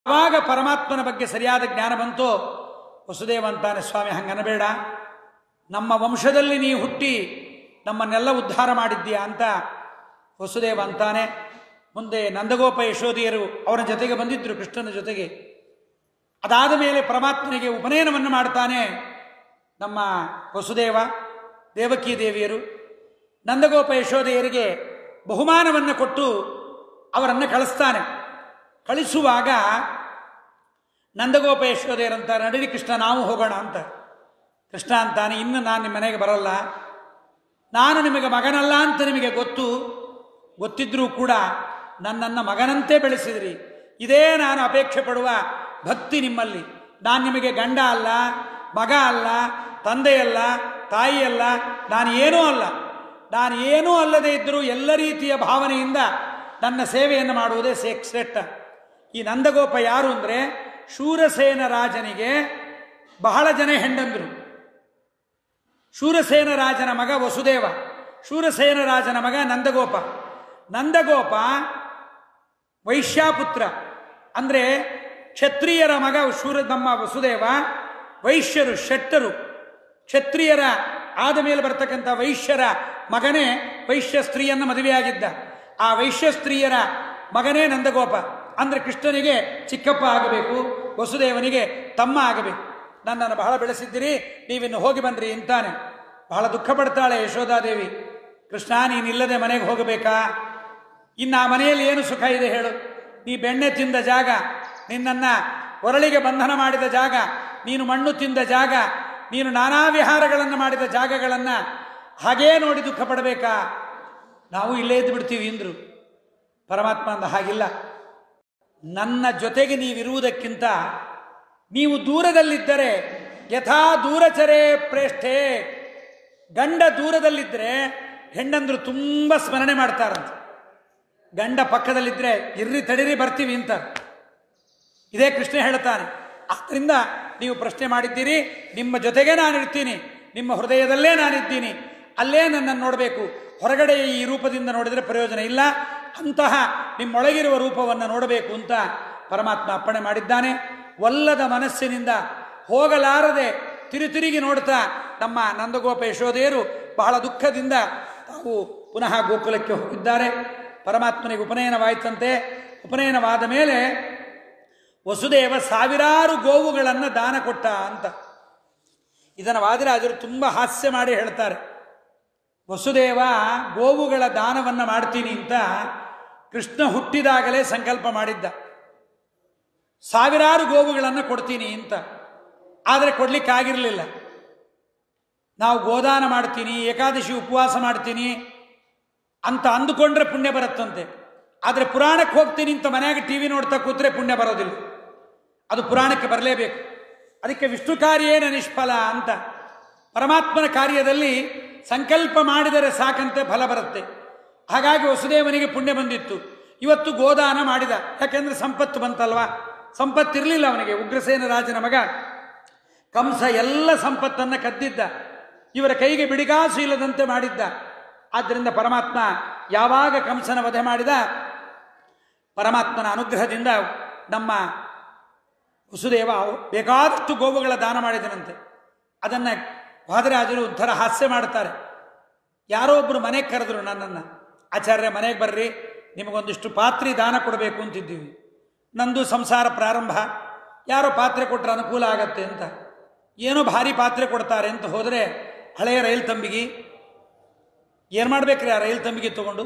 ಆವಾಗ ಪರಮಾತ್ಮನ ಬಗ್ಗೆ ಸರಿಯಾದ ಜ್ಞಾನ ಬಂತು. ವಸುದೇವ ಅಂತಾನೆ, ಸ್ವಾಮಿ ಹಂಗನಬೇಡ, ನಮ್ಮ ವಂಶದಲ್ಲಿ ನೀ ಹುಟ್ಟಿ ನಮ್ಮನ್ನೆಲ್ಲ ಉದ್ಧಾರ ಮಾಡಿದ್ದೀಯಾ ಅಂತ ವಸುದೇವ ಅಂತಾನೆ. ಮುಂದೆ ನಂದಗೋಪ ಯಶೋದಿಯರು ಅವರ ಜೊತೆಗೆ ಬಂದಿದ್ದರು, ಕೃಷ್ಣನ ಜೊತೆಗೆ. ಅದಾದ ಮೇಲೆ ಪರಮಾತ್ಮನಿಗೆ ಉಪನಯನವನ್ನು ಮಾಡ್ತಾನೆ ನಮ್ಮ ವಸುದೇವ. ದೇವಕೀ ದೇವಿಯರು ನಂದಗೋಪ ಯಶೋದೆಯರಿಗೆ ಬಹುಮಾನವನ್ನು ಕೊಟ್ಟು ಅವರನ್ನು ಕಳಿಸ್ತಾನೆ. ಕಳಿಸುವಾಗ ನಂದಗೋಪ ಯಶೋದೆಯರಂತ, ನಡೀರಿ ಕೃಷ್ಣ ನಾವು ಹೋಗೋಣ ಅಂತ. ಕೃಷ್ಣ ಅಂತಾನೆ, ಇನ್ನು ನಾನು ನಿಮ್ಮ ಮನೆಗೆ ಬರಲ್ಲ, ನಾನು ನಿಮಗೆ ಮಗನಲ್ಲ ಅಂತ ನಿಮಗೆ ಗೊತ್ತಿದ್ರೂ ಕೂಡ ನನ್ನನ್ನು ಮಗನಂತೆ ಬೆಳೆಸಿದ್ರಿ. ಇದೇ ನಾನು ಅಪೇಕ್ಷೆ ಪಡುವ ಭಕ್ತಿ ನಿಮ್ಮಲ್ಲಿ. ನಾನು ನಿಮಗೆ ಗಂಡ ಅಲ್ಲ, ಮಗ ಅಲ್ಲ, ತಂದೆಯಲ್ಲ, ತಾಯಿಯಲ್ಲ, ನಾನು ಏನೂ ಅಲ್ಲದೆ ಇದ್ದರೂ ಎಲ್ಲ ರೀತಿಯ ಭಾವನೆಯಿಂದ ನನ್ನ ಸೇವೆಯನ್ನು ಮಾಡುವುದೇ ಶ್ರೇಷ್ಠ. ಈ ನಂದಗೋಪ ಯಾರು ಅಂದರೆ, ಶೂರಸೇನ ರಾಜನಿಗೆ ಬಹಳ ಜನ ಹೆಂಡಂದರು. ಶೂರಸೇನ ರಾಜನ ಮಗ ವಸುದೇವ, ಶೂರಸೇನ ರಾಜನ ಮಗ ನಂದಗೋಪ. ನಂದಗೋಪ ವೈಶ್ಯಾಪುತ್ರ, ಅಂದರೆ ಕ್ಷತ್ರಿಯರ ಮಗ ನಮ್ಮ ವಸುದೇವ. ವೈಶ್ಯರು, ಶೆಟ್ಟರು, ಕ್ಷತ್ರಿಯರ ಆದ ಮೇಲೆ ಬರ್ತಕ್ಕಂಥ ವೈಶ್ಯರ ಮಗನೇ ವೈಶ್ಯ ಸ್ತ್ರೀಯನ್ನು ಮದುವೆಯಾಗಿದ್ದ. ಆ ವೈಶ್ಯ ಸ್ತ್ರೀಯರ ಮಗನೇ ನಂದಗೋಪ. ಅಂದರೆ ಕೃಷ್ಣನಿಗೆ ಚಿಕ್ಕಪ್ಪ ಆಗಬೇಕು, ವಸುದೇವನಿಗೆ ತಮ್ಮ ಆಗಬೇಕು. ನನ್ನನ್ನು ಬಹಳ ಬೆಳೆಸಿದ್ದೀರಿ, ನೀವಿನ್ನು ಹೋಗಿ ಬನ್ನಿರಿ ಅಂತಾನೆ. ಬಹಳ ದುಃಖ ಪಡ್ತಾಳೆ ಯಶೋಧಾದೇವಿ. ಕೃಷ್ಣ, ನೀನಿಲ್ಲದೆ ಮನೆಗೆ ಹೋಗಬೇಕಾ? ಇನ್ನು ಆ ಮನೆಯಲ್ಲಿ ಏನು ಸುಖ ಇದೆ ಹೇಳು? ನೀ ಬೆಣ್ಣೆ ತಿಂದ ಜಾಗ, ನಿನ್ನನ್ನು ಒರಳಿಗೆ ಬಂಧನ ಮಾಡಿದ ಜಾಗ, ನೀನು ಮಣ್ಣು ತಿಂದ ಜಾಗ, ನೀನು ನಾನಾ ವಿಹಾರಗಳನ್ನು ಮಾಡಿದ ಜಾಗಗಳನ್ನು ಹಾಗೇ ನೋಡಿ ದುಃಖ ಪಡಬೇಕಾ? ನಾವು ಇಲ್ಲೇ ಇದ್ದು ಬಿಡ್ತೀವಿ ಎಂದರು. ಪರಮಾತ್ಮ ಅಂದ, ಹಾಗಿಲ್ಲ, ನನ್ನ ಜೊತೆಗೆ ನೀವಿರುವುದಕ್ಕಿಂತ ನೀವು ದೂರದಲ್ಲಿದ್ದರೆ ಯಥಾ ದೂರಚರೇ ಪ್ರೇಷ್ಠೆ. ಗಂಡ ದೂರದಲ್ಲಿದ್ದರೆ ಹೆಣ್ಣಂದ್ರು ತುಂಬ ಸ್ಮರಣೆ ಮಾಡ್ತಾರಂತೆ. ಗಂಡ ಪಕ್ಕದಲ್ಲಿದ್ದರೆ ಇರ್ರಿ ತಡೀರಿ ಬರ್ತೀವಿ ಅಂತ. ಇದೇ ಕೃಷ್ಣ ಹೇಳ್ತಾನೆ. ಆದ್ದರಿಂದ ನೀವು ಪ್ರಶ್ನೆ ಮಾಡಿದ್ದೀರಿ, ನಿಮ್ಮ ಜೊತೆಗೆ ನಾನಿರ್ತೀನಿ, ನಿಮ್ಮ ಹೃದಯದಲ್ಲೇ ನಾನಿದ್ದೀನಿ, ಅಲ್ಲೇ ನನ್ನನ್ನು ನೋಡಬೇಕು. ಹೊರಗಡೆ ಈ ರೂಪದಿಂದ ನೋಡಿದರೆ ಪ್ರಯೋಜನ ಇಲ್ಲ, ಅಂತಹ ನಿಮ್ಮೊಳಗಿರುವ ರೂಪವನ್ನು ನೋಡಬೇಕು ಅಂತ ಪರಮಾತ್ಮ ಅಪ್ಪಣೆ ಮಾಡಿದ್ದಾನೆ. ಒಲ್ಲದ ಮನಸ್ಸಿನಿಂದ ಹೋಗಲಾರದೆ ತಿರುಗಿ ನೋಡ್ತಾ ನಮ್ಮ ನಂದಗೋಪ ಯಶೋದೆಯರು ಬಹಳ ದುಃಖದಿಂದ ತಾವು ಪುನಃ ಗೋಕುಲಕ್ಕೆ ಹೋಗಿದ್ದಾರೆ. ಪರಮಾತ್ಮನಿಗೆ ಉಪನಯನವಾಯಿತಂತೆ. ಉಪನಯನವಾದ ಮೇಲೆ ವಸುದೇವ ಸಾವಿರಾರು ಗೋವುಗಳನ್ನು ದಾನ ಕೊಟ್ಟ ಅಂತ. ಇದನ್ನು ವಾದಿರಾಜರು ತುಂಬ ಹಾಸ್ಯ ಮಾಡಿ ಹೇಳ್ತಾರೆ. ವಸುದೇವ ಗೋವುಗಳ ದಾನವನ್ನು ಮಾಡ್ತೀನಿ ಅಂತ ಕೃಷ್ಣ ಹುಟ್ಟಿದಾಗಲೇ ಸಂಕಲ್ಪ ಮಾಡಿದ್ದ. ಸಾವಿರಾರು ಗೋವುಗಳನ್ನು ಕೊಡ್ತೀನಿ ಅಂತ. ಆದರೆ ಕೊಡ್ಲಿಕ್ಕಾಗಿರಲಿಲ್ಲ. ನಾವು ಗೋದಾನ ಮಾಡ್ತೀನಿ, ಏಕಾದಶಿ ಉಪವಾಸ ಮಾಡ್ತೀನಿ ಅಂತ ಅಂದುಕೊಂಡ್ರೆ ಪುಣ್ಯ ಬರುತ್ತಂತೆ. ಆದರೆ ಪುರಾಣಕ್ಕೆ ಹೋಗ್ತೀನಿ ಅಂತ ಮನೆಯಾಗ ಟಿ ವಿ ನೋಡ್ತಾ ಕೂತ್ರೆ ಪುಣ್ಯ ಬರೋದಿಲ್ಲ. ಅದು ಪುರಾಣಕ್ಕೆ ಬರಲೇಬೇಕು. ಅದಕ್ಕೆ ವಿಷ್ಣು ಕಾರ್ಯೇನ ನಿಷ್ಫಲ ಅಂತ. ಪರಮಾತ್ಮನ ಕಾರ್ಯದಲ್ಲಿ ಸಂಕಲ್ಪ ಮಾಡಿದರೆ ಸಾಕಂತೆ ಫಲ ಬರುತ್ತೆ. ಹಾಗಾಗಿ ವಸುದೇವನಿಗೆ ಪುಣ್ಯ ಬಂದಿತ್ತು. ಇವತ್ತು ಗೋದಾನ ಮಾಡಿದ. ಯಾಕೆಂದ್ರೆ ಸಂಪತ್ತು ಬಂತಲ್ವಾ. ಸಂಪತ್ತಿರಲಿಲ್ಲ ಅವನಿಗೆ. ಉಗ್ರಸೇನ ರಾಜನ ಮಗ ಕಂಸ ಎಲ್ಲ ಸಂಪತ್ತನ್ನು ಕದ್ದಿದ್ದ. ಇವರ ಕೈಗೆ ಬಿಡಿಗಾಸು ಇಲ್ಲದಂತೆ ಮಾಡಿದ್ದ. ಆದ್ದರಿಂದ ಪರಮಾತ್ಮ ಯಾವಾಗ ಕಂಸನ ವಧೆ ಮಾಡಿದ, ಪರಮಾತ್ಮನ ಅನುಗ್ರಹದಿಂದ ನಮ್ಮ ವಸುದೇವ ಬೇಕಾದಷ್ಟು ಗೋವುಗಳ ದಾನ ಮಾಡಿದನಂತೆ. ಅದನ್ನು ವಾದರಾಜರು ಒಂಥರ ಹಾಸ್ಯ ಮಾಡ್ತಾರೆ. ಯಾರೋ ಒಬ್ಬರು ಮನೆಗೆ ಕರೆದ್ರು ನನ್ನನ್ನು, ಆಚಾರ್ಯ ಮನೆಗೆ ಬರ್ರಿ, ನಿಮಗೊಂದಿಷ್ಟು ಪಾತ್ರೆ ದಾನ ಕೊಡಬೇಕು ಅಂತಿದ್ದೀವಿ. ನಂದು ಸಂಸಾರ ಪ್ರಾರಂಭ, ಯಾರೋ ಪಾತ್ರೆ ಕೊಟ್ಟರೆ ಅನುಕೂಲ ಆಗತ್ತೆ ಅಂತ. ಏನೋ ಭಾರಿ ಪಾತ್ರೆ ಕೊಡ್ತಾರೆ ಅಂತ ಹೋದರೆ ಹಳೆಯ ರೈಲ್ ತಂಬಿಗೆ. ಏನು ಮಾಡ್ಬೇಕ್ರಿ ಆ ರೈಲ್ ತಂಬಿಗೆ ತೊಗೊಂಡು?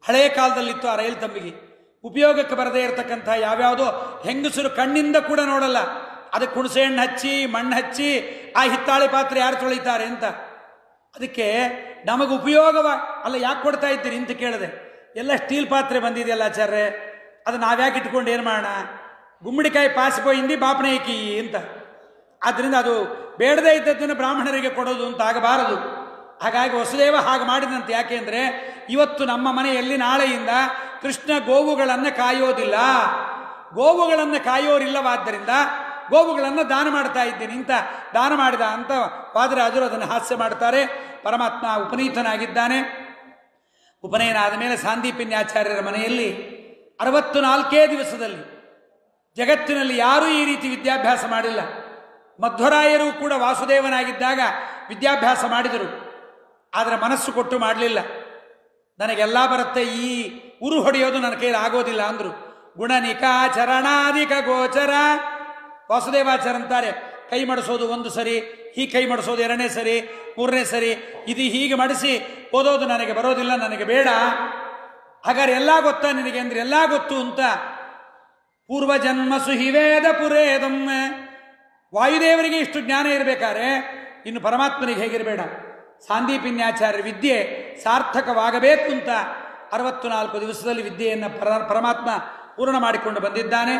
ಹಳೆಯ ಕಾಲದಲ್ಲಿತ್ತು ಆ ರೈಲ್ ತಂಬಿಗೆ. ಉಪಯೋಗಕ್ಕೆ ಬರದೇ ಇರತಕ್ಕಂಥ ಯಾವ್ಯಾವುದೋ ಹೆಂಗಸರು ಕಣ್ಣಿಂದ ಕೂಡ ನೋಡಲ್ಲ, ಅದಕ್ಕೆ ಹುಣಸೆ ಹಣ್ಣು ಹಚ್ಚಿ ಮಣ್ಣು ಹಚ್ಚಿ ಆ ಹಿತ್ತಾಳೆ ಪಾತ್ರೆ ಯಾರು ತೊಳಿತಾರೆ ಅಂತ. ಅದಕ್ಕೆ ನಮಗೆ ಉಪಯೋಗವ ಅಲ್ಲ, ಯಾಕೆ ಕೊಡ್ತಾ ಇದ್ದೀರಿ ಅಂತ ಕೇಳಿದೆ. ಎಲ್ಲ ಸ್ಟೀಲ್ ಪಾತ್ರೆ ಬಂದಿದೆಯಲ್ಲ ಆಚಾರ್ಯ, ಅದು ನಾವ್ಯಾಕೆ ಇಟ್ಕೊಂಡು ಏನು ಮಾಡೋಣ, ಗುಮ್ಮಡಿಕಾಯಿ ಪಾಸಿపోయింది ಬಾಪನೆ ಏಕಿ ಅಂತ. ಆದ್ದರಿಂದ ಅದು ಬೇಡದೇ ಇದ್ದದ್ದನ್ನು ಬ್ರಾಹ್ಮಣರಿಗೆ ಕೊಡೋದು ಅಂತ ಆಗಬಾರದು. ಹಾಗಾಗಿ ವಸುದೇವ ಹಾಗೆ ಮಾಡಿದಂತೆ. ಯಾಕೆ ಅಂದರೆ ಇವತ್ತು ನಮ್ಮ ಮನೆಯಲ್ಲಿ ನಾಳೆಯಿಂದ ಕೃಷ್ಣ ಗೋವುಗಳನ್ನು ಕಾಯೋದಿಲ್ಲ, ಗೋವುಗಳನ್ನು ಕಾಯೋರಿಲ್ಲವಾದ್ದರಿಂದ ಗೋವುಗಳನ್ನು ದಾನ ಮಾಡ್ತಾ ಇದ್ದೀನಿ ಅಂತ ದಾನ ಮಾಡಿದ ಅಂತ ವಾದರಾಜರು ಅದನ್ನು ಹಾಸ್ಯ ಮಾಡ್ತಾರೆ. ಪರಮಾತ್ಮ ಉಪನೀತನಾಗಿದ್ದಾನೆ. ಉಪನಯನ ಆದ ಮೇಲೆ ಸಾಂದೀಪಿನ್ಯಾಚಾರ್ಯರ ಮನೆಯಲ್ಲಿ 64 ದಿವಸದಲ್ಲಿ ಜಗತ್ತಿನಲ್ಲಿ ಯಾರೂ ಈ ರೀತಿ ವಿದ್ಯಾಭ್ಯಾಸ ಮಾಡಿಲ್ಲ. ಮಧ್ವರಾಯರು ಕೂಡ ವಾಸುದೇವನಾಗಿದ್ದಾಗ ವಿದ್ಯಾಭ್ಯಾಸ ಮಾಡಿದರು, ಆದರೆ ಮನಸ್ಸು ಕೊಟ್ಟು ಮಾಡಲಿಲ್ಲ. ನನಗೆಲ್ಲ ಬರುತ್ತೆ, ಈ ಉರು ಹೊಡೆಯೋದು ನನ್ನ ಕೈಯಲ್ಲಿ ಆಗೋದಿಲ್ಲ ಅಂದರು. ಗುಣನಿಕಾಚರಣಾಧಿಕ ಗೋಚರ ವಾಸುದೇವಾಚಾರಂತಾರೆ, ಕೈ ಮಾಡಿಸೋದು ಒಂದು ಸರಿ, ಹೀಗೆ ಕೈ ಮಾಡಿಸೋದು ಎರಡನೇ ಸರಿ, ಮೂರನೇ ಸರಿ, ಇದು ಹೀಗೆ ಮಾಡಿಸಿ ಓದೋದು ನನಗೆ ಬರೋದಿಲ್ಲ, ನನಗೆ ಬೇಡ. ಹಾಗಾದ್ರೆ ಎಲ್ಲ ಗೊತ್ತಾ ನಿನಗೆ ಅಂದ್ರೆ ಎಲ್ಲ ಗೊತ್ತು ಅಂತ. ಪೂರ್ವಜನ್ಮ ಸುಹಿವೇದ ಪುರೇದಮ್ಮ, ವಾಯುದೇವರಿಗೆ ಇಷ್ಟು ಜ್ಞಾನ ಇರಬೇಕಾದ್ರೆ ಇನ್ನು ಪರಮಾತ್ಮನಿಗೆ ಹೇಗಿರಬೇಡ. ಸಾಂದೀಪಿನ್ಯಾಚಾರ್ಯ ವಿದ್ಯೆ ಸಾರ್ಥಕವಾಗಬೇಕು ಅಂತ 64 ದಿವಸದಲ್ಲಿ ವಿದ್ಯೆಯನ್ನು ಪರಮಾತ್ಮ ಪೂರ್ಣ ಮಾಡಿಕೊಂಡು ಬಂದಿದ್ದಾನೆ.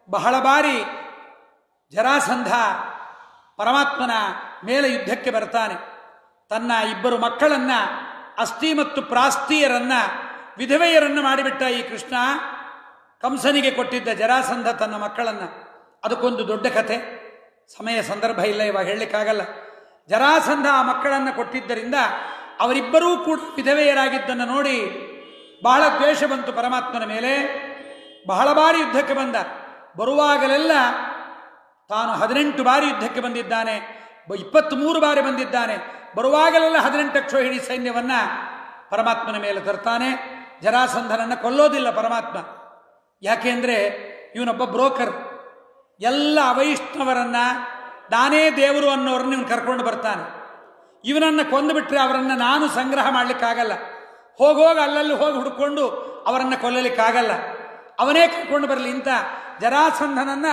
ಬಹಳ ಬಾರಿ ಜರಾಸಂಧ ಪರಮಾತ್ಮನ ಮೇಲೆ ಯುದ್ಧಕ್ಕೆ ಬರ್ತಾನೆ. ತನ್ನ 2 ಮಕ್ಕಳನ್ನ, ಅಸ್ಥಿ ಮತ್ತು ಪ್ರಾಸ್ತಿಯರನ್ನ, ವಿಧವೆಯರನ್ನು ಮಾಡಿಬಿಟ್ಟ ಈ ಕೃಷ್ಣ. ಕಂಸನಿಗೆ ಕೊಟ್ಟಿದ್ದ ಜರಾಸಂಧ ತನ್ನ ಮಕ್ಕಳನ್ನ. ಅದಕ್ಕೊಂದು ದೊಡ್ಡ ಕಥೆ, ಸಮಯ ಸಂದರ್ಭ ಇಲ್ಲ ಇವಾಗ ಹೇಳಲಿಕ್ಕಾಗಲ್ಲ. ಜರಾಸಂಧ ಆ ಮಕ್ಕಳನ್ನು ಕೊಟ್ಟಿದ್ದರಿಂದ ಅವರಿಬ್ಬರೂ ಕೂಡ ವಿಧವೆಯರಾಗಿದ್ದನ್ನು ನೋಡಿ ಬಹಳ ದ್ವೇಷ ಬಂತು ಪರಮಾತ್ಮನ ಮೇಲೆ. ಬಹಳ ಬಾರಿ ಯುದ್ಧಕ್ಕೆ ಬಂದ. ಬರುವಾಗಲೆಲ್ಲ ತಾನು 18 ಬಾರಿ ಯುದ್ಧಕ್ಕೆ ಬಂದಿದ್ದಾನೆ, 23 ಬಾರಿ ಬಂದಿದ್ದಾನೆ. ಬರುವಾಗಲೆಲ್ಲ 18 ಅಕ್ಷೋಹಿಣಿ ಸೈನ್ಯವನ್ನ ಪರಮಾತ್ಮನ ಮೇಲೆ ತರ್ತಾನೆ. ಜರಾಸಂಧನನ್ನು ಕೊಲ್ಲೋದಿಲ್ಲ ಪರಮಾತ್ಮ. ಯಾಕೆಂದ್ರೆ ಇವನೊಬ್ಬ ಬ್ರೋಕರ್. ಎಲ್ಲ ಅವೈಷ್ಣವರನ್ನ, ನಾನೇ ದೇವರು ಅನ್ನೋರನ್ನ ಇವನು ಕರ್ಕೊಂಡು ಬರ್ತಾನೆ. ಇವನನ್ನು ಕೊಂದುಬಿಟ್ರೆ ಅವರನ್ನು ನಾನು ಸಂಗ್ರಹ ಮಾಡಲಿಕ್ಕಾಗಲ್ಲ. ಹೋಗೋಗಿ ಅಲ್ಲಲ್ಲಿ ಹೋಗಿ ಹುಡ್ಕೊಂಡು ಅವರನ್ನು ಕೊಲ್ಲಲಿಕ್ಕಾಗಲ್ಲ. ಅವನೇ ಕರ್ಕೊಂಡು ಬರಲಿ ಅಂತ ಜರಾಸಂಧನನ್ನ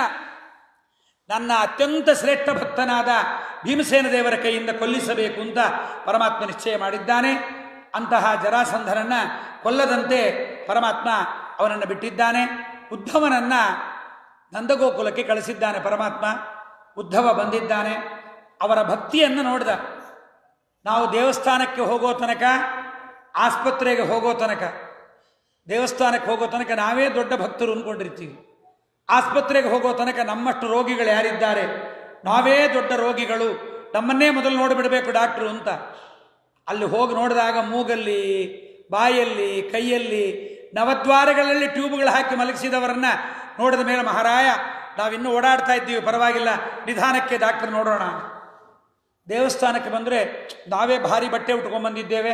ನನ್ನ ಅತ್ಯಂತ ಶ್ರೇಷ್ಠ ಭಕ್ತನಾದ ಭೀಮಸೇನ ದೇವರ ಕೈಯಿಂದ ಕೊಲ್ಲಿಸಬೇಕು ಅಂತ ಪರಮಾತ್ಮ ನಿಶ್ಚಯ ಮಾಡಿದ್ದಾನೆ. ಅಂತಹ ಜರಾಸಂಧನನ್ನ ಕೊಲ್ಲದಂತೆ ಪರಮಾತ್ಮ ಅವನನ್ನು ಬಿಟ್ಟಿದ್ದಾನೆ. ಉದ್ಧವನನ್ನ ನಂದಗೋಕುಲಕ್ಕೆ ಕಳಿಸಿದ್ದಾನೆ ಪರಮಾತ್ಮ. ಉದ್ಧವ ಬಂದಿದ್ದಾನೆ. ಅವರ ಭಕ್ತಿಯನ್ನು ನೋಡಿದ. ನಾವು ದೇವಸ್ಥಾನಕ್ಕೆ ಹೋಗೋ ತನಕ, ಆಸ್ಪತ್ರೆಗೆ ಹೋಗೋ ತನಕ, ದೇವಸ್ಥಾನಕ್ಕೆ ಹೋಗೋ ತನಕ ನಾವೇ ದೊಡ್ಡ ಭಕ್ತರು ಅಂದ್ಕೊಂಡಿರ್ತೀವಿ. ಆಸ್ಪತ್ರೆಗೆ ಹೋಗೋ ತನಕ ನಮ್ಮಷ್ಟು ರೋಗಿಗಳು ಯಾರಿದ್ದಾರೆ, ನಾವೇ ದೊಡ್ಡ ರೋಗಿಗಳು, ನಮ್ಮನ್ನೇ ಮೊದಲು ನೋಡಿಬಿಡಬೇಕು ಡಾಕ್ಟ್ರು ಅಂತ. ಅಲ್ಲಿ ಹೋಗಿ ನೋಡಿದಾಗ ಮೂಗಲ್ಲಿ, ಬಾಯಲ್ಲಿ, ಕೈಯಲ್ಲಿ, ನವದ್ವಾರಗಳಲ್ಲಿ ಟ್ಯೂಬ್ಗಳು ಹಾಕಿ ಮಲಗಿಸಿದವರನ್ನ ನೋಡಿದ ಮೇಲೆ, ಮಹಾರಾಯ ನಾವಿನ್ನೂ ಓಡಾಡ್ತಾ ಇದ್ದೀವಿ, ಪರವಾಗಿಲ್ಲ, ನಿಧಾನಕ್ಕೆ ಡಾಕ್ಟರ್ ನೋಡೋಣ. ದೇವಸ್ಥಾನಕ್ಕೆ ಬಂದರೆ ನಾವೇ ಭಾರಿ ಬಟ್ಟೆ ಉಟ್ಕೊಂಡ್ಬಂದಿದ್ದೇವೆ,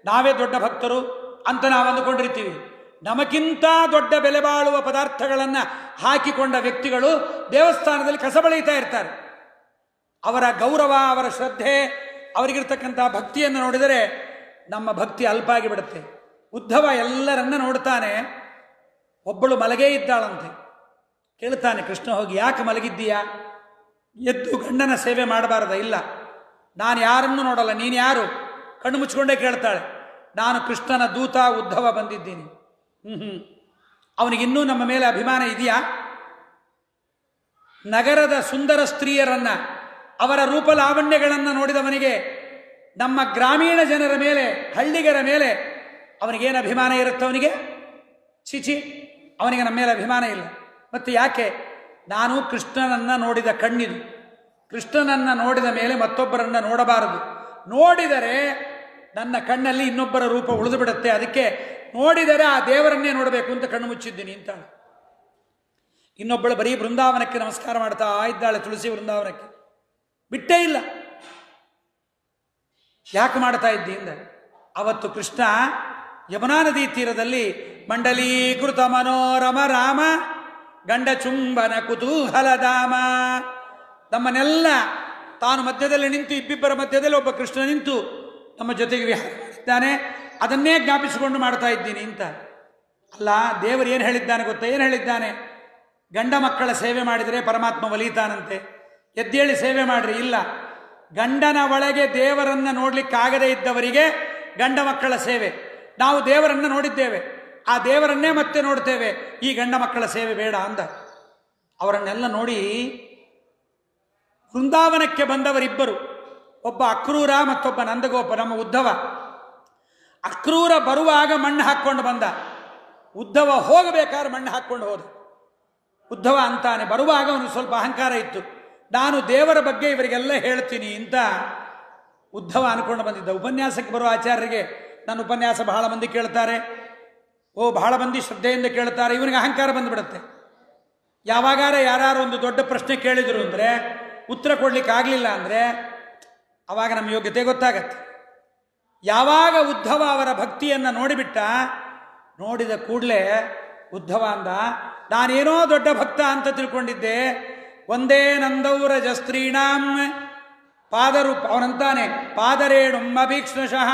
ನಾವೇ ದೊಡ್ಡ ಭಕ್ತರು ಅಂತ ನಾವು ಅಂದುಕೊಂಡಿರ್ತೀವಿ. ನಮಗಿಂತ ದೊಡ್ಡ ಬೆಲೆ ಬಾಳುವ ಪದಾರ್ಥಗಳನ್ನು ಹಾಕಿಕೊಂಡ ವ್ಯಕ್ತಿಗಳು ದೇವಸ್ಥಾನದಲ್ಲಿ ಕಸ ಬಳಿತಾ ಇರ್ತಾರೆ. ಅವರ ಗೌರವ, ಅವರ ಶ್ರದ್ಧೆ, ಅವರಿಗಿರ್ತಕ್ಕಂಥ ಭಕ್ತಿಯನ್ನು ನೋಡಿದರೆ ನಮ್ಮ ಭಕ್ತಿ ಅಲ್ಪ ಆಗಿಬಿಡುತ್ತೆ. ಉದ್ಧವ ಎಲ್ಲರನ್ನ ನೋಡ್ತಾನೆ. ಒಬ್ಬಳು ಮಲಗೇ ಇದ್ದಾಳಂತೆ. ಕೇಳ್ತಾನೆ ಕೃಷ್ಣ ಹೋಗಿ, ಯಾಕೆ ಮಲಗಿದ್ದೀಯಾ? ಎದ್ದು ಗಂಡನ ಸೇವೆ ಮಾಡಬಾರ್ದ? ಇಲ್ಲ, ನಾನು ಯಾರನ್ನು ನೋಡಲ್ಲ, ನೀನು ಯಾರು? ಕಣ್ಣು ಮುಚ್ಕೊಂಡೇ ಕೇಳ್ತಾಳೆ. ನಾನು ಕೃಷ್ಣನ ದೂತ ಉದ್ಧವ ಬಂದಿದ್ದೀನಿ. ಅವನಿಗಿನ್ನೂ ನಮ್ಮ ಮೇಲೆ ಅಭಿಮಾನ ಇದೆಯಾ? ನಗರದ ಸುಂದರ ಸ್ತ್ರೀಯರನ್ನ, ಅವರ ರೂಪಲಾವಣ್ಯಗಳನ್ನು ನೋಡಿದವನಿಗೆ ನಮ್ಮ ಗ್ರಾಮೀಣ ಜನರ ಮೇಲೆ, ಹಳ್ಳಿಗರ ಮೇಲೆ ಅವನಿಗೇನು ಅಭಿಮಾನ ಇರುತ್ತೆ? ಅವನಿಗೆ ಚಿಚಿ, ಅವನಿಗೆ ನಮ್ಮ ಮೇಲೆ ಅಭಿಮಾನ ಇಲ್ಲ. ಮತ್ತು ಯಾಕೆ? ನಾನು ಕೃಷ್ಣನನ್ನು ನೋಡಿದ ಕಣ್ಣಿದು. ಕೃಷ್ಣನನ್ನು ನೋಡಿದ ಮೇಲೆ ಮತ್ತೊಬ್ಬರನ್ನು ನೋಡಬಾರದು. ನೋಡಿದರೆ ನನ್ನ ಕಣ್ಣಲ್ಲಿ ಇನ್ನೊಬ್ಬರ ರೂಪ ಉಳಿದು ಬಿಡುತ್ತೆ. ಅದಕ್ಕೆ ನೋಡಿದರೆ ಆ ದೇವರನ್ನೇ ನೋಡಬೇಕು ಅಂತ ಕಣ್ಣು ಮುಚ್ಚಿದ್ದೀನಿ ಅಂತಾಳೆ. ಇನ್ನೊಬ್ಬಳು ಬರೀ ಬೃಂದಾವನಕ್ಕೆ ನಮಸ್ಕಾರ ಮಾಡ್ತಾ ಇದ್ದಾಳೆ, ತುಳಸಿ ಬೃಂದಾವನಕ್ಕೆ. ಬಿಟ್ಟೇ ಇಲ್ಲ. ಯಾಕೆ ಮಾಡ್ತಾ ಇದ್ದಿ ಅಂದ. ಅವತ್ತು ಕೃಷ್ಣ ಯಮುನಾ ನದಿ ತೀರದಲ್ಲಿ ಮಂಡಲೀಕೃತ ಮನೋರಮ ರಾಮ ಗಂಡ ಚುಂಬನ ಕುತೂಹಲಧಾಮ, ನಮ್ಮನ್ನೆಲ್ಲ ತಾನು ಮಧ್ಯದಲ್ಲಿ ನಿಂತು, ಇಬ್ಬಿಬ್ಬರ ಮಧ್ಯದಲ್ಲಿ ಒಬ್ಬ ಕೃಷ್ಣ ನಿಂತು ನಮ್ಮ ಜೊತೆಗೆ ವಿಹಾರ ಮಾಡಿದ್ದಾನೆ, ಅದನ್ನೇ ಜ್ಞಾಪಿಸಿಕೊಂಡು ಮಾಡ್ತಾ ಇದ್ದೀನಿ ಅಂತ. ಅಲ್ಲ, ದೇವರು ಏನು ಹೇಳಿದ್ದಾನೆ ಗೊತ್ತಾ? ಏನು ಹೇಳಿದ್ದಾನೆ? ಗಂಡ ಮಕ್ಕಳ ಸೇವೆ ಮಾಡಿದರೆ ಪರಮಾತ್ಮ ಒಲಿತಾನಂತೆ. ಎದ್ದೇಳಿ ಸೇವೆ ಮಾಡ್ರಿ. ಇಲ್ಲ, ಗಂಡನ ಒಳಗೆ ದೇವರನ್ನು ನೋಡ್ಲಿಕ್ಕಾಗದೇ ಇದ್ದವರಿಗೆ ಗಂಡ ಮಕ್ಕಳ ಸೇವೆ. ನಾವು ದೇವರನ್ನು ನೋಡಿದ್ದೇವೆ, ಆ ದೇವರನ್ನೇ ಮತ್ತೆ ನೋಡ್ತೇವೆ, ಈ ಗಂಡ ಮಕ್ಕಳ ಸೇವೆ ಬೇಡ ಅಂದ. ಅವರನ್ನೆಲ್ಲ ನೋಡಿ ವೃಂದಾವನಕ್ಕೆ ಬಂದವರಿಬ್ಬರು, ಒಬ್ಬ ಅಕ್ರೂರ ಮತ್ತೊಬ್ಬ ನಂದಗೋಪ, ನಮ್ಮ ಉದ್ಧವ. ಅಕ್ರೂರ ಬರುವಾಗ ಮಣ್ಣು ಹಾಕ್ಕೊಂಡು ಬಂದ, ಉದ್ಧವ ಹೋಗಬೇಕಾದ್ರೆ ಮಣ್ಣು ಹಾಕ್ಕೊಂಡು ಹೋದ. ಉದ್ಧವ ಅಂತಾನೆ, ಬರುವಾಗ ಅವನಿಗೆ ಸ್ವಲ್ಪ ಅಹಂಕಾರ ಇತ್ತು, ನಾನು ದೇವರ ಬಗ್ಗೆ ಇವರಿಗೆಲ್ಲ ಹೇಳ್ತೀನಿ ಅಂತ ಉದ್ಧವ ಅನ್ಕೊಂಡು ಬಂದಿದ್ದ. ಉಪನ್ಯಾಸಕ್ಕೆ ಬರುವ ಆಚಾರ್ಯರಿಗೆ ನನ್ನ ಉಪನ್ಯಾಸ ಬಹಳ ಮಂದಿ ಕೇಳ್ತಾರೆ, ಬಹಳ ಮಂದಿ ಶ್ರದ್ಧೆಯಿಂದ ಕೇಳ್ತಾರೆ. ಇವನಿಗೆ ಅಹಂಕಾರ ಬಂದುಬಿಡುತ್ತೆ. ಯಾವಾಗಾರ ಯಾರು ಒಂದು ದೊಡ್ಡ ಪ್ರಶ್ನೆ ಕೇಳಿದರು ಅಂದರೆ ಉತ್ತರ ಕೊಡ್ಲಿಕ್ಕೆ ಆಗಲಿಲ್ಲ ಅಂದರೆ ಆವಾಗ ನಮ್ಮ ಯೋಗ್ಯತೆ ಗೊತ್ತಾಗತ್ತೆ. ಯಾವಾಗ ಉದ್ಧವ ಅವರ ಭಕ್ತಿಯನ್ನು ನೋಡಿದ ಕೂಡಲೇ ಉದ್ಧವ ಅಂದ, ನಾನೇನೋ ದೊಡ್ಡ ಭಕ್ತ ಅಂತ ತಿಳ್ಕೊಂಡಿದ್ದೆ. ಒಂದೇ ನಂದೌರಜ ಸ್ತ್ರೀಣಾಂ ಪಾದರೂಪ, ಅವನಂತಾನೆ ಪಾದರೇಣುಂ ಅಭೀಕ್ಷ್ಣಶಃ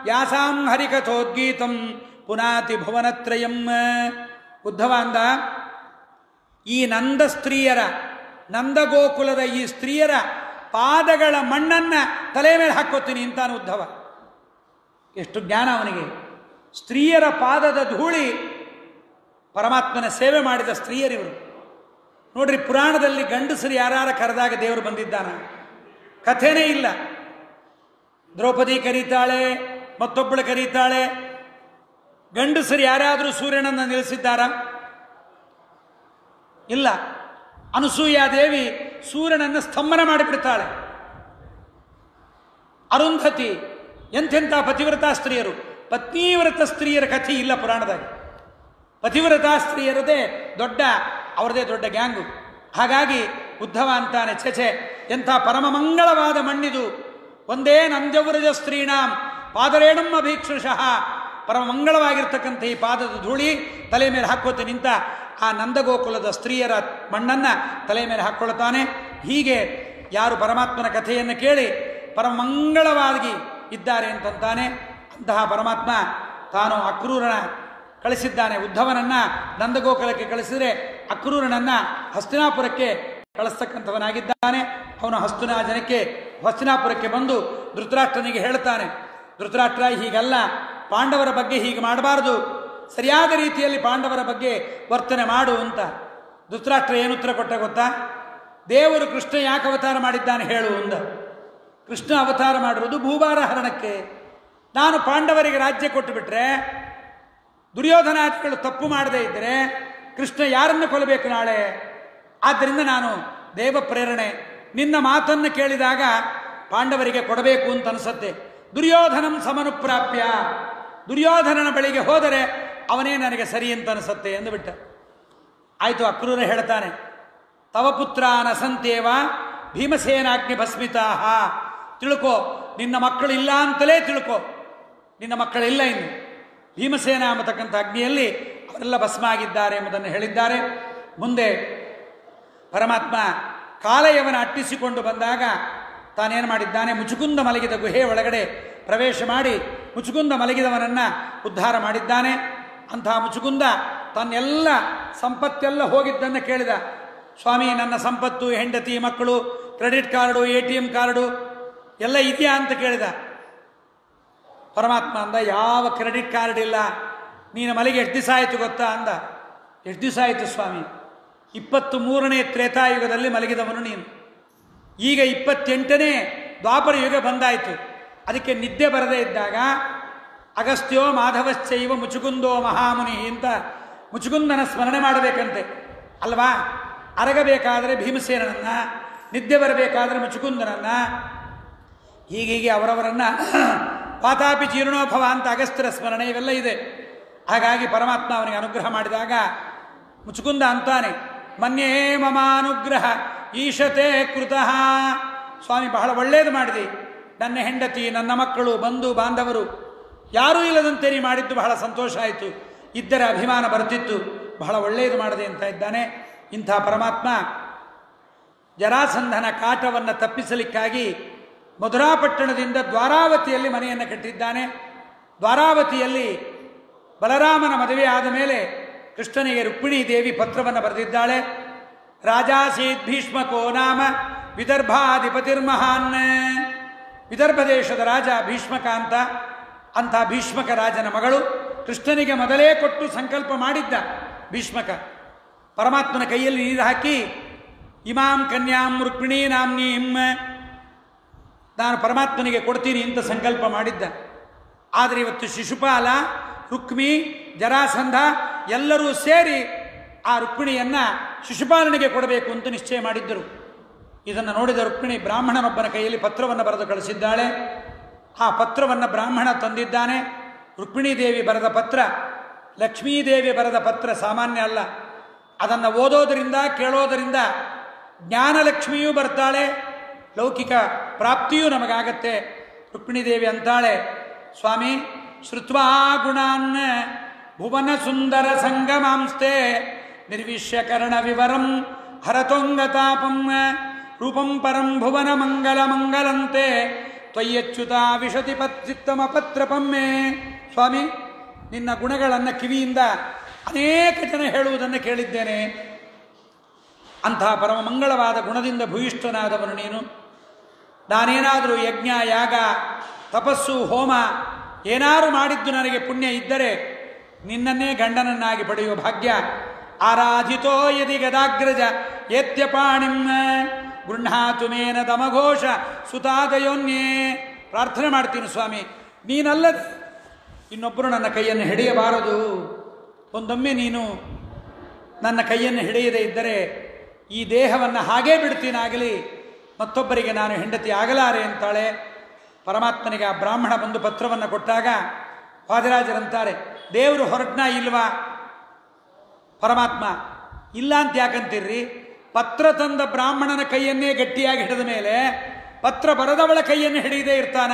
ಯಾಸಾಂ ಹರಿಕಥೋದ್ಗೀತಂ ಪುನಾತಿ ಭುವನತ್ರಯಂ. ಉದ್ಧವ ಅಂದ, ಈ ನಂದ ಸ್ತ್ರೀಯರ, ನಂದಗೋಕುಲದ ಈ ಸ್ತ್ರೀಯರ ಪಾದಗಳ ಮಣ್ಣನ್ನ ತಲೆ ಮೇಲೆ ಹಾಕೋತೀನಿ ಅಂತಾನು ಉದ್ಧವ. ಎಷ್ಟು ಜ್ಞಾನ ಅವನಿಗೆ! ಸ್ತ್ರೀಯರ ಪಾದದ ಧೂಳಿ ಪರಮಾತ್ಮನ ಸೇವೆ ಮಾಡಿದ ಸ್ತ್ರೀಯರಿವರು. ನೋಡ್ರಿ, ಪುರಾಣದಲ್ಲಿ ಗಂಡಸರು ಯಾರು ಕರೆದಾಗ ದೇವರು ಬಂದಿದ್ದಾನ? ಕಥೆನೇ ಇಲ್ಲ. ದ್ರೌಪದಿ ಕರೀತಾಳೆ, ಮತ್ತೊಬ್ಬಳು ಕರೀತಾಳೆ. ಗಂಡಸರು ಯಾರಾದರೂ ಸೂರ್ಯನನ್ನು ನಿಲ್ಲಿಸಿದ್ದಾರ? ಇಲ್ಲ. ಅನಸೂಯಾದೇವಿ ಸೂರ್ಯನನ್ನು ಸ್ತಂಭನ ಮಾಡಿಬಿಡ್ತಾಳೆ. ಅರುಂಧತಿ, ಎಂಥೆಂಥ ಪತಿವ್ರತಾ ಸ್ತ್ರೀಯರು. ಪತ್ನೀವ್ರತ ಸ್ತ್ರೀಯರ ಕಥೆ ಇಲ್ಲ ಪುರಾಣದಾಗ. ಪತಿವ್ರತಾ ಸ್ತ್ರೀಯರದೇ ಅವರದೇ ದೊಡ್ಡ ಗ್ಯಾಂಗು. ಹಾಗಾಗಿ ಉದ್ಧವ ಅಂತಾನೆ, ಛೆಛೆ ಎಂಥ ಪರಮ ಮಂಗಳವಾದ ಮಣ್ಣಿದು. ಒಂದೇ ನಂದ್ಯವ್ರಜ ಸ್ತ್ರೀಣಾಂ ಪಾದರೇಣುಂ ಅಭೀಕ್ಷುಷಃ. ಪರಮ ಮಂಗಳವಾಗಿರ್ತಕ್ಕಂಥ ಈ ಪಾದದ ಧೂಳಿ ತಲೆ ಮೇಲೆ ಹಾಕೋತೆ ನಿಂತ ಆ ನಂದಗೋಕುಲದ ಸ್ತ್ರೀಯರ ಮಣ್ಣನ್ನು ತಲೆ ಮೇಲೆ ಹಾಕ್ಕೊಳ್ತಾನೆ. ಹೀಗೆ ಯಾರು ಪರಮಾತ್ಮನ ಕಥೆಯನ್ನು ಕೇಳಿ ಪರಮ ಮಂಗಳವಾಗಿ ಇದ್ದಾರೆ ಅಂತಂತಾನೆ. ಅಂತಹ ಪರಮಾತ್ಮ ತಾನು ಅಕ್ರೂರನ ಕಳಿಸಿದ್ದಾನೆ. ಉದ್ಧವನನ್ನ ನಂದಗೋಕುಲಕ್ಕೆ ಕಳಿಸಿದರೆ ಅಕ್ರೂರನನ್ನ ಹಸ್ತಿನಾಪುರಕ್ಕೆ ಕಳಿಸ್ತಕ್ಕಂಥವನಾಗಿದ್ದಾನೆ. ಅವನು ಹಸ್ತಿನಾಪುರಕ್ಕೆ ಬಂದು ಧೃತರಾಷ್ಟ್ರನಿಗೆ ಹೇಳ್ತಾನೆ, ಧೃತರಾಷ್ಟ್ರ, ಹೀಗಲ್ಲ, ಪಾಂಡವರ ಬಗ್ಗೆ ಹೀಗೆ ಮಾಡಬಾರದು, ಸರಿಯಾದ ರೀತಿಯಲ್ಲಿ ಪಾಂಡವರ ಬಗ್ಗೆ ವರ್ತನೆ ಮಾಡು ಅಂತ. ಧೃತರಾಷ್ಟ್ರ ಏನು ಉತ್ತರ ಕೊಟ್ಟ ಗೊತ್ತಾ? ದೇವರು ಕೃಷ್ಣ ಯಾಕೆ ಅವತಾರ ಮಾಡಿದ್ದಾನೆ ಹೇಳು ಅಂದ. ಕೃಷ್ಣ ಅವತಾರ ಮಾಡಿರುವುದು ಭೂಭಾರ ಹರಣಕ್ಕೆ. ನಾನು ಪಾಂಡವರಿಗೆ ರಾಜ್ಯ ಕೊಟ್ಟು ಬಿಟ್ರೆ, ದುರ್ಯೋಧನಾದಿಗಳು ತಪ್ಪು ಮಾಡದೇ ಇದ್ದರೆ ಕೃಷ್ಣ ಯಾರನ್ನು ಕೊಲ್ಲಬೇಕು ನಾಳೆ? ಆದ್ದರಿಂದ ನಾನು ದೇವ ಪ್ರೇರಣೆ, ನಿನ್ನ ಮಾತನ್ನು ಕೇಳಿದಾಗ ಪಾಂಡವರಿಗೆ ಕೊಡಬೇಕು ಅಂತ ಅನಿಸುತ್ತೆ. ದುರ್ಯೋಧನಂ ಸಮನುಪ್ರಾಪ್ಯ, ದುರ್ಯೋಧನನ ಬಳಿಗೆ ಹೋದರೆ ಅವನೇ ನನಗೆ ಸರಿ ಅಂತ ಅನಿಸುತ್ತೆ ಎಂದುಬಿಟ್ಟ. ಆಯಿತು. ಅಕ್ರೂರ ಹೇಳ್ತಾನೆ, ತವ ಪುತ್ರ ನಸಂತೇವ ಭೀಮಸೇನಾಗ್ನಿ ಭಸ್ಮಿತಾಹ. ತಿಳ್ಕೋ, ನಿನ್ನ ಮಕ್ಕಳಿಲ್ಲ ಅಂತಲೇ ತಿಳ್ಕೋ, ನಿನ್ನ ಮಕ್ಕಳಿಲ್ಲ ಇನ್ನು. ಭೀಮಸೇನ ಎಂಬತಕ್ಕಂಥ ಅಗ್ನಿಯಲ್ಲಿ ಅವರೆಲ್ಲ ಭಸ್ಮ ಆಗಿದ್ದಾರೆ ಎಂಬುದನ್ನು ಹೇಳಿದ್ದಾರೆ. ಮುಂದೆ ಪರಮಾತ್ಮ ಕಾಲಯವನ ಅಟ್ಟಿಸಿಕೊಂಡು ಬಂದಾಗ ತಾನೇನು ಮಾಡಿದ್ದಾನೆ? ಮುಚುಕುಂದ ಮಲಗಿದ ಗುಹೆ ಒಳಗಡೆ ಪ್ರವೇಶ ಮಾಡಿ ಮುಚುಕುಂದ ಮಲಗಿದವನನ್ನು ಉದ್ಧಾರ ಮಾಡಿದ್ದಾನೆ. ಅಂತಹ ಮುಚುಕುಂದ ತನ್ನೆಲ್ಲ ಸಂಪತ್ತೆಲ್ಲ ಹೋಗಿದ್ದನ್ನು ಕೇಳಿದ. ಸ್ವಾಮಿ, ನನ್ನ ಸಂಪತ್ತು, ಹೆಂಡತಿ, ಮಕ್ಕಳು, ಕ್ರೆಡಿಟ್ ಕಾರ್ಡು, ATM ಕಾರ್ಡು ಎಲ್ಲ ಇದೆಯಾ ಅಂತ ಕೇಳಿದ. ಪರಮಾತ್ಮ ಅಂದ, ಯಾವ ಕ್ರೆಡಿಟ್ ಕಾರ್ಡ್ ಇಲ್ಲ. ನೀನು ಮಲೆಗೆ ಎಷ್ಟು ದಿವಸ ಆಯಿತು ಗೊತ್ತಾ ಅಂದ. ಎಷ್ಟು ದಿವಸ ಆಯಿತು ಸ್ವಾಮಿ? 23ನೇ ತ್ರೇತಾಯುಗದಲ್ಲಿ ಮಲಗಿದವನು ನೀನು. ಈಗ 28ನೇ ದ್ವಾಪರ ಯುಗ ಬಂದಾಯಿತು. ಅದಕ್ಕೆ ನಿದ್ದೆ ಬರದೇ ಇದ್ದಾಗ ಅಗಸ್ತ್ಯೋ ಮಾಧವಶ್ಚೈವ ಮುಚುಕುಂದೋ ಮಹಾಮುನಿ ಅಂತ ಮುಚುಕುಂದನ ಸ್ಮರಣೆ ಮಾಡಬೇಕಂತೆ ಅಲ್ವಾ? ಅರಗಬೇಕಾದರೆ ಭೀಮಸೇನನನ್ನ, ನಿದ್ದೆ ಬರಬೇಕಾದರೆ ಮುಚುಕುಂದನನ್ನ, ಹೀಗೀಗೆ ಅವರವರನ್ನ ಪಾತಾಪಿ ಜೀರ್ಣೋಭವ ಅಂತ ಅಗಸ್ತ್ಯರ ಸ್ಮರಣೆ ಇವೆಲ್ಲ ಇದೆ. ಹಾಗಾಗಿ ಪರಮಾತ್ಮ ಅವನಿಗೆ ಅನುಗ್ರಹ ಮಾಡಿದಾಗ ಮುಚುಕುಂದ ಅಂತಾನೆ, ಮನ್ಯೇ ಮಮಾನುಗ್ರಹ ಈಶತೆ ಕೃತಃ. ಸ್ವಾಮಿ, ಬಹಳ ಒಳ್ಳೆಯದು ಮಾಡಿದೆ. ನನ್ನ ಹೆಂಡತಿ, ನನ್ನ ಮಕ್ಕಳು, ಬಂಧು ಬಾಂಧವರು ಯಾರೂ ಇಲ್ಲದಂತೆ ನೀ ಮಾಡಿದ್ದು ಬಹಳ ಸಂತೋಷ ಆಯಿತು. ಇದ್ದರೆ ಅಭಿಮಾನ ಬರ್ತಿತ್ತು. ಬಹಳ ಒಳ್ಳೆಯದು ಮಾಡಿದೆ ಅಂತ ಇದ್ದಾನೆ. ಇಂಥ ಪರಮಾತ್ಮ ಜರಾಸಂಧನ ಕಾಟವನ್ನು ತಪ್ಪಿಸಲಿಕ್ಕಾಗಿ ಮಧುರಾಪಟ್ಟಣದಿಂದ ದ್ವಾರಾವತಿಯಲ್ಲಿ ಮನೆಯನ್ನು ಕಟ್ಟಿದ್ದಾನೆ. ದ್ವಾರಾವತಿಯಲ್ಲಿ ಬಲರಾಮನ ಮದುವೆ ಆದ ಮೇಲೆ ಕೃಷ್ಣನಿಗೆ ರುಕ್ಮಿಣೀ ದೇವಿ ಪತ್ರವನ್ನು ಬರೆದಿದ್ದಾಳೆ. ರಾಜಾಸೀತ್ ಭೀಷ್ಮಕೋ ನಾಮ ವಿದರ್ಭಾಧಿಪತಿರ್ಮಹಾನ್. ವಿದರ್ಭ ದೇಶದ ರಾಜ ಭೀಷ್ಮಕ ಅಂತ. ಅಂಥ ಭೀಷ್ಮಕ ರಾಜನ ಮಗಳು ಕೃಷ್ಣನಿಗೆ ಮೊದಲೇ ಕೊಟ್ಟು ಸಂಕಲ್ಪ ಮಾಡಿದ್ದ ಭೀಷ್ಮಕ. ಪರಮಾತ್ಮನ ಕೈಯಲ್ಲಿ ನೀರು ಹಾಕಿ, ಇಮಾಂ ಕನ್ಯಾಂ ರುಕ್ಮಿಣೀ ನಾಮ್ನೀಂ ನಾನು ಪರಮಾತ್ಮನಿಗೆ ಕೊಡ್ತೀನಿ ಅಂತ ಸಂಕಲ್ಪ ಮಾಡಿದ್ದ. ಆದರೆ ಇವತ್ತು ಶಿಶುಪಾಲ, ರುಕ್ಮಿ, ಜರಾಸಂಧ ಎಲ್ಲರೂ ಸೇರಿ ಆ ರುಕ್ಮಿಣಿಯನ್ನು ಶಿಶುಪಾಲನಿಗೆ ಕೊಡಬೇಕು ಅಂತ ನಿಶ್ಚಯ ಮಾಡಿದ್ದರು. ಇದನ್ನು ನೋಡಿದ ರುಕ್ಮಿಣಿ ಬ್ರಾಹ್ಮಣನೊಬ್ಬನ ಕೈಯಲ್ಲಿ ಪತ್ರವನ್ನು ಬರೆದು ಕಳಿಸಿದ್ದಾಳೆ. ಆ ಪತ್ರವನ್ನು ಬ್ರಾಹ್ಮಣ ತಂದಿದ್ದಾನೆ. ರುಕ್ಮಿಣೀ ದೇವಿ ಬರೆದ ಪತ್ರ, ಲಕ್ಷ್ಮೀದೇವಿ ಬರೆದ ಪತ್ರ ಸಾಮಾನ್ಯ ಅಲ್ಲ. ಅದನ್ನು ಓದೋದರಿಂದ ಕೇಳೋದರಿಂದ ಜ್ಞಾನಲಕ್ಷ್ಮಿಯೂ ಬರ್ತಾಳೆ, ಲೌಕಿಕ ಪ್ರಾಪ್ತಿಯೂ ನಮಗಾಗತ್ತೆ. ರುಕ್ಮಿಣೀದೇವಿ ಅಂತಾಳೆ, ಸ್ವಾಮಿ ಶ್ರುತ್ವಾ ಗುಣಾನ್ ಭುವನ ಸುಂದರ ಸಂಗಮಾಂಸ್ತೆ ನಿರ್ವಿಶ್ಯ ಕರ್ಣ ವಿವರಂ ಹರತೊಂಗತಾಪಂ ರೂಪಂ ಪರಂ ಭುವನ ಮಂಗಲ ಮಂಗಲಂತೆ ತ್ವಯ್ಯಚ್ಯುತ ವಿಶತಿ ಚಿತ್ತಮ ಪತ್ರಪಮ್ಮೆ. ಸ್ವಾಮಿ, ನಿನ್ನ ಗುಣಗಳನ್ನು ಕಿವಿಯಿಂದ ಅನೇಕ ಜನ ಹೇಳುವುದನ್ನು ಕೇಳಿದ್ದೇನೆ. ಅಂತಹ ಪರಮ ಮಂಗಳವಾದ ಗುಣದಿಂದ ಭೂಯಿಷ್ಠನಾದವನು ನೀನು. ನಾನೇನಾದರೂ ಯಜ್ಞ ಯಾಗ ತಪಸ್ಸು ಹೋಮ ಏನಾರು ಮಾಡಿದ್ದು ನನಗೆ ಪುಣ್ಯ ಇದ್ದರೆ ನಿನ್ನನ್ನೇ ಗಂಡನನ್ನಾಗಿ ಪಡೆಯುವ ಭಾಗ್ಯ. ಆರಾಧಿತೋ ಯದಿ ಗದಾಗ್ರಜ ಏತ್ಯಪಾಣಿಂ ಗೃಹಾತು ಮೇನ ದಮಘೋಷ ಸುತಾದಯೋನ್ಯೇ. ಪ್ರಾರ್ಥನೆ ಮಾಡ್ತೀನಿ ಸ್ವಾಮಿ, ನೀನಲ್ಲದೆ ಇನ್ನೊಬ್ಬರು ನನ್ನ ಕೈಯನ್ನು ಹಿಡಿಯಬಾರದು. ಒಂದೊಮ್ಮೆ ನೀನು ನನ್ನ ಕೈಯನ್ನು ಹಿಡಿಯದೇ ಇದ್ದರೆ ಈ ದೇಹವನ್ನು ಹಾಗೇ ಬಿಡ್ತೀನಾಗಲಿ, ಮತ್ತೊಬ್ಬರಿಗೆ ನಾನು ಹೆಂಡತಿ ಆಗಲಾರೆ ಅಂತಾಳೆ. ಪರಮಾತ್ಮನಿಗೆ ಆ ಬ್ರಾಹ್ಮಣ ಬಂದು ಪತ್ರವನ್ನು ಕೊಟ್ಟಾಗ ವಾದಿರಾಜರಂತಾರೆ, ದೇವರು ಹೊರಟ್ನಾ ಇಲ್ವಾ? ಪರಮಾತ್ಮ ಇಲ್ಲ ಅಂತ ಯಾಕಂತೀರ್ರಿ? ಪತ್ರ ತಂದ ಬ್ರಾಹ್ಮಣನ ಕೈಯನ್ನೇ ಗಟ್ಟಿಯಾಗಿ ಹಿಡಿದ ಮೇಲೆ ಪತ್ರ ಬರೆದವಳ ಕೈಯನ್ನು ಹಿಡಿಯದೇ ಇರ್ತಾನ?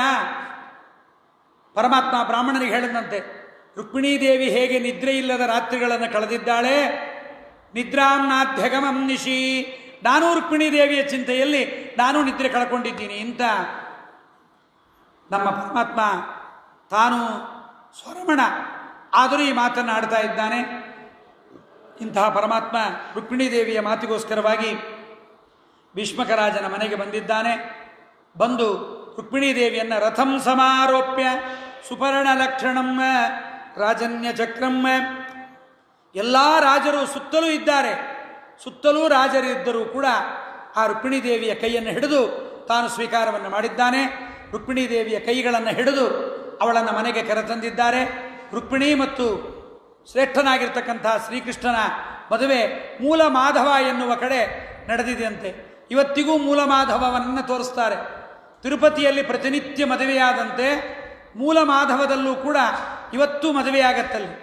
ಪರಮಾತ್ಮ ಬ್ರಾಹ್ಮಣನಿಗೆ ಹೇಳಿದಂತೆ, ರುಕ್ಮಿಣೀದೇವಿ ಹೇಗೆ ನಿದ್ರೆ ಇಲ್ಲದ ರಾತ್ರಿಗಳನ್ನು ಕಳೆದಿದ್ದಾಳೆ, ನಿದ್ರಾಂನಾಧ್ಯಗಮಂ ನಿಶಿ, ನಾನೂ ರುಕ್ಮಿಣೀದೇವಿಯ ಚಿಂತೆಯಲ್ಲಿ ನಾನು ನಿದ್ರೆ ಕಳ್ಕೊಂಡಿದ್ದೀನಿ ಅಂತ ನಮ್ಮ ಪರಮಾತ್ಮ ತಾನು ಸ್ವರಮಣ ಆದರೂ ಈ ಮಾತನ್ನು ಆಡ್ತಾ ಇದ್ದಾನೆ. ಇಂತಹ ಪರಮಾತ್ಮ ರುಕ್ಮಿಣೀದೇವಿಯ ಮಾತಿಗೋಸ್ಕರವಾಗಿ ಭೀಷ್ಮಕರಾಜನ ಮನೆಗೆ ಬಂದಿದ್ದಾನೆ. ಬಂದು ರುಕ್ಮಿಣೀದೇವಿಯನ್ನು ರಥಂ ಸಮಾರೋಪ್ಯ ಸುಪರ್ಣ ಲಕ್ಷಣಂ ರಾಜನ್ಯ ಚಕ್ರಂ, ಎಲ್ಲ ರಾಜರು ಸುತ್ತಲೂ ಇದ್ದಾರೆ, ಸುತ್ತಲೂ ರಾಜರಿದ್ದರೂ ಕೂಡ ಆ ರುಕ್ಮಿಣೀದೇವಿಯ ಕೈಯನ್ನು ಹಿಡಿದು ತಾನು ಸ್ವೀಕಾರವನ್ನು ಮಾಡಿದ್ದಾನೆ. ರುಕ್ಮಿಣೀದೇವಿಯ ಕೈಗಳನ್ನು ಹಿಡಿದು ಅವಳನ್ನು ಮನೆಗೆ ಕರೆತಂದಿದ್ದಾರೆ. ರುಕ್ಮಿಣಿ ಮತ್ತು ಶ್ರೇಷ್ಠನಾಗಿರ್ತಕ್ಕಂತಹ ಶ್ರೀಕೃಷ್ಣನ ಮದುವೆ ಮೂಲ ಮಾಧವ ಎನ್ನುವ ಕಡೆ ನಡೆದಿದೆಯಂತೆ. ಇವತ್ತಿಗೂ ಮೂಲ ಮಾಧವವನ್ನು ತೋರಿಸ್ತಾರೆ. ತಿರುಪತಿಯಲ್ಲಿ ಪ್ರತಿನಿತ್ಯ ಮದುವೆಯಾದಂತೆ ಮೂಲ ಮಾಧವದಲ್ಲೂ ಕೂಡ ಇವತ್ತೂ ಮದುವೆಯಾಗತ್ತಲ್ಲಿ.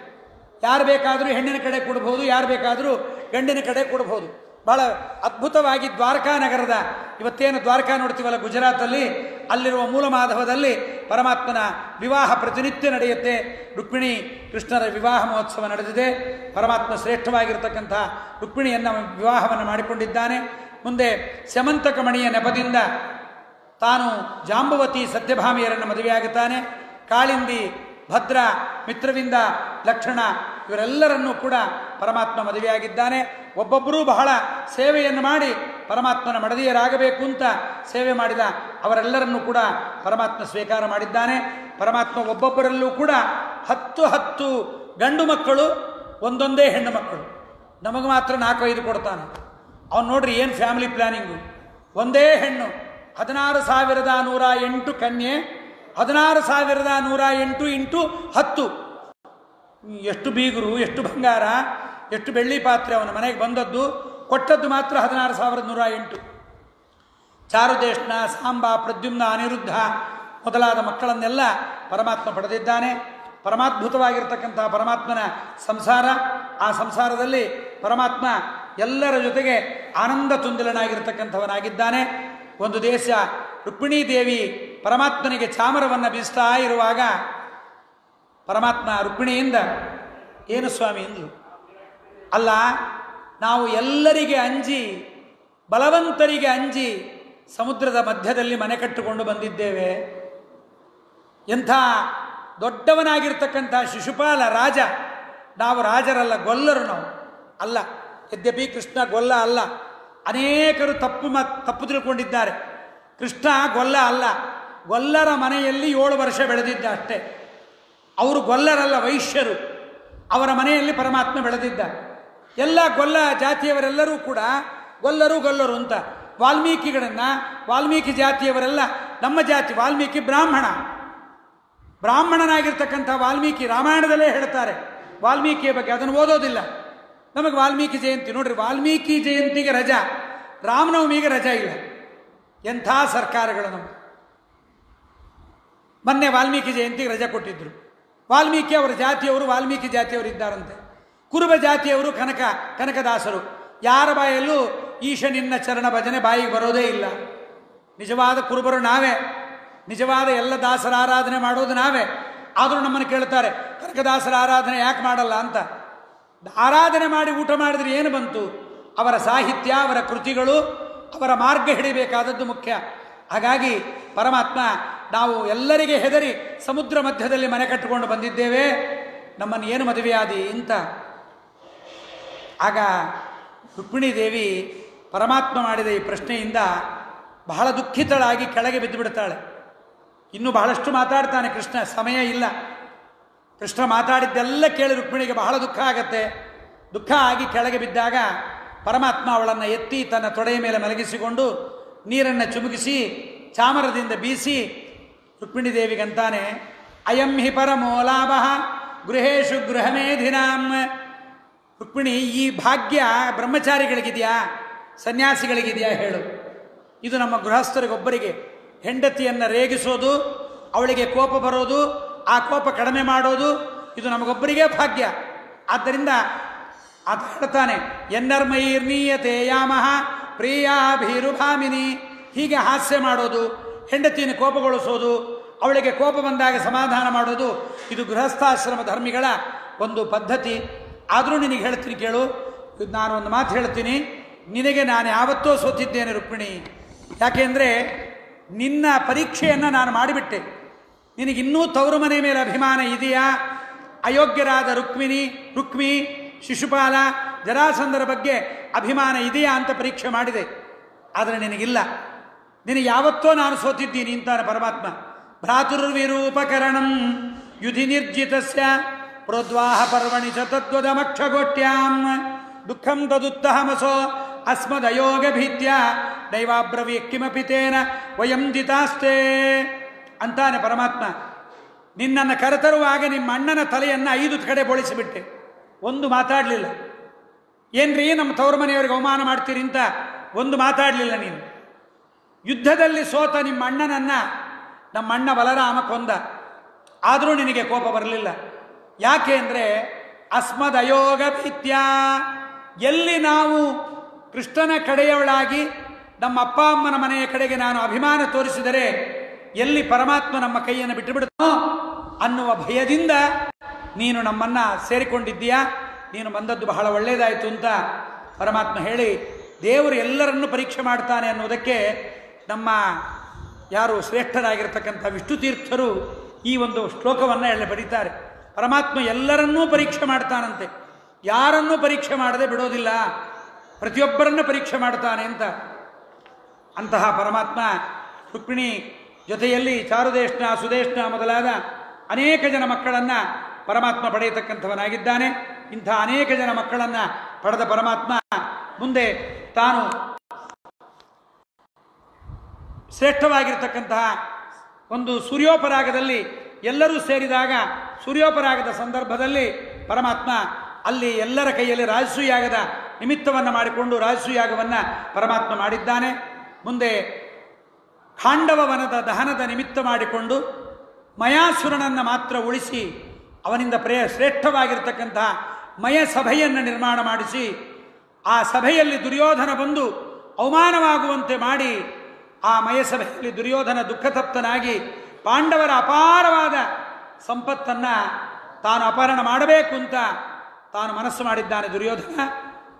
ಯಾರು ಬೇಕಾದರೂ ಹೆಣ್ಣಿನ ಕಡೆ ಕೊಡ್ಬೋದು, ಯಾರು ಬೇಕಾದರೂ ಗಂಡಿನ ಕಡೆ ಕೊಡ್ಬೋದು. ಭಾಳ ಅದ್ಭುತವಾಗಿ ದ್ವಾರಕಾ ನಗರದ, ಇವತ್ತೇನು ದ್ವಾರಕಾ ನೋಡ್ತೀವಲ್ಲ ಗುಜರಾತಲ್ಲಿ, ಅಲ್ಲಿರುವ ಮೂಲ ಮಾಧವದಲ್ಲಿ ಪರಮಾತ್ಮನ ವಿವಾಹ ಪ್ರತಿನಿತ್ಯ ನಡೆಯುತ್ತೆ. ರುಕ್ಮಿಣಿ ಕೃಷ್ಣರ ವಿವಾಹ ಮಹೋತ್ಸವ ನಡೆದಿದೆ. ಪರಮಾತ್ಮ ಶ್ರೇಷ್ಠವಾಗಿರ್ತಕ್ಕಂಥ ರುಕ್ಮಿಣಿಯನ್ನು ವಿವಾಹವನ್ನು ಮಾಡಿಕೊಂಡಿದ್ದಾನೆ. ಮುಂದೆ ಸ್ಯಮಂತಕ ಮಣಿಯ ನೆಪದಿಂದ ತಾನು ಜಾಂಬವತಿ ಸತ್ಯಭಾಮಿಯರನ್ನು ಮದುವೆಯಾಗುತ್ತಾನೆ. ಕಾಳಿಂದಿ, ಭದ್ರ, ಮಿತ್ರವಿಂದ, ಲಕ್ಷಣ ಇವರೆಲ್ಲರನ್ನೂ ಕೂಡ ಪರಮಾತ್ಮ ಮದುವೆಯಾಗಿದ್ದಾನೆ. ಒಬ್ಬೊಬ್ಬರೂ ಬಹಳ ಸೇವೆಯನ್ನು ಮಾಡಿ ಪರಮಾತ್ಮನ ಮಡದಿಯರಾಗಬೇಕು ಅಂತ ಸೇವೆ ಮಾಡಿದ ಅವರೆಲ್ಲರನ್ನೂ ಕೂಡ ಪರಮಾತ್ಮ ಸ್ವೀಕಾರ ಮಾಡಿದ್ದಾನೆ. ಪರಮಾತ್ಮ ಒಬ್ಬೊಬ್ಬರಲ್ಲೂ ಕೂಡ 10 ಗಂಡು ಮಕ್ಕಳು, ಒಂದೊಂದೇ ಹೆಣ್ಣು ಮಕ್ಕಳು. ನಮಗೆ ಮಾತ್ರ 4-5 ಕೊಡ್ತಾನೆ. ಅವನು ನೋಡ್ರಿ ಏನು ಫ್ಯಾಮಿಲಿ ಪ್ಲಾನಿಂಗು. ಒಂದೇ ಹೆಣ್ಣು, 16,108 ಕನ್ಯೆ, 16,108 ಇಂಟು 10. ಎಷ್ಟು ಬೀಗರು, ಎಷ್ಟು ಬಂಗಾರ, ಎಷ್ಟು ಬೆಳ್ಳಿ ಪಾತ್ರೆ ಅವನ ಮನೆಗೆ ಬಂದದ್ದು. ಕೊಟ್ಟದ್ದು ಮಾತ್ರ 16,108. ಚಾರುದೇಶ್ನ, ಸಾಂಬ, ಪ್ರದ್ಯುಮ್ನ, ಅನಿರುದ್ಧ ಮೊದಲಾದ ಮಕ್ಕಳನ್ನೆಲ್ಲ ಪರಮಾತ್ಮ ಪಡೆದಿದ್ದಾನೆ. ಪರಮಾದ್ಭುತವಾಗಿರ್ತಕ್ಕಂಥ ಪರಮಾತ್ಮನ ಸಂಸಾರ. ಆ ಸಂಸಾರದಲ್ಲಿ ಪರಮಾತ್ಮ ಎಲ್ಲರ ಜೊತೆಗೆ ಆನಂದ ತುಂದಿಲನಾಗಿರ್ತಕ್ಕಂಥವನಾಗಿದ್ದಾನೆ. ಒಂದು ದೇಶ ರುಕ್ಮಿಣೀದೇವಿ ಪರಮಾತ್ಮನಿಗೆ ಚಾಮರವನ್ನು ಬೀಸ್ತಾ ಇರುವಾಗ ಪರಮಾತ್ಮ ರುಕ್ಮಿಣಿಯಿಂದ, ಏನು ಸ್ವಾಮಿ ಎಂದ್ಲು. ಅಲ್ಲ, ನಾವು ಎಲ್ಲರಿಗೆ ಅಂಜಿ, ಬಲವಂತರಿಗೆ ಅಂಜಿ ಸಮುದ್ರದ ಮಧ್ಯದಲ್ಲಿ ಮನೆ ಕಟ್ಟಿಕೊಂಡು ಬಂದಿದ್ದೇವೆ. ಎಂಥ ದೊಡ್ಡವನಾಗಿರ್ತಕ್ಕಂಥ ಶಿಶುಪಾಲ ರಾಜ. ನಾವು ರಾಜರಲ್ಲ, ಗೊಲ್ಲರು ನಾವು ಅಲ್ಲ. ಯದ್ಯಪಿ ಕೃಷ್ಣ ಗೊಲ್ಲ ಅಲ್ಲ. ಅನೇಕರು ತಪ್ಪು ತಿಳ್ಕೊಂಡಿದ್ದಾರೆ. ಕೃಷ್ಣ ಗೊಲ್ಲ ಅಲ್ಲ, ಗೊಲ್ಲರ ಮನೆಯಲ್ಲಿ 7 ವರ್ಷ ಬೆಳೆದಿದ್ದ ಅಷ್ಟೇ. ಅವರು ಗೊಲ್ಲರಲ್ಲ, ವೈಶ್ಯರು. ಅವರ ಮನೆಯಲ್ಲಿ ಪರಮಾತ್ಮ ಬೆಳೆದಿದ್ದ. ಎಲ್ಲ ಗೊಲ್ಲ ಜಾತಿಯವರೆಲ್ಲರೂ ಕೂಡ ಗೊಲ್ಲರು ಅಂತ. ವಾಲ್ಮೀಕಿ ಜಾತಿಯವರೆಲ್ಲ ನಮ್ಮ ಜಾತಿ. ವಾಲ್ಮೀಕಿ ಬ್ರಾಹ್ಮಣನಾಗಿರ್ತಕ್ಕಂಥ ವಾಲ್ಮೀಕಿ ರಾಮಾಯಣದಲ್ಲೇ ಹೇಳ್ತಾರೆ ವಾಲ್ಮೀಕಿಯ ಬಗ್ಗೆ. ಅದನ್ನು ಓದೋದಿಲ್ಲ. ನಮಗೆ ವಾಲ್ಮೀಕಿ ಜಯಂತಿ ನೋಡ್ರಿ, ವಾಲ್ಮೀಕಿ ಜಯಂತಿಗೆ ರಜಾ, ರಾಮನವಮಿಗೆ ರಜಾ ಇಲ್ಲ. ಎಂಥ ಸರ್ಕಾರಗಳು ನಮ್ಮ. ಮೊನ್ನೆ ವಾಲ್ಮೀಕಿ ಜಯಂತಿಗೆ ರಜೆ ಕೊಟ್ಟಿದ್ರು. ವಾಲ್ಮೀಕಿ ಅವರ ಜಾತಿಯವರು, ವಾಲ್ಮೀಕಿ ಜಾತಿಯವರು ಇದ್ದಾರಂತೆ. ಕುರುಬ ಜಾತಿಯವರು ಕನಕದಾಸರು. ಯಾರ ಬಾಯಲ್ಲೂ ಈಶ ನಿನ್ನ ಚರಣ ಭಜನೆ ಬಾಯಿಗೆ ಬರೋದೇ ಇಲ್ಲ. ನಿಜವಾದ ಕುರುಬರು ನಾವೇ, ನಿಜವಾದ ಎಲ್ಲ ದಾಸರ ಆರಾಧನೆ ಮಾಡೋದು ನಾವೇ. ಆದರೂ ನಮ್ಮನ್ನು ಕೇಳ್ತಾರೆ ಕನಕದಾಸರ ಆರಾಧನೆ ಯಾಕೆ ಮಾಡಲ್ಲ ಅಂತ. ಆರಾಧನೆ ಮಾಡಿ ಊಟ ಮಾಡಿದ್ರೆ ಏನು ಬಂತು? ಅವರ ಸಾಹಿತ್ಯ, ಅವರ ಕೃತಿಗಳು, ಅವರ ಮಾರ್ಗ ಹಿಡಿಬೇಕಾದದ್ದು ಮುಖ್ಯ. ಹಾಗಾಗಿ ಪರಮಾತ್ಮ, ನಾವು ಎಲ್ಲರಿಗೆ ಹೆದರಿ ಸಮುದ್ರ ಮಧ್ಯದಲ್ಲಿ ಮನೆ ಕಟ್ಟಿಕೊಂಡು ಬಂದಿದ್ದೇವೆ, ನಮ್ಮನ್ನು ಏನು ಮದುವೆಯಾದಿ ಅಂತ. ಆಗ ರುಕ್ಮಿಣೀ ದೇವಿ ಪರಮಾತ್ಮ ಮಾಡಿದ ಈ ಪ್ರಶ್ನೆಯಿಂದ ಬಹಳ ದುಃಖಿತಳಾಗಿ ಕೆಳಗೆ ಬಿದ್ದು ಬಿಡ್ತಾಳೆ. ಇನ್ನೂ ಬಹಳಷ್ಟು ಮಾತಾಡ್ತಾನೆ ಕೃಷ್ಣ, ಸಮಯ ಇಲ್ಲ. ಕೃಷ್ಣ ಮಾತಾಡಿದ್ದೆಲ್ಲ ಕೇಳಿ ರುಕ್ಮಿಣಿಗೆ ಬಹಳ ದುಃಖ ಆಗತ್ತೆ. ದುಃಖ ಆಗಿ ಕೆಳಗೆ ಬಿದ್ದಾಗ ಪರಮಾತ್ಮ ಅವಳನ್ನು ಎತ್ತಿ ತನ್ನ ತೊಡೆಯ ಮೇಲೆ ಮಲಗಿಸಿಕೊಂಡು ನೀರನ್ನು ಚುಮುಕಿಸಿ ಚಾಮರದಿಂದ ಬೀಸಿ ರುಕ್ಮಿಣೀ ದೇವಿಗಂತಾನೆ, ಅಯಂ ಹಿ ಪರಮೋ ಲಾಭ ಗೃಹೇಶು ಗೃಹಮೇಧಿನಾಂ. ರುಕ್ಮಿಣಿ, ಈ ಭಾಗ್ಯ ಬ್ರಹ್ಮಚಾರಿಗಳಿಗಿದೆಯಾ, ಸನ್ಯಾಸಿಗಳಿಗಿದೆಯಾ ಹೇಳು? ಇದು ನಮ್ಮ ಗೃಹಸ್ಥರಿಗೊಬ್ಬರಿಗೆ. ಹೆಂಡತಿಯನ್ನು ರೇಗಿಸೋದು, ಅವಳಿಗೆ ಕೋಪ ಬರೋದು, ಆ ಕೋಪ ಕಡಿಮೆ ಮಾಡೋದು, ಇದು ನಮಗೊಬ್ಬರಿಗೆ ಭಾಗ್ಯ. ಆದ್ದರಿಂದ ಆತ ಹೇಳ್ತಾನೆ, ಎನ್ನರ್ಮೈರ್ನೀಯತೆ ಯಾಮಹ ಪ್ರಿಯಾಭಿರುಭಾಮಿನಿ. ಹೀಗೆ ಹಾಸ್ಯ ಮಾಡೋದು, ಹೆಂಡತಿಯನ್ನು ಕೋಪಗೊಳಿಸೋದು, ಅವಳಿಗೆ ಕೋಪ ಬಂದಾಗ ಸಮಾಧಾನ ಮಾಡೋದು, ಇದು ಗೃಹಸ್ಥಾಶ್ರಮ ಧರ್ಮಿಗಳ ಒಂದು ಪದ್ಧತಿ. ಆದರೂ ನಿನಗೆ ಹೇಳ್ತೀನಿ ಕೇಳು, ನಾನು ಒಂದು ಮಾತು ಹೇಳ್ತೀನಿ, ನಿನಗೆ ನಾನು ಯಾವತ್ತೋ ಸೋತಿದ್ದೇನೆ ರುಕ್ಮಿಣಿ. ಯಾಕೆಂದರೆ ನಿನ್ನ ಪರೀಕ್ಷೆಯನ್ನು ನಾನು ಮಾಡಿಬಿಟ್ಟೆ. ನಿನಗಿನ್ನೂ ತವರು ಮನೆ ಮೇಲೆ ಅಭಿಮಾನ ಇದೆಯಾ? ಅಯೋಗ್ಯರಾದ ರುಕ್ಮಿ, ಶಿಶುಪಾಲ, ಜರಾಸಂಧರ ಬಗ್ಗೆ ಅಭಿಮಾನ ಇದೆಯಾ ಅಂತ ಪರೀಕ್ಷೆ ಮಾಡಿದೆ. ಆದರೆ ನಿನಗಿಲ್ಲ. ನಿನಗೆ ಯಾವತ್ತೋ ನಾನು ಸೋತಿದ್ದೀನಿ ಅಂತಾನೆ ಪರಮಾತ್ಮ. ಭ್ರಾತುರ್ವಿರೂಪಕರಣಂ ಯುಧಿ ನಿರ್ಜಿತಸ್ಯ ಪ್ರೋದ್ವಾಹ ಪರ್ವಣಿ ಚ ತದ್ವದಮಕ್ಷಗೋಟ್ಯಾಂ ದುಃಖಂ ತದುತ್ತಹಮಸೋ ಅಸ್ಮದಯೋಗ ಭೀತ್ಯ ದೈವಾಬ್ರವೀ ಕಿಮಪಿ ತೇನ ವಯಂ ಜಿತಾಸ್ತೆ ಅಂತಾನೆ ಪರಮಾತ್ಮ. ನಿನ್ನನ್ನು ಕರೆತರುವಾಗ ನಿಮ್ಮ ಅಣ್ಣನ ತಲೆಯನ್ನು 5 ಕಡೆ ಬೋಳಿಸಿಬಿಟ್ಟೆ, ಒಂದು ಮಾತಾಡಲಿಲ್ಲ. ಏನ್ರೀ ನಮ್ಮ ತವರು ಮನೆಯವರಿಗೆ ಅವಮಾನ ಮಾಡ್ತೀರಿ ಅಂತ ಒಂದು ಮಾತಾಡಲಿಲ್ಲ ನೀನು. ಯುದ್ಧದಲ್ಲಿ ಸೋತ ನಿಮ್ಮ ಅಣ್ಣನನ್ನು ನಮ್ಮ ಅಣ್ಣ ಬಲರಾಮ ಕೊಂದ, ಆದರೂ ನಿನಗೆ ಕೋಪ ಬರಲಿಲ್ಲ. ಯಾಕೆ ಅಂದರೆ ಅಸ್ಮದಯೋಗ ಭೀತ್ಯ. ಎಲ್ಲಿ ನಾವು ಕೃಷ್ಣನ ಕಡೆಯವಳಾಗಿ ನಮ್ಮ ಅಪ್ಪ ಅಮ್ಮನ ಮನೆಯ ಕಡೆಗೆ ನಾನು ಅಭಿಮಾನ ತೋರಿಸಿದರೆ ಎಲ್ಲಿ ಪರಮಾತ್ಮ ನಮ್ಮ ಕೈಯನ್ನು ಬಿಟ್ಟು ಬಿಡುತ್ತೋ ಅನ್ನುವ ಭಯದಿಂದ ನೀನು ನಮ್ಮನ್ನು ಸೇರಿಕೊಂಡಿದ್ದೀಯಾ. ನೀನು ಬಂದದ್ದು ಬಹಳ ಒಳ್ಳೆಯದಾಯಿತು ಅಂತ ಪರಮಾತ್ಮ ಹೇಳಿ, ದೇವರು ಎಲ್ಲರನ್ನೂ ಪರೀಕ್ಷೆ ಮಾಡ್ತಾನೆ ಅನ್ನೋದಕ್ಕೆ ನಮ್ಮ ಯಾರು ಶ್ರೇಷ್ಠರಾಗಿರ್ತಕ್ಕಂಥ ವಿಷ್ಣು ತೀರ್ಥರು ಈ ಒಂದು ಶ್ಲೋಕವನ್ನು ಬರೀತಾರೆ. ಪರಮಾತ್ಮ ಎಲ್ಲರನ್ನೂ ಪರೀಕ್ಷೆ ಮಾಡ್ತಾನಂತೆ, ಯಾರನ್ನೂ ಪರೀಕ್ಷೆ ಮಾಡದೆ ಬಿಡೋದಿಲ್ಲ, ಪ್ರತಿಯೊಬ್ಬರನ್ನು ಪರೀಕ್ಷೆ ಮಾಡ್ತಾನೆ ಅಂತ. ಅಂತಹ ಪರಮಾತ್ಮ ರುಕ್ಮಿಣಿ ಜೊತೆಯಲ್ಲಿ ಚಾರುದೇಶ್ನ, ಸುದೇಶ್ನ ಮೊದಲಾದ ಅನೇಕ ಜನ ಮಕ್ಕಳನ್ನು ಪರಮಾತ್ಮ ಪಡೆಯತಕ್ಕಂಥವನಾಗಿದ್ದಾನೆ. ಇಂಥ ಅನೇಕ ಜನ ಮಕ್ಕಳನ್ನು ಪಡೆದ ಪರಮಾತ್ಮ ಮುಂದೆ ತಾನು ಶ್ರೇಷ್ಠವಾಗಿರ್ತಕ್ಕಂತಹ ಒಂದು ಸೂರ್ಯೋಪರಾಗದಲ್ಲಿ ಎಲ್ಲರೂ ಸೇರಿದಾಗ, ಸೂರ್ಯೋಪರಾಗದ ಸಂದರ್ಭದಲ್ಲಿ ಪರಮಾತ್ಮ ಅಲ್ಲಿ ಎಲ್ಲರ ಕೈಯಲ್ಲಿ ರಾಜಸೂಯಾಗದ ನಿಮಿತ್ತವನ್ನು ಮಾಡಿಕೊಂಡು ರಾಜಸೂಯಾಗವನ್ನು ಪರಮಾತ್ಮ ಮಾಡಿದ್ದಾನೆ. ಮುಂದೆ ಖಾಂಡವ ವನದ ದಹನದ ನಿಮಿತ್ತ ಮಾಡಿಕೊಂಡು ಮಯಾಸುರನನ್ನು ಮಾತ್ರ ಉಳಿಸಿ ಅವನಿಂದ ಶ್ರೇಷ್ಠವಾಗಿರ್ತಕ್ಕಂತಹ ಮಯ ಸಭೆಯನ್ನು ನಿರ್ಮಾಣ ಮಾಡಿಸಿ ಆ ಸಭೆಯಲ್ಲಿ ದುರ್ಯೋಧನ ಬಂದು ಅವಮಾನವಾಗುವಂತೆ ಮಾಡಿ ಆ ಮಯಸಭೆಯಲ್ಲಿ ದುರ್ಯೋಧನ ದುಃಖತಪ್ತನಾಗಿ ಪಾಂಡವರ ಅಪಾರವಾದ ಸಂಪತ್ತನ್ನು ತಾನು ಅಪಹರಣ ಮಾಡಬೇಕು ಅಂತ ತಾನು ಮನಸ್ಸು ಮಾಡಿದ್ದಾನೆ ದುರ್ಯೋಧನ.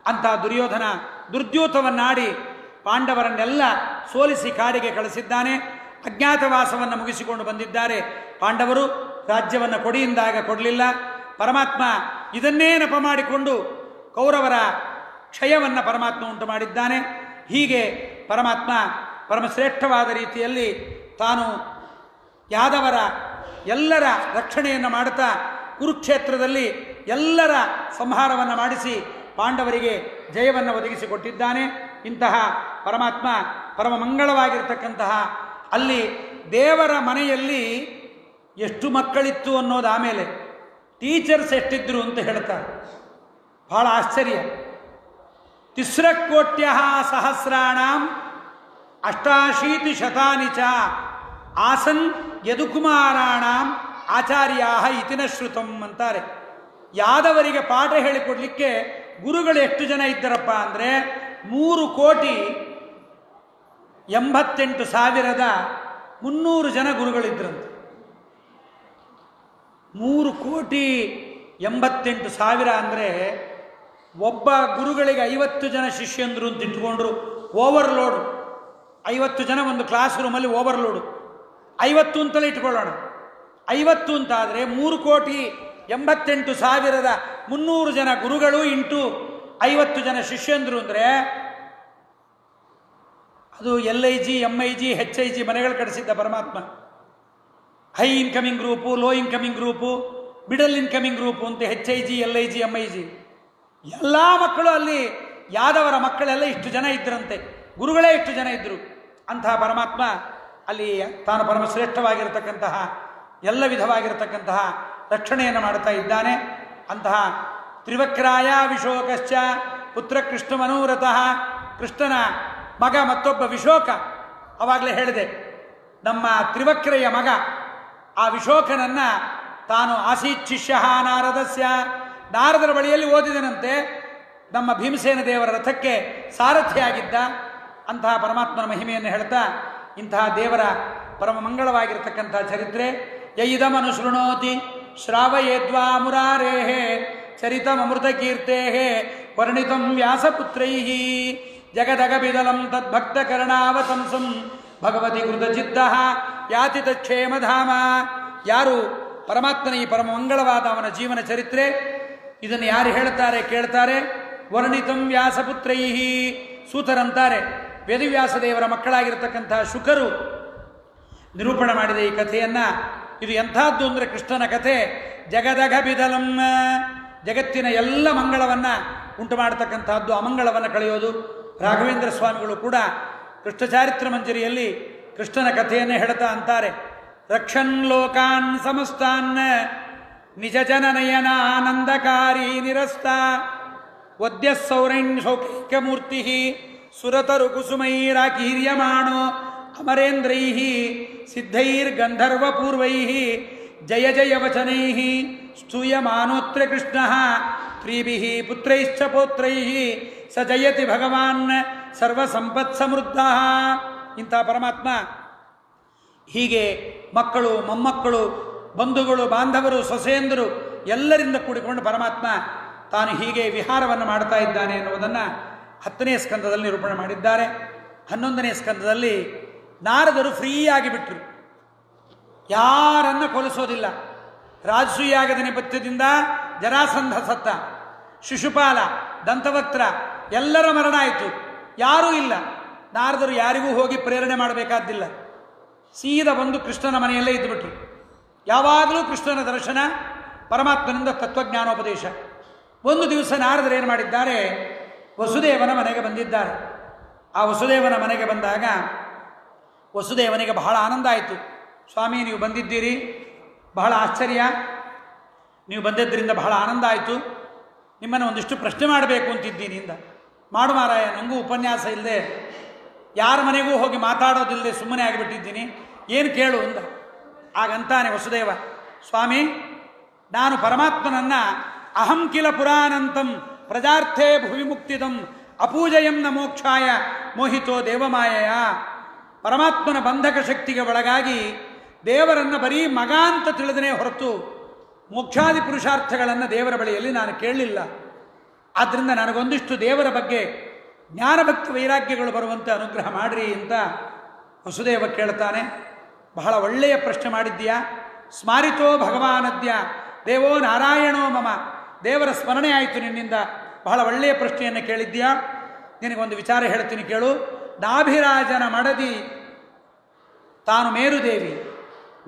ಅಂಥ ದುರ್ಯೋಧನ ದುರ್ದ್ಯೂತವನ್ನಾಡಿ ಪಾಂಡವರನ್ನೆಲ್ಲ ಸೋಲಿಸಿ ಕಾಡಿಗೆ ಕಳಿಸಿದ್ದಾನೆ. ಅಜ್ಞಾತವಾಸವನ್ನು ಮುಗಿಸಿಕೊಂಡು ಬಂದಿದ್ದಾರೆ ಪಾಂಡವರು. ರಾಜ್ಯವನ್ನು ಕೊಡಿಯಿಂದಾಗ ಕೊಡಲಿಲ್ಲ. ಪರಮಾತ್ಮ ಇದನ್ನೇ ನೆಪ ಮಾಡಿಕೊಂಡು ಕೌರವರ ಕ್ಷಯವನ್ನು ಪರಮಾತ್ಮ ಉಂಟು ಮಾಡಿದ್ದಾನೆ. ಹೀಗೆ ಪರಮಾತ್ಮ ಪರಮಶ್ರೇಷ್ಠವಾದ ರೀತಿಯಲ್ಲಿ ತಾನು ಯಾದವರ ಎಲ್ಲರ ರಕ್ಷಣೆಯನ್ನು ಮಾಡುತ್ತಾ ಕುರುಕ್ಷೇತ್ರದಲ್ಲಿ ಎಲ್ಲರ ಸಂಹಾರವನ್ನು ಮಾಡಿಸಿ ಪಾಂಡವರಿಗೆ ಜಯವನ್ನು ಒದಗಿಸಿಕೊಟ್ಟಿದ್ದಾನೆ. ಇಂತಹ ಪರಮಾತ್ಮ ಪರಮ ಮಂಗಳವಾಗಿರ್ತಕ್ಕಂತಹ ಅಲ್ಲಿ ದೇವರ ಮನೆಯಲ್ಲಿ ಎಷ್ಟು ಮಕ್ಕಳಿತ್ತು ಅನ್ನೋದು ಆಮೇಲೆ, ಟೀಚರ್ಸ್ ಎಷ್ಟಿದ್ರು ಅಂತ ಹೇಳ್ತಾರೆ. ಬಹಳ ಆಶ್ಚರ್ಯ. 3 ಕೋಟಿ ಸಹಸ್ರಾಣಾಂ 88 ಶತಾನಿ ಚ ಆಸನ್ ಯದುಕುಮಾರಾಣಾಂ ಆಚಾರ್ಯಾ ಇತಿನ ಶ್ರುತಂ ಅಂತಾರೆ. ಯಾದವರಿಗೆ ಪಾಠ ಹೇಳಿಕೊಡ್ಲಿಕ್ಕೆ ಗುರುಗಳು ಎಷ್ಟು ಜನ ಇದ್ದರಪ್ಪ ಅಂದರೆ 3,88,300 ಜನ ಗುರುಗಳಿದ್ರಂತೆ. 3,88,000 ಅಂದರೆ ಒಬ್ಬ ಗುರುಗಳಿಗೆ 50 ಜನ ಶಿಷ್ಯಂದರು ಅಂತ ಇಟ್ಕೊಂಡ್ರು. ಓವರ್ಲೋಡು 50 ಜನ ಒಂದು ಕ್ಲಾಸ್ ರೂಮಲ್ಲಿ ಓವರ್ಲೋಡು 50 ಅಂತಲೇ ಇಟ್ಕೊಳ್ಳೋಣ. 50 ಅಂತಾದರೆ 3,88,300 ಜನ ಗುರುಗಳು ಇಂಟು 50 ಜನ ಶಿಷ್ಯಂದರು ಅಂದರೆ ಅದು LIG MIG HIG ಮನೆಗಳು ಕಟ್ಟಿಸಿದ್ದ ಪರಮಾತ್ಮ. High incoming group, low incoming group, middle incoming group ಅಂತ HIG LIG MIG ಎಲ್ಲ ಮಕ್ಕಳು ಅಲ್ಲಿ ಯಾದವರ ಮಕ್ಕಳೆಲ್ಲ ಇಷ್ಟು ಜನ ಇದ್ದರಂತೆ. ಗುರುಗಳೇ ಇಷ್ಟು ಜನ ಇದ್ದರು. ಅಂತಹ ಪರಮಾತ್ಮ ಅಲ್ಲಿ ತಾನು ಪರಮಶ್ರೇಷ್ಠವಾಗಿರತಕ್ಕಂತಹ ಎಲ್ಲ ವಿಧವಾಗಿರತಕ್ಕಂತಹ ರಕ್ಷಣೆಯನ್ನು ಮಾಡುತ್ತಾ ಇದ್ದಾನೆ. ಅಂತಹ ತ್ರಿವಕ್ರಾಯ ವಿಶೋಕಶ್ಚ ಪುತ್ರ ಕೃಷ್ಣ ಮನೋರಥಃ, ಕೃಷ್ಣನ ಮಗ ಮತ್ತೊಬ್ಬ ವಿಶೋಕ. ಅವಾಗಲೇ ಹೇಳಿದೆ, ನಮ್ಮ ತ್ರಿವಕ್ರೆಯ ಮಗ ಆ ವಿಶೋಕನನ್ನು ತಾನು ಆಸೀತ್ ಶಿಷ್ಯ ನಾರದಸ್ಯ, ನಾರದರ ಬಳಿಯಲ್ಲಿ ಓದಿದನಂತೆ. ನಮ್ಮ ಭೀಮಸೇನ ದೇವರ ರಥಕ್ಕೆ ಸಾರಥಿಯಾಗಿದ್ದ. ಅಂತಹ ಪರಮಾತ್ಮನ ಮಹಿಮೆಯನ್ನು ಹೇಳ್ತಾ ಇಂತಹ ದೇವರ ಪರಮ ಮಂಗಳವಾಗಿರತಕ್ಕಂತಹ ಚರಿತ್ರೆ. ಯೈದಮನು ಶೃಣೋತಿ ಶ್ರಾವಯೇದ್ವಾ ಮುರಾರೇಃ ಚರಿತಮೃತ ಕೀರ್ತೇಃ ವರ್ಣಿತಂ ವ್ಯಾಸಪುತ್ರೈಃ ಜಗದಗಬಿದಲಂ ತದ್ಭಕ್ತ ಕರ್ಣಾವತಂಸಂ ಭಗವತಿ ಕೃತಚಿತ್ತಃ ಯಾತಿ ತಕ್ಷೇಮಧಾಮ. ಯಾರು ಪರಮಾತ್ಮನ ಈ ಪರಮ ಮಂಗಳವಾದ ಅವನ ಜೀವನ ಚರಿತ್ರೆ ಇದನ್ನು ಯಾರು ಹೇಳ್ತಾರೆ ಕೇಳ್ತಾರೆ? ವರ್ಣಿತಂ ವ್ಯಾಸಪುತ್ರೈಃ, ಸೂತರಂತಾರೆ. ವೇದವ್ಯಾಸ ದೇವರ ಮಕ್ಕಳಾಗಿರ್ತಕ್ಕಂತಹ ಶುಕರು ನಿರೂಪಣೆ ಮಾಡಿದ ಈ ಕಥೆಯನ್ನು. ಇದು ಎಂಥದ್ದು ಅಂದರೆ ಕೃಷ್ಣನ ಕಥೆ. ಜಗದಗಬಿದಲಂ, ಜಗತ್ತಿನ ಎಲ್ಲ ಮಂಗಳವನ್ನು ಉಂಟು ಮಾಡತಕ್ಕಂತಹದ್ದು, ಅಮಂಗಳವನ್ನು ಕಳೆಯೋದು. ರಾಘವೇಂದ್ರ ಸ್ವಾಮಿಗಳು ಕೂಡ ಕೃಷ್ಣ ಚಾರಿತ್ರ ಮಂಜರಿಯಲ್ಲಿ ಕೃಷ್ಣನ ಕಥೆಯನ್ನೇ ಹೇಳ್ತಾ ಅಂತಾರೆ, ರಕ್ಷನ್ ಲೋಕಾನ್ ಸಮಸ್ತಾನ್ ನಿಜ ಜನನಯನ ಆನಂದಕಾರಿ ನಿರಸ್ತ ವದ್ಯ ಸೌರೈನ್ ಸೌಕೈಕ ಮೂರ್ತಿ ಸುರತರು ಕುಸುಮೈರಾಕೀರ್ಯಮಾಣೋ ಅಮರೇಂದ್ರೈ ಸಿದ್ಧೈರ್ ಗಂಧರ್ವ ಪೂರ್ವೈ ಜಯ ಜಯ ವಚನೈ ಸ್ತೂಯಮಾನೋತ್ರ ಕೃಷ್ಣ ತ್ರಿಭಿ ಪುತ್ರೈಶ್ಚ ಪೌತ್ರೈ ಸ ಜಯತಿ ಭಗವಾನ್ ಸರ್ವಸಂಪತ್ ಸಮೃದ್ಧ. ಇಂಥ ಪರಮಾತ್ಮ ಹೀಗೆ ಮಕ್ಕಳು, ಮೊಮ್ಮಕ್ಕಳು, ಬಂಧುಗಳು, ಬಾಂಧವರು, ಸೊಸೆಯಂದರು ಎಲ್ಲರಿಂದ ಕೂಡಿಕೊಂಡು ಪರಮಾತ್ಮ ತಾನು ಹೀಗೆ ವಿಹಾರವನ್ನು ಮಾಡ್ತಾ ಇದ್ದಾನೆ ಎನ್ನುವುದನ್ನು 10ನೇ ಸ್ಕಂದದಲ್ಲಿ ನಿರೂಪಣೆ ಮಾಡಿದ್ದಾರೆ. 11ನೇ ಸ್ಕಂದದಲ್ಲಿ ನಾರದರು ಫ್ರೀಯಾಗಿ ಬಿಟ್ಟರು, ಯಾರನ್ನ ಕೊಲಿಸೋದಿಲ್ಲ. ರಾಜಸೂಯಾಗದ ನೇಪಥ್ಯದಿಂದ ಜರಾಸಂಧ ಸತ್ತ, ಶಿಶುಪಾಲ, ದಂತವಕ್ತ್ರ ಎಲ್ಲರ ಮರಣ ಆಯಿತು, ಯಾರೂ ಇಲ್ಲ. ನಾರದರು ಯಾರಿಗೂ ಹೋಗಿ ಪ್ರೇರಣೆ ಮಾಡಬೇಕಾದ್ದಿಲ್ಲ, ಸೀದಾ ಬಂದು ಕೃಷ್ಣನ ಮನೆಯಲ್ಲೇ ಇದ್ದುಬಿಟ್ರು. ಯಾವಾಗಲೂ ಕೃಷ್ಣನ ದರ್ಶನ, ಪರಮಾತ್ಮನಿಂದ ತತ್ವಜ್ಞಾನೋಪದೇಶ. ಒಂದು ದಿವಸ ನಾರದರು ಏನು ಮಾಡಿದ್ದಾರೆ, ವಸುದೇವನ ಮನೆಗೆ ಬಂದಿದ್ದಾರೆ. ಆ ವಸುದೇವನ ಮನೆಗೆ ಬಂದಾಗ ವಸುದೇವನಿಗೆ ಬಹಳ ಆನಂದ ಆಯಿತು. ಸ್ವಾಮಿ, ನೀವು ಬಂದಿದ್ದೀರಿ, ಬಹಳ ಆಶ್ಚರ್ಯ, ನೀವು ಬಂದಿದ್ದರಿಂದ ಬಹಳ ಆನಂದ ಆಯಿತು. ನಿಮ್ಮನ್ನು ಒಂದಿಷ್ಟು ಪ್ರಶ್ನೆ ಮಾಡಬೇಕು ಅಂತಿದ್ದೀನಿ ಇಂದ. ಮಾಡು ಮಾರಾಯ, ನನಗೂ ಉಪನ್ಯಾಸ ಇಲ್ಲದೆ, ಯಾರ ಮನೆಗೂ ಹೋಗಿ ಮಾತಾಡೋದಿಲ್ಲದೆ ಸುಮ್ಮನೆ ಆಗಿಬಿಟ್ಟಿದ್ದೀನಿ, ಏನು ಕೇಳು ಅಂದ. ಆಗಂತಾನೆ ವಸುದೇವ, ಸ್ವಾಮಿ, ನಾನು ಪರಮಾತ್ಮನನ್ನು ಅಹಂ ಕಿಲ ಪುರಾನಂತಂ ಪ್ರಜಾರ್ಥೇ ಭುವಿ ಮುಕ್ತಿದಂ ಅಪೂಜಯಂ ನ ಮೋಕ್ಷಾಯ ಮೋಹಿತೋ ದೇವಮಾಯಯ. ಪರಮಾತ್ಮನ ಬಂಧಕ ಶಕ್ತಿಗೆ ಒಳಗಾಗಿ ದೇವರನ್ನು ಬರೀ ಮಗ ಅಂತ ತಿಳಿದನೇ ಹೊರತು ಮೋಕ್ಷಾದಿ ಪುರುಷಾರ್ಥಗಳನ್ನು ದೇವರ ಬಳಿಯಲ್ಲಿ ನಾನು ಕೇಳಲಿಲ್ಲ. ಆದ್ದರಿಂದ ನನಗೊಂದಿಷ್ಟು ದೇವರ ಬಗ್ಗೆ ಜ್ಞಾನಭಕ್ತಿ ವೈರಾಗ್ಯಗಳು ಬರುವಂತೆ ಅನುಗ್ರಹ ಮಾಡಿರಿ ಅಂತ ವಸುದೇವ ಕೇಳ್ತಾನೆ. ಬಹಳ ಒಳ್ಳೆಯ ಪ್ರಶ್ನೆ ಮಾಡಿದ್ದೀಯಾ. ಸ್ಮಾರಿತೋ ಭಗವಾನದ್ಯ ದೇವೋ ನಾರಾಯಣೋ ಮಮ. ದೇವರ ಸ್ಮರಣೆ ಆಯಿತು ನಿನ್ನಿಂದ, ಬಹಳ ಒಳ್ಳೆಯ ಪ್ರಶ್ನೆಯನ್ನು ಕೇಳಿದ್ದೀಯಾ. ನಿನಗೊಂದು ವಿಚಾರ ಹೇಳ್ತೀನಿ ಕೇಳು. ನಾಭಿರಾಜನ ಮಡದಿ ತಾನು ಮೇರುದೇವಿ,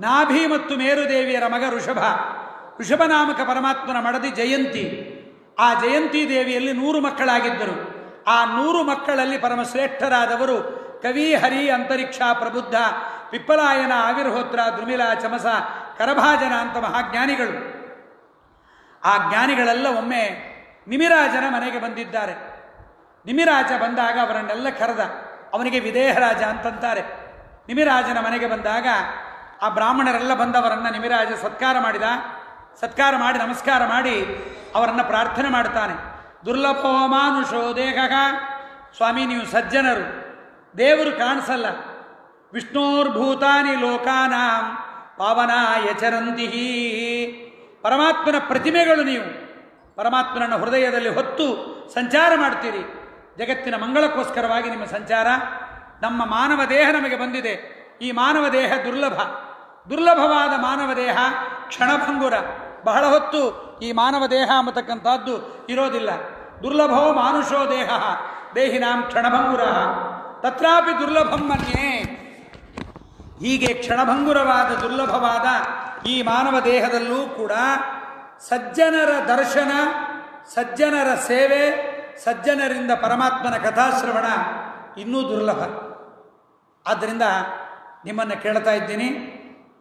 ನಾಭಿ ಮತ್ತು ಮೇರುದೇವಿಯರ ಮಗ ಋಷಭ, ಋಷಭನಾಮಕ ಪರಮಾತ್ಮನ ಮಡದಿ ಜಯಂತಿ. ಆ ಜಯಂತಿ ದೇವಿಯಲ್ಲಿ 100 ಮಕ್ಕಳಾಗಿದ್ದರು. ಆ 100 ಮಕ್ಕಳಲ್ಲಿ ಪರಮಶ್ರೇಷ್ಠರಾದವರು ಕವಿ, ಹರಿ, ಅಂತರಿಕ್ಷ, ಪ್ರಬುದ್ಧ, ಪಿಪ್ಪಲಾಯನ, ಆವಿರ್ಹೋತ್ರ, ದ್ರುಮಿಲ, ಚಮಸ, ಕರಭಾಜನ ಅಂತ ಮಹಾಜ್ಞಾನಿಗಳು. ಆ ಜ್ಞಾನಿಗಳೆಲ್ಲ ಒಮ್ಮೆ ನಿಮಿರಾಜನ ಮನೆಗೆ ಬಂದಿದ್ದಾರೆ. ನಿಮಿರಾಜ ಬಂದಾಗ ಅವರನ್ನೆಲ್ಲ ಕರೆದ. ಅವನಿಗೆ ವಿದೇಹರಾಜ ಅಂತಂತಾರೆ. ನಿಮಿರಾಜನ ಮನೆಗೆ ಬಂದಾಗ ಆ ಬ್ರಾಹ್ಮಣರೆಲ್ಲ ಬಂದವರನ್ನು ನಿಮಿರಾಜ ಸತ್ಕಾರ ಮಾಡಿದ. ಸತ್ಕಾರ ಮಾಡಿ ನಮಸ್ಕಾರ ಮಾಡಿ ಅವರನ್ನು ಪ್ರಾರ್ಥನೆ ಮಾಡ್ತಾನೆ. ದುರ್ಲಭೋ ಮಾನುಷೋ ದೇಹ, ಸ್ವಾಮಿ ನೀವು ಸಜ್ಜನರು, ದೇವರು ಕಾಣಿಸಲ್ಲ. ವಿಷ್ಣೋರ್ಭೂತಾನಿ ಲೋಕಾನಾಂ ಪಾವನಾಯ ಚರಂತಿ, ಪರಮಾತ್ಮನ ಪ್ರತಿಮೆಗಳು ನೀವು. ಪರಮಾತ್ಮನನ್ನು ಹೃದಯದಲ್ಲಿ ಹೊತ್ತು ಸಂಚಾರ ಮಾಡ್ತೀರಿ. ಜಗತ್ತಿನ ಮಂಗಳಕ್ಕೋಸ್ಕರವಾಗಿ ನಿಮ್ಮ ಸಂಚಾರ. ನಮ್ಮ ಮಾನವ ದೇಹ ನಮಗೆ ಬಂದಿದೆ. ಈ ಮಾನವ ದೇಹ ದುರ್ಲಭವಾದ ಮಾನವ ದೇಹ ಕ್ಷಣಭಂಗುರ. ಬಹಳ ಹೊತ್ತು ಈ ಮಾನವ ದೇಹ ಅನ್ನತಕ್ಕಂಥದ್ದು ಇರೋದಿಲ್ಲ. ದುರ್ಲಭೋ ಮಾನುಷೋ ದೇಹ ದೇಹಿನಾಂ ಕ್ಷಣಭಂಗುರ ತತ್ರಾಪಿ ದುರ್ಲಭಂ ಮನ್ಯೇ. ಹೀಗೆ ಕ್ಷಣಭಂಗುರವಾದ ದುರ್ಲಭವಾದ ಈ ಮಾನವ ದೇಹದಲ್ಲೂ ಕೂಡ ಸಜ್ಜನರ ದರ್ಶನ, ಸಜ್ಜನರ ಸೇವೆ, ಸಜ್ಜನರಿಂದ ಪರಮಾತ್ಮನ ಕಥಾಶ್ರವಣ ಇನ್ನೂ ದುರ್ಲಭ. ಆದ್ದರಿಂದ ನಿಮ್ಮನ್ನು ಕೇಳ್ತಾ ಇದ್ದೀನಿ,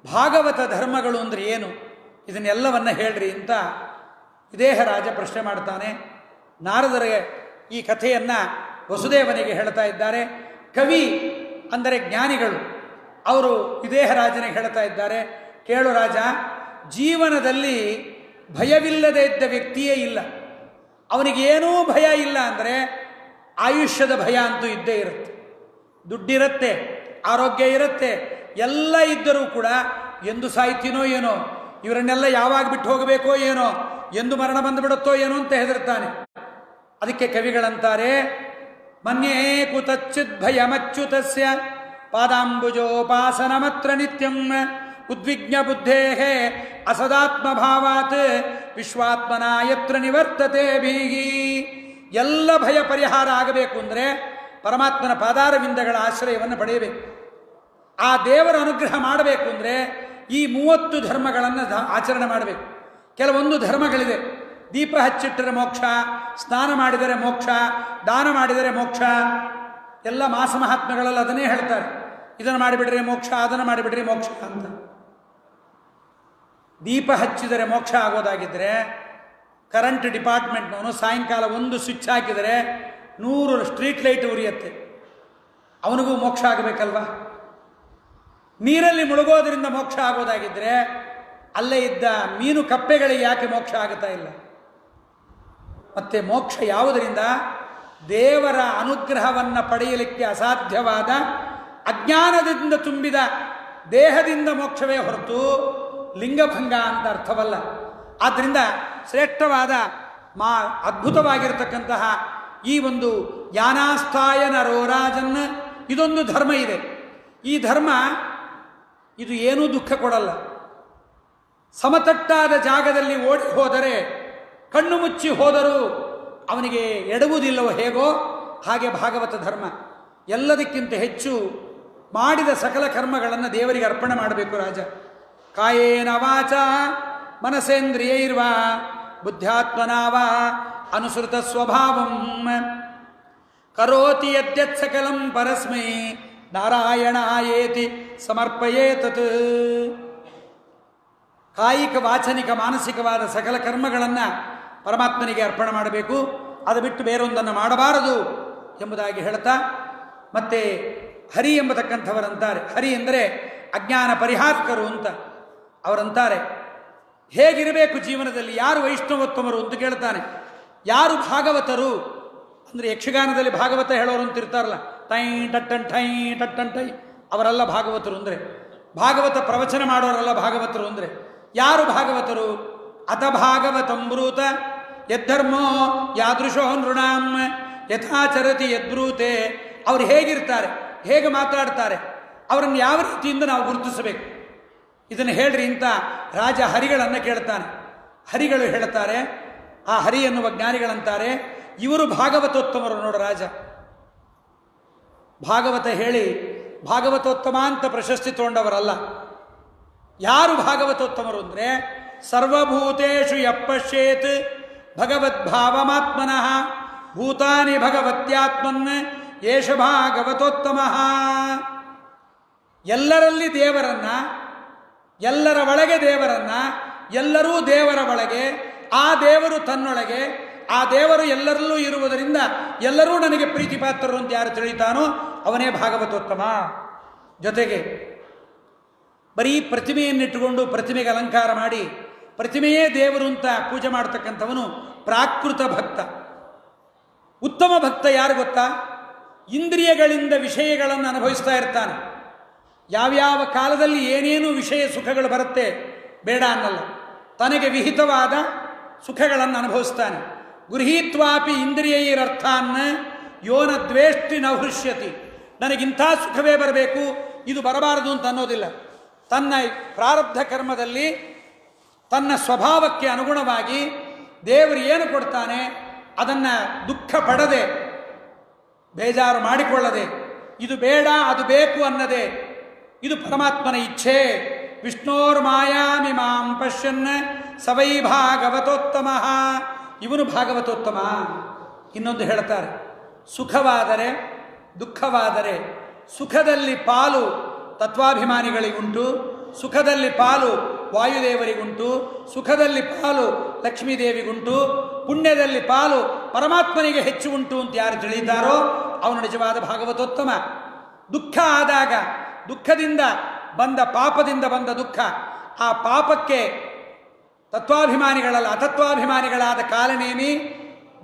ಭಾಗವತ ಧರ್ಮಗಳು ಅಂದರೆ ಏನು, ಇದನ್ನೆಲ್ಲವನ್ನ ಹೇಳ್ರಿ ಅಂತ ವಿದೇಹರಾಜ ಪ್ರಶ್ನೆ ಮಾಡ್ತಾನೆ. ನಾರದರಿಗೆ ಈ ಕಥೆಯನ್ನು ವಸುದೇವನಿಗೆ ಹೇಳ್ತಾ ಇದ್ದಾರೆ. ಕವಿ ಅಂದರೆ ಜ್ಞಾನಿಗಳು, ಅವರು ವಿದೇಹರಾಜನಿಗೆ ಹೇಳ್ತಾ ಇದ್ದಾರೆ, ಕೇಳು ರಾಜ, ಜೀವನದಲ್ಲಿ ಭಯವಿಲ್ಲದೆ ಇದ್ದ ವ್ಯಕ್ತಿಯೇ ಇಲ್ಲ. ಅವನಿಗೇನೂ ಭಯ ಇಲ್ಲ ಅಂದರೆ ಆಯುಷ್ಯದ ಭಯ ಅಂತೂ ಇದ್ದೇ ಇರುತ್ತೆ. ದುಡ್ಡಿರುತ್ತೆ, ಆರೋಗ್ಯ ಇರುತ್ತೆ, ಎಲ್ಲ ಇದ್ದರೂ ಕೂಡ ಎಂದು ಸಾಯ್ತೀನೋ ಏನೋ, ಇವರನ್ನೆಲ್ಲ ಯಾವಾಗ ಬಿಟ್ಟು ಹೋಗಬೇಕೋ ಏನೋ, ಎಂದು ಮರಣ ಬಂದುಬಿಡುತ್ತೋ ಏನೋ ಅಂತ ಹೆದರ್ತಾನೆ. ಅದಕ್ಕೆ ಕವಿಗಳಂತಾರೆ, ಮನ್ಯೇ ಕುತಚ್ಚಿದ್ ಭಯಮಚ್ಯುತಸ್ಯ ಪಾದಾಂಬುಜೋಪಾಸನಮತ್ರ ನಿತ್ಯಂ ಉದ್ವಿಗ್ನ ಬುದ್ಧೇಃ ಅಸದಾತ್ಮಭಾವಾತ್ ವಿಶ್ವಾತ್ಮನ ಯತ್ರ ನಿವರ್ತತೆ ಭೀಗಿ. ಎಲ್ಲ ಭಯ ಪರಿಹಾರ ಆಗಬೇಕು ಅಂದರೆ ಪರಮಾತ್ಮನ ಪಾದಾರವಿಂದಗಳ ಆಶ್ರಯವನ್ನು ಪಡೆಯಬೇಕು. ಆ ದೇವರ ಅನುಗ್ರಹ ಮಾಡಬೇಕು ಅಂದರೆ ಈ 30 ಧರ್ಮಗಳನ್ನು ಆಚರಣೆ ಮಾಡಬೇಕು. ಕೆಲವೊಂದು ಧರ್ಮಗಳಿದೆ. ದೀಪ ಹಚ್ಚಿಟ್ಟರೆ ಮೋಕ್ಷ, ಸ್ನಾನ ಮಾಡಿದರೆ ಮೋಕ್ಷ, ದಾನ ಮಾಡಿದರೆ ಮೋಕ್ಷ. ಎಲ್ಲ ಮಾಸ ಮಹಾತ್ಮೆಗಳಲ್ಲಿ ಅದನ್ನೇ ಹೇಳ್ತಾರೆ, ಇದನ್ನು ಮಾಡಿಬಿಡ್ರೆ ಮೋಕ್ಷ, ಅದನ್ನು ಮಾಡಿಬಿಡ್ರಿ ಮೋಕ್ಷ ಅಂತ. ದೀಪ ಹಚ್ಚಿದರೆ ಮೋಕ್ಷ ಆಗೋದಾಗಿದ್ದರೆ ಕರೆಂಟ್ ಡಿಪಾರ್ಟ್ಮೆಂಟ್ನವನು ಸಾಯಂಕಾಲ ಒಂದು ಸ್ವಿಚ್ ಹಾಕಿದರೆ 100 ಸ್ಟ್ರೀಟ್ ಲೈಟ್ ಉರಿಯುತ್ತೆ, ಅವನಿಗೂ ಮೋಕ್ಷ ಆಗಬೇಕಲ್ವಾ? ನೀರಲ್ಲಿ ಮುಳುಗೋದ್ರಿಂದ ಮೋಕ್ಷ ಆಗೋದಾಗಿದ್ದರೆ ಅಲ್ಲೇ ಇದ್ದ ಮೀನು ಕಪ್ಪೆಗಳಿಗೆ ಯಾಕೆ ಮೋಕ್ಷ ಆಗುತ್ತಾ ಇಲ್ಲ? ಮತ್ತೆ ಮೋಕ್ಷ ಯಾವುದರಿಂದ? ದೇವರ ಅನುಗ್ರಹವನ್ನು ಪಡೆಯಲಿಕ್ಕೆ ಅಸಾಧ್ಯವಾದ ಅಜ್ಞಾನದಿಂದ ತುಂಬಿದ ದೇಹದಿಂದ ಮೋಕ್ಷವೇ ಹೊರತು ಲಿಂಗಭಂಗ ಅಂತ ಅರ್ಥವಲ್ಲ. ಆದ್ದರಿಂದ ಶ್ರೇಷ್ಠವಾದ ಅದ್ಭುತವಾಗಿರತಕ್ಕಂತಹ ಈ ಒಂದು ಯಾನಾಸ್ಥಾಯ ನರೋರಾಜನ್, ಇದೊಂದು ಧರ್ಮ ಇದೆ. ಈ ಧರ್ಮ ಇದು ಏನೂ ದುಃಖ ಕೊಡಲ್ಲ. ಸಮತಟ್ಟಾದ ಜಾಗದಲ್ಲಿ ಓಡಿ ಹೋದರೆ, ಕಣ್ಣು ಮುಚ್ಚಿ ಹೋದರೂ ಅವನಿಗೆ ಎಡುವುದಿಲ್ಲವೋ ಹೇಗೋ ಹಾಗೆ ಭಾಗವತ ಧರ್ಮ. ಎಲ್ಲದಕ್ಕಿಂತ ಹೆಚ್ಚು ಮಾಡಿದ ಸಕಲ ಕರ್ಮಗಳನ್ನು ದೇವರಿಗೆ ಅರ್ಪಣೆ ಮಾಡಬೇಕು ರಾಜ. ಕಾಯೇನ ವಾಚ ಮನಸೇಂದ್ರಿಯೈರ್ವಾ ಬುದ್ಧ್ಯಾತ್ಮನಾವಾ ಅನುಸೃತ ಸ್ವಭಾವಂ ಕರೋತಿ ಯದ್ಯತ್ ಸಕಲಂ ಪರಸ್ಮೈ ನಾರಾಯಣಾಯೇತಿ ಸಮರ್ಪಯೇತತ್. ಕಾಯಿಕ, ವಾಚನಿಕ, ಮಾನಸಿಕವಾದ ಸಕಲ ಕರ್ಮಗಳನ್ನು ಪರಮಾತ್ಮನಿಗೆ ಅರ್ಪಣೆ ಮಾಡಬೇಕು. ಅದು ಬಿಟ್ಟು ಬೇರೊಂದನ್ನು ಮಾಡಬಾರದು ಎಂಬುದಾಗಿ ಹೇಳ್ತಾ, ಮತ್ತೆ ಹರಿ ಎಂಬತಕ್ಕಂಥವರಂತಾರೆ, ಹರಿ ಅಂದರೆ ಅಜ್ಞಾನ ಪರಿಹಾರಕರು ಅಂತ ಅವರಂತಾರೆ. ಹೇಗಿರಬೇಕು ಜೀವನದಲ್ಲಿ, ಯಾರು ವೈಷ್ಣವೋತ್ತಮರು ಅಂತ ಕೇಳ್ತಾನೆ. ಯಾರು ಭಾಗವತರು ಅಂದರೆ ಯಕ್ಷಗಾನದಲ್ಲಿ ಭಾಗವತ ಹೇಳೋರು ಅಂತ ಇರ್ತಾರಲ್ಲ, ಟೈ ಟಟ್ಟನ್ ಟೈ ಟಟ್ಟನ್ ಟೈ, ಅವರೆಲ್ಲ ಭಾಗವತರು ಅಂದರೆ. ಭಾಗವತ ಪ್ರವಚನ ಮಾಡೋರೆಲ್ಲ ಭಾಗವತರು ಅಂದರೆ ಯಾರು ಭಾಗವತರು? ಅತ ಭಾಗವತಂಬ್ರೂತ ಯದ್ಧರ್ಮೋ ಯಾದೃಶೋ ನೃಣಾಂ ಯಥಾಚರತಿ ಯದ್ಬ್ರೂತೆ. ಅವರು ಹೇಗಿರ್ತಾರೆ, ಹೇಗೆ ಮಾತಾಡ್ತಾರೆ, ಅವರನ್ನು ಯಾವ ರೀತಿಯಿಂದ ನಾವು ಗುರುತಿಸಬೇಕು, ಇದನ್ನು ಹೇಳ್ರಿ ಅಂತ ರಾಜ ಹರಿಗಳನ್ನು ಕೇಳ್ತಾನೆ. ಹರಿಗಳು ಹೇಳ್ತಾರೆ, ಆ ಹರಿ ಎನ್ನುವ ಜ್ಞಾನಿಗಳಂತಾರೆ, ಇವರು ಭಾಗವತೋತ್ತಮರು ನೋಡು ರಾಜ. ಭಾಗವತ ಹೇಳಿ ಭಾಗವತೋತ್ತಮ ಅಂತ ಪ್ರಶಸ್ತಿ ತಗೊಂಡವರಲ್ಲ. ಯಾರು ಭಾಗವತೋತ್ತಮರು ಅಂದರೆ ಸರ್ವಭೂತೇಷು ಯಪ್ಪಶ್ಯೇತ್ ಭಗವದ್ಭಾವಮಾತ್ಮನಃ ಭೂತಾನಿ ಭಗವತ್ಯಾತ್ಮನ್ ಏಷ ಭಾಗವತೋತ್ತಮ. ಎಲ್ಲರಲ್ಲಿ ದೇವರನ್ನ, ಎಲ್ಲರ ಒಳಗೆ ದೇವರನ್ನ, ಎಲ್ಲರೂ ದೇವರ ಒಳಗೆ, ಆ ದೇವರು ತನ್ನೊಳಗೆ, ಆ ದೇವರು ಎಲ್ಲರಲ್ಲೂ ಇರುವುದರಿಂದ ಎಲ್ಲರೂ ನನಗೆ ಪ್ರೀತಿಪಾತ್ರರು ಅಂತ ಯಾರು ತಿಳಿತಾನೋ ಅವನೇ ಭಾಗವತೋತ್ತಮ. ಜೊತೆಗೆ ಬರೀ ಪ್ರತಿಮೆಯನ್ನಿಟ್ಟುಕೊಂಡು ಪ್ರತಿಮೆಗೆ ಅಲಂಕಾರ ಮಾಡಿ ಪ್ರತಿಮೆಯೇ ದೇವರು ಅಂತ ಪೂಜೆ ಮಾಡ್ತಕ್ಕಂಥವನು ಪ್ರಾಕೃತ ಭಕ್ತ. ಉತ್ತಮ ಭಕ್ತ ಯಾರು ಗೊತ್ತಾ? ಇಂದ್ರಿಯಗಳಿಂದ ವಿಷಯಗಳನ್ನು ಅನುಭವಿಸ್ತಾ ಇರ್ತಾನೆ. ಯಾವ್ಯಾವ ಕಾಲದಲ್ಲಿ ಏನೇನು ವಿಷಯ ಸುಖಗಳು ಬರುತ್ತೆ ಬೇಡ ಅನ್ನಲ್ಲ, ತನಗೆ ವಿಹಿತವಾದ ಸುಖಗಳನ್ನು ಅನುಭವಿಸ್ತಾನೆ. ಗೃಹೀತ್ವಾಪಿ ಇಂದ್ರಿಯೈರರ್ಥಾನ್ನ ಯೋನ ದ್ವೇಷ್ಟಿ ನ ಹೃಷ್ಯತಿ. ನನಗಿಂಥ ಸುಖವೇ ಬರಬೇಕು, ಇದು ಬರಬಾರದು ಅಂತ ಅನ್ನೋದಿಲ್ಲ. ತನ್ನ ಪ್ರಾರಬ್ಧ ಕರ್ಮದಲ್ಲಿ ತನ್ನ ಸ್ವಭಾವಕ್ಕೆ ಅನುಗುಣವಾಗಿ ದೇವರು ಏನು ಕೊಡ್ತಾನೆ ಅದನ್ನು ದುಃಖ ಪಡದೆ, ಬೇಜಾರು ಮಾಡಿಕೊಳ್ಳದೆ, ಇದು ಬೇಡ ಅದು ಬೇಕು ಅನ್ನದೆ, ಇದು ಪರಮಾತ್ಮನ ಇಚ್ಛೆ. ವಿಷ್ಣೋರ್ ಮಾಯಾಮಿಮಾಂ ಪಶ್ಯನ್ ಸವೈ ಭಾಗವತೋತ್ತಮ. ಇವನು ಭಾಗವತೋತ್ತಮ. ಇನ್ನೊಂದು ಹೇಳ್ತಾರೆ, ಸುಖವಾದರೆ ದುಃಖವಾದರೆ ಸುಖದಲ್ಲಿ ಪಾಲು ತತ್ವಾಭಿಮಾನಿಗಳಿಗುಂಟು, ಸುಖದಲ್ಲಿ ಪಾಲು ವಾಯುದೇವರಿಗುಂಟು, ಸುಖದಲ್ಲಿ ಪಾಲು ಲಕ್ಷ್ಮೀದೇವಿಗುಂಟು, ಪುಣ್ಯದಲ್ಲಿ ಪಾಲು ಪರಮಾತ್ಮನಿಗೆ ಹೆಚ್ಚು ಉಂಟು ಅಂತ ಯಾರು ತಿಳಿತಾರೋ ಅವನು ನಿಜವಾದ ಭಾಗವತೋತ್ತಮ. ದುಃಖ ಆದಾಗ ದುಃಖದಿಂದ ಬಂದ ಪಾಪದಿಂದ ಬಂದ ದುಃಖ, ಆ ಪಾಪಕ್ಕೆ ತತ್ವಾಭಿಮಾನಿಗಳಲ್ಲ ಅತತ್ವಾಭಿಮಾನಿಗಳಾದ ಕಾಲನೇಮಿ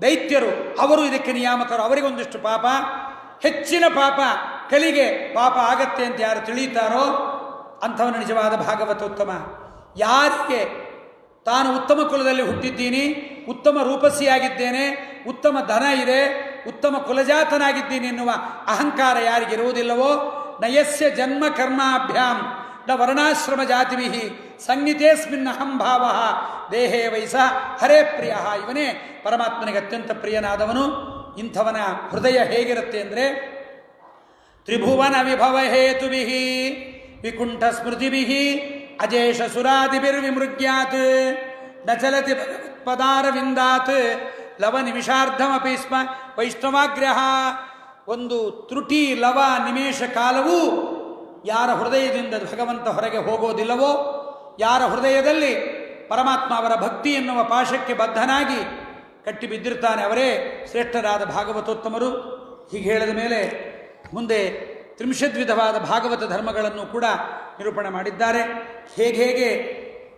ದೈತ್ಯರು ಅವರು ಇದಕ್ಕೆ ನಿಯಾಮಕರು. ಅವರಿಗೊಂದಿಷ್ಟು ಪಾಪ, ಹೆಚ್ಚಿನ ಪಾಪ ಕಲಿಗೆ ಪಾಪ ಆಗತ್ತೆ ಅಂತ ಯಾರು ತಿಳಿಯುತ್ತಾರೋ ಅಂಥವನು ನಿಜವಾದ ಭಾಗವತೋತ್ತಮ. ಯಾರಿಗೆ ತಾನು ಉತ್ತಮ ಕುಲದಲ್ಲಿ ಹುಟ್ಟಿದ್ದೀನಿ, ಉತ್ತಮ ರೂಪಸಿಯಾಗಿದ್ದೇನೆ, ಉತ್ತಮ ಧನ ಇದೆ, ಉತ್ತಮ ಕುಲಜಾತನಾಗಿದ್ದೀನಿ ಎನ್ನುವ ಅಹಂಕಾರ ಯಾರಿಗಿರುವುದಿಲ್ಲವೋ, ನಯಸ್ಯ ಜನ್ಮ ಕರ್ಮಾಭ್ಯಾಂ ನ ವರ್ಣಾಶ್ರಮ ಜಾತಿಭಿ ಸಂಹಿತೇಸ್ಮಿನ್ ಅಹಂ ಭಾವ ದೇಹೇ ವೈಸ ಹರೇ ಪ್ರಿಯ. ಇವನೇ ಪರಮಾತ್ಮನಿಗೆ ಅತ್ಯಂತ ಪ್ರಿಯನಾದವನು. ಇಂಥವನ ಹೃದಯ ಹೇಗಿರುತ್ತೆ ಅಂದರೆ, ತ್ರಿಭುವನ ವಿಭವ ಹೇತುಭಿ ವಿಕುಂಠ ಸ್ಮೃತಿಭಿ ಅಜೇಷ ಸುರಾದಿಭಿರ್ವಿಮೃಗ್ಯಾತ್ ನ ಚಲತಿ ಪದಾರವಿಂದಾತ್ ಲವ ನಿಮಿಷಾರ್ಧಮಪಿ ಸ್ಮ ವೈಷ್ಣವಾಗ್ರಹ. ಒಂದು ತ್ರುಟಿ ಲವ ನಿಮೇಷ ಕಾಲವೂ ಯಾರ ಹೃದಯದಿಂದ ಭಗವಂತ ಹೊರಗೆ ಹೋಗೋದಿಲ್ಲವೋ, ಯಾರ ಹೃದಯದಲ್ಲಿ ಪರಮಾತ್ಮ ಅವರ ಭಕ್ತಿ ಎನ್ನುವ ಪಾಶಕ್ಕೆ ಬದ್ಧನಾಗಿ ಕಟ್ಟಿ ಬಿದ್ದಿರ್ತಾನೆ, ಅವರೇ ಶ್ರೇಷ್ಠರಾದ ಭಾಗವತೋತ್ತಮರು. ಹೀಗೆ ಹೇಳಿದ ಮೇಲೆ ಮುಂದೆ ತ್ರಿಂಶದ್ವಿಧವಾದ ಭಾಗವತ ಧರ್ಮಗಳನ್ನು ಕೂಡ ನಿರೂಪಣೆ ಮಾಡಿದ್ದಾರೆ. ಹೇಗೆ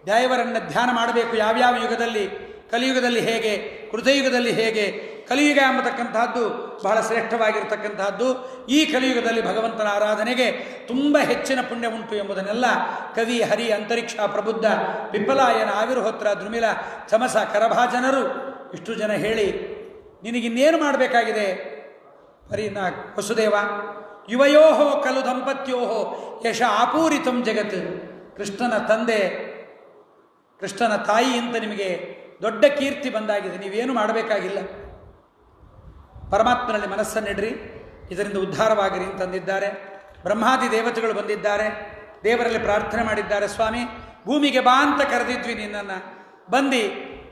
ದೇವರನ್ನು ಧ್ಯಾನ ಮಾಡಬೇಕು, ಯಾವ್ಯಾವ ಯುಗದಲ್ಲಿ, ಕಲಿಯುಗದಲ್ಲಿ ಹೇಗೆ, ಕೃತಯುಗದಲ್ಲಿ ಹೇಗೆ. ಕಲಿಯುಗ ಎಂಬತಕ್ಕಂತಹದ್ದು ಬಹಳ ಶ್ರೇಷ್ಠವಾಗಿರ್ತಕ್ಕಂತಹದ್ದು. ಈ ಕಲಿಯುಗದಲ್ಲಿ ಭಗವಂತನ ಆರಾಧನೆಗೆ ತುಂಬ ಹೆಚ್ಚಿನ ಪುಣ್ಯ ಉಂಟು ಎಂಬುದನ್ನೆಲ್ಲ ಕವಿ, ಹರಿ, ಅಂತರಿಕ್ಷ, ಪ್ರಬುದ್ಧ, ಪಿಪ್ಪಲಾಯನ, ಆವಿರ್ಹೋತ್ರ, ದ್ರುಮಿಲ, ಚಮಸ, ಕರಭಾಜನರು ಇಷ್ಟು ಜನ ಹೇಳಿ ನಿನಗಿನ್ನೇನು ಮಾಡಬೇಕಾಗಿದೆ ವಸುದೇವ. ಯುವಯೋಹೋ ಕಲು ದಂಪತ್ಯೋಹೋ ಯಶ ಆಪೂರಿತಂ ಜಗತ್. ಕೃಷ್ಣನ ತಂದೆ, ಕೃಷ್ಣನ ತಾಯಿ ಅಂತ ನಿಮಗೆ ದೊಡ್ಡ ಕೀರ್ತಿ ಬಂದಾಗಿದೆ, ನೀವೇನು ಮಾಡಬೇಕಾಗಿಲ್ಲ. ಪರಮಾತ್ಮನಲ್ಲಿ ಮನಸ್ಸನ್ನಿಡ್ರಿ, ಇದರಿಂದ ಉದ್ಧಾರವಾಗಿರಿ ಅಂತಂದಿದ್ದಾರೆ. ಬ್ರಹ್ಮಾದಿ ದೇವತೆಗಳು ಬಂದಿದ್ದಾರೆ, ದೇವರಲ್ಲಿ ಪ್ರಾರ್ಥನೆ ಮಾಡಿದ್ದಾರೆ. ಸ್ವಾಮಿ, ಭೂಮಿಗೆ ಬಾ ಅಂತ ಕರೆದಿದ್ವಿ ನಿನ್ನನ್ನು, ಬಂದು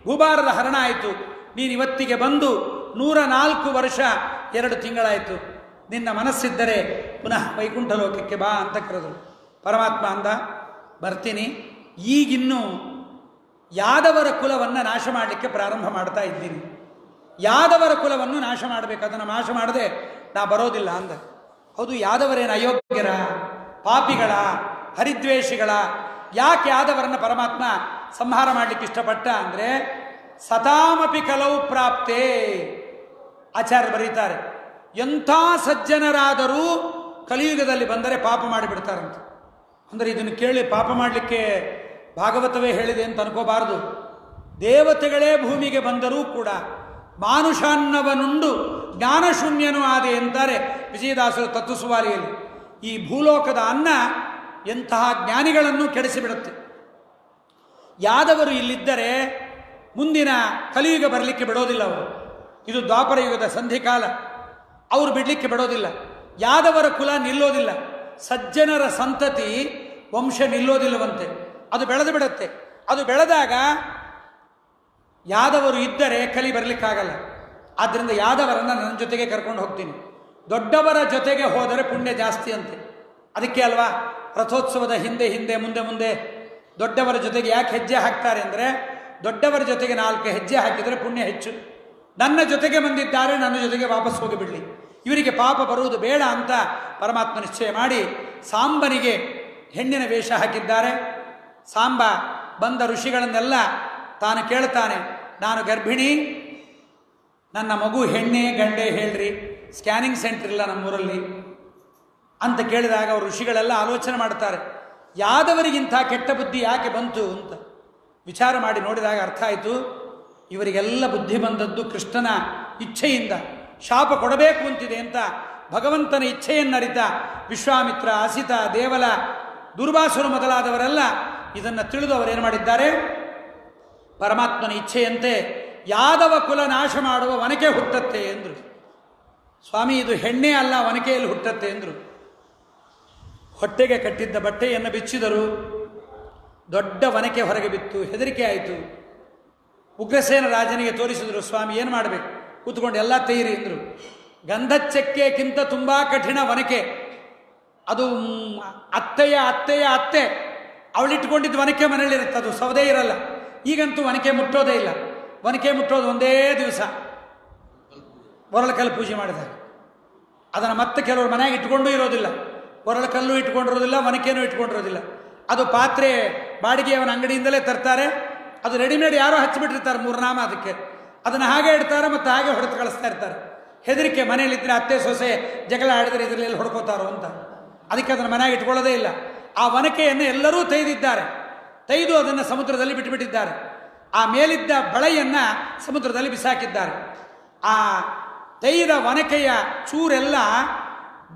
ಭೂಭಾರದ ಹರಣ ಆಯಿತು. ನೀನು ಇವತ್ತಿಗೆ ಬಂದು 104 ವರ್ಷ 2 ತಿಂಗಳಾಯಿತು. ನಿನ್ನ ಮನಸ್ಸಿದ್ದರೆ ಪುನಃ ವೈಕುಂಠ ಲೋಕಕ್ಕೆ ಬಾ ಅಂತ ಕರೆದರು. ಪರಮಾತ್ಮ ಅಂದ, ಬರ್ತೀನಿ. ಈಗಿನ್ನೂ ಯಾದವರ ಕುಲವನ್ನು ನಾಶ ಮಾಡಲಿಕ್ಕೆ ಪ್ರಾರಂಭ ಮಾಡ್ತಾ ಇದ್ದೀನಿ. ಯಾದವರ ಕುಲವನ್ನು ನಾಶ ಮಾಡಬೇಕು, ಅದನ್ನು ನಾಶ ಮಾಡದೆ ನಾ ಬರೋದಿಲ್ಲ ಅಂದ. ಹೌದು, ಯಾದವರೇನು ಅಯೋಗ್ಯರ, ಪಾಪಿಗಳ, ಹರಿದ್ವೇಷಿಗಳ? ಯಾಕೆ ಯಾದವರನ್ನು ಪರಮಾತ್ಮ ಸಂಹಾರ ಮಾಡಲಿಕ್ಕೆ ಇಷ್ಟಪಟ್ಟ ಅಂದರೆ, ಸತಾಮಪಿ ಕಲವು ಪ್ರಾಪ್ತೇ. ಆಚಾರ್ಯ ಬರೀತಾರೆ, ಎಂಥ ಸಜ್ಜನರಾದರೂ ಕಲಿಯುಗದಲ್ಲಿ ಬಂದರೆ ಪಾಪ ಮಾಡಿಬಿಡ್ತಾರಂತೆ. ಅಂದರೆ ಇದನ್ನು ಕೇಳಿ ಪಾಪ ಮಾಡಲಿಕ್ಕೆ ಭಾಗವತವೇ ಹೇಳಿದೆ ಅಂತ ಅನ್ಕೋಬಾರದು. ದೇವತೆಗಳೇ ಭೂಮಿಗೆ ಬಂದರೂ ಕೂಡ ಮಾನುಷಾನ್ನವನುಂಡು ಜ್ಞಾನಶೂನ್ಯನೂ ಆದೆ ಅಂತಾರೆ ವಿಜಯದಾಸರು ತತ್ವಸುವಾರಿಯಲ್ಲಿ. ಈ ಭೂಲೋಕದ ಅನ್ನ ಎಂತಹ ಜ್ಞಾನಿಗಳನ್ನು ಕೆಡಿಸಿಬಿಡುತ್ತೆ. ಯಾದವರು ಇಲ್ಲಿದ್ದರೆ ಮುಂದಿನ ಕಲಿಯುಗ ಬರಲಿಕ್ಕೆ ಬಿಡೋದಿಲ್ಲ ಅವರು. ಇದು ದ್ವಾಪರ ಯುಗದ ಸಂಧಿಕಾಲ, ಅವರು ಬಿಡಲಿಕ್ಕೆ ಬಿಡೋದಿಲ್ಲ. ಯಾದವರ ಕುಲ ನಿಲ್ಲೋದಿಲ್ಲ, ಸಜ್ಜನರ ಸಂತತಿ ವಂಶ ನಿಲ್ಲೋದಿಲ್ಲವಂತೆ, ಅದು ಬೆಳೆದು ಬಿಡುತ್ತೆ. ಅದು ಬೆಳೆದಾಗ ಯಾದವರು ಇದ್ದರೆ ಕಲಿ ಬರಲಿಕ್ಕಾಗಲ್ಲ. ಆದ್ದರಿಂದ ಯಾದವರನ್ನು ನನ್ನ ಜೊತೆಗೆ ಕರ್ಕೊಂಡು ಹೋಗ್ತೀನಿ. ದೊಡ್ಡವರ ಜೊತೆಗೆ ಹೋದರೆ ಪುಣ್ಯ ಜಾಸ್ತಿ ಅಂತೆ. ಅದಕ್ಕೆ ಅಲ್ವಾ ರಥೋತ್ಸವದ ಹಿಂದೆ ಹಿಂದೆ ಮುಂದೆ ಮುಂದೆ ದೊಡ್ಡವರ ಜೊತೆಗೆ ಯಾಕೆ ಹೆಜ್ಜೆ ಹಾಕ್ತಾರೆ ಅಂದರೆ, ದೊಡ್ಡವರ ಜೊತೆಗೆ 4 ಹೆಜ್ಜೆ ಹಾಕಿದರೆ ಪುಣ್ಯ ಹೆಚ್ಚು. ನನ್ನ ಜೊತೆಗೆ ಬಂದಿದ್ದಾರೆ, ನನ್ನ ಜೊತೆಗೆ ವಾಪಸ್ ಹೋಗಿಬಿಡಲಿ, ಇವರಿಗೆ ಪಾಪ ಬರುವುದು ಬೇಡ ಅಂತ ಪರಮಾತ್ಮ ನಿಶ್ಚಯ ಮಾಡಿ ಸಾಂಬನಿಗೆ ಹೆಣ್ಣಿನ ವೇಷ ಹಾಕಿದ್ದಾರೆ. ಸಾಂಬ ಬಂದ ಋಷಿಗಳನ್ನೆಲ್ಲ ತಾನು ಕೇಳ್ತಾನೆ, ನಾನು ಗರ್ಭಿಣಿ, ನನ್ನ ಮಗು ಹೆಣ್ಣೆ ಗಂಡೆ ಹೇಳ್ರಿ, ಸ್ಕ್ಯಾನಿಂಗ್ ಸೆಂಟರ್ ಇಲ್ಲ ನಮ್ಮೂರಲ್ಲಿ ಅಂತ ಕೇಳಿದಾಗ ಅವರು ಋಷಿಗಳೆಲ್ಲ ಆಲೋಚನೆ ಮಾಡ್ತಾರೆ, ಯಾದವರಿಗಿಂತ ಕೆಟ್ಟ ಬುದ್ಧಿ ಯಾಕೆ ಬಂತು ಅಂತ ವಿಚಾರ ಮಾಡಿ ನೋಡಿದಾಗ ಅರ್ಥ ಆಯಿತು, ಇವರಿಗೆಲ್ಲ ಬುದ್ಧಿ ಬಂದದ್ದು ಕೃಷ್ಣನ ಇಚ್ಛೆಯಿಂದ. ಶಾಪ ಕೊಡಬೇಕು ಅಂತಿದೆ ಅಂತ ಭಗವಂತನ ಇಚ್ಛೆಯನ್ನರಿತ ವಿಶ್ವಾಮಿತ್ರ, ಅಸಿತ, ದೇವಲ, ದುರ್ವಾಸುರು ಮೊದಲಾದವರೆಲ್ಲ ಇದನ್ನು ತಿಳಿದು ಅವರೇನು ಮಾಡಿದ್ದಾರೆ, ಪರಮಾತ್ಮನ ಇಚ್ಛೆಯಂತೆ ಯಾದವ ಕುಲ ನಾಶ ಮಾಡುವ ವನಕೆ ಹುಟ್ಟತ್ತೆ ಎಂದರು. ಸ್ವಾಮಿ, ಇದು ಹೆಣ್ಣೆ ಅಲ್ಲ, ವನಕೆಯಲ್ಲಿ ಹುಟ್ಟತ್ತೆ ಎಂದರು. ಹೊಟ್ಟೆಗೆ ಕಟ್ಟಿದ್ದ ಬಟ್ಟೆಯನ್ನು ಬಿಚ್ಚಿದರು. ದೊಡ್ಡ ವನಕೆ ಹೊರಗೆ ಬಿತ್ತು. ಹೆದರಿಕೆ ಆಯಿತು. ಉಗ್ರಸೇನ ರಾಜನಿಗೆ ತೋರಿಸಿದರು, ಸ್ವಾಮಿ ಏನು ಮಾಡಬೇಕು, ಕೂತ್ಕೊಂಡು ಎಲ್ಲ ತೆಯಿರಿ ಎಂದರು. ಗಂಧಚ್ಚಕ್ಕೆಕ್ಕಿಂತ ತುಂಬ ಕಠಿಣ ವನಕೆ ಅದು. ಅತ್ತೆಯ ಅತ್ತೆಯ ಅತ್ತೆ ಅವಳಿಟ್ಕೊಂಡಿದ್ದು ವನಕೆ ಮನೆಯಲ್ಲಿರುತ್ತೆ, ಅದು ಸೌದೆ ಇರಲ್ಲ. ಈಗಂತೂ ವನಕೆ ಮುಟ್ಟೋದೇ ಇಲ್ಲ. ವನಕೆ ಮುಟ್ಟೋದು ಒಂದೇ ದಿವಸ ಒರಳಕಲ್ಲು ಪೂಜೆ ಮಾಡಿದಾಗ. ಅದನ್ನು ಮತ್ತೆ ಕೆಲವರು ಮನೆಯಾಗ ಇಟ್ಕೊಂಡೂ ಇರೋದಿಲ್ಲ. ಒರಳಕಲ್ಲು ಇಟ್ಕೊಂಡಿರೋದಿಲ್ಲ, ವನಕೆನೂ ಇಟ್ಕೊಂಡಿರೋದಿಲ್ಲ. ಅದು ಪಾತ್ರೆ ಬಾಡಿಗೆಯವನ ಅಂಗಡಿಯಿಂದಲೇ ತರ್ತಾರೆ. ಅದು ರೆಡಿಮೇಡ್ ಯಾರೋ ಹಚ್ಚಿಬಿಟ್ಟಿರ್ತಾರೆ, 3 ನಾಮ ಅದಕ್ಕೆ. ಅದನ್ನು ಹಾಗೆ ಇಡ್ತಾರೆ, ಮತ್ತು ಹಾಗೆ ಹೊಡೆದು ಕಳಿಸ್ತಾ ಇರ್ತಾರೆ. ಹೆದರಿಕೆ, ಮನೇಲಿದ್ದರೆ ಅತ್ತೆ ಸೊಸೆ ಜಗಳ ಆಡಿದರೆ ಇದರಲ್ಲಿ ಎಲ್ಲಿ ಹೊಡ್ಕೋತಾರೋ ಅಂತ. ಅದಕ್ಕೆ ಅದನ್ನು ಮನೆಯಾಗಿ ಇಟ್ಕೊಳ್ಳೋದೇ ಇಲ್ಲ. ಆ ವನಕೆಯನ್ನು ಎಲ್ಲರೂ ತೆಗೆದು ಅದನ್ನು ಸಮುದ್ರದಲ್ಲಿ ಬಿಟ್ಟುಬಿಟ್ಟಿದ್ದಾರೆ. ಆ ಮೇಲಿದ್ದ ಬಳೆಯನ್ನು ಸಮುದ್ರದಲ್ಲಿ ಬಿಸಾಕಿದ್ದಾರೆ. ಆ ತೆಗೆದ ವನಕೆಯ ಚೂರೆಲ್ಲ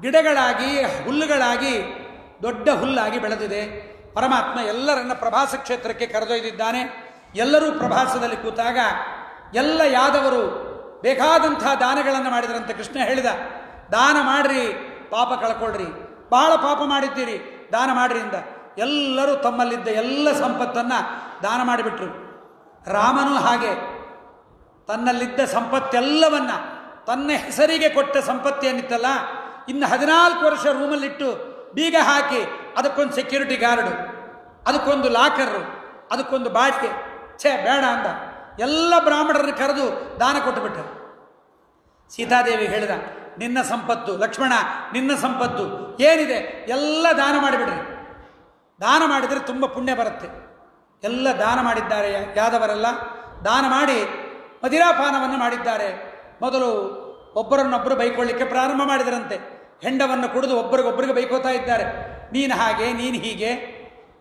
ಗಿಡಗಳಾಗಿ ಹುಲ್ಲುಗಳಾಗಿ ದೊಡ್ಡ ಹುಲ್ಲಾಗಿ ಬೆಳೆದಿದೆ. ಪರಮಾತ್ಮ ಎಲ್ಲರನ್ನ ಪ್ರಭಾಸ ಕ್ಷೇತ್ರಕ್ಕೆ ಕರೆದೊಯ್ದಿದ್ದಾನೆ. ಎಲ್ಲರೂ ಪ್ರಭಾಸದಲ್ಲಿ ಕೂತಾಗ ಎಲ್ಲ ಯಾದವರು ಬೇಕಾದಂಥ ದಾನಗಳನ್ನು ಮಾಡಿದರಂತೆ. ಕೃಷ್ಣ ಹೇಳಿದ, ದಾನ ಮಾಡ್ರಿ, ಪಾಪ ಕಳ್ಕೊಳ್ರಿ, ಬಹಳ ಪಾಪ ಮಾಡಿದ್ದೀರಿ, ದಾನ ಮಾಡ್ರಿ ಇಂದ. ಎಲ್ಲರೂ ತಮ್ಮಲ್ಲಿದ್ದ ಎಲ್ಲ ಸಂಪತ್ತನ್ನು ದಾನ ಮಾಡಿಬಿಟ್ರು. ರಾಮನೂ ಹಾಗೆ ತನ್ನಲ್ಲಿದ್ದ ಸಂಪತ್ತೆಲ್ಲವನ್ನ, ತನ್ನ ಹೆಸರಿಗೆ ಕೊಟ್ಟ ಸಂಪತ್ತೇನಿತ್ತಲ್ಲ, ಇನ್ನು 14 ವರ್ಷ ರೂಮಲ್ಲಿಟ್ಟು ಬೀಗ ಹಾಕಿ ಅದಕ್ಕೊಂದು ಸೆಕ್ಯೂರಿಟಿ ಗಾರ್ಡು, ಅದಕ್ಕೊಂದು ಲಾಕರು, ಅದಕ್ಕೊಂದು ಬಾಟಿಗೆ ಬೇಡ ಅಂದ. ಎಲ್ಲ ಬ್ರಾಹ್ಮಣರನ್ನು ಕರೆದು ದಾನ ಕೊಟ್ಟುಬಿಟ್ಟ. ಸೀತಾದೇವಿ ಹೇಳಿದ, ನಿನ್ನ ಸಂಪತ್ತು, ಲಕ್ಷ್ಮಣ ನಿನ್ನ ಸಂಪತ್ತು ಏನಿದೆ ಎಲ್ಲ ದಾನ ಮಾಡಿಬಿಡ್ರಿ. ದಾನ ಮಾಡಿದರೆ ತುಂಬ ಪುಣ್ಯ ಬರುತ್ತೆ. ಎಲ್ಲ ದಾನ ಮಾಡಿದ್ದಾರೆ ಯಾದವರೆಲ್ಲ. ದಾನ ಮಾಡಿ ಮದಿರಾಪಾನವನ್ನು ಮಾಡಿದ್ದಾರೆ. ಮೊದಲು ಒಬ್ಬರನ್ನೊಬ್ಬರು ಬೈಕೊಳ್ಳಿಕ್ಕೆ ಪ್ರಾರಂಭ ಮಾಡಿದರಂತೆ. ಹೆಂಡವನ್ನು ಕುಡಿದು ಒಬ್ಬರಿಗೊಬ್ಬರಿಗೆ ಬೈಕೋತಾ ಇದ್ದಾರೆ. ನೀನು ಹಾಗೆ, ನೀನು ಹೀಗೆ,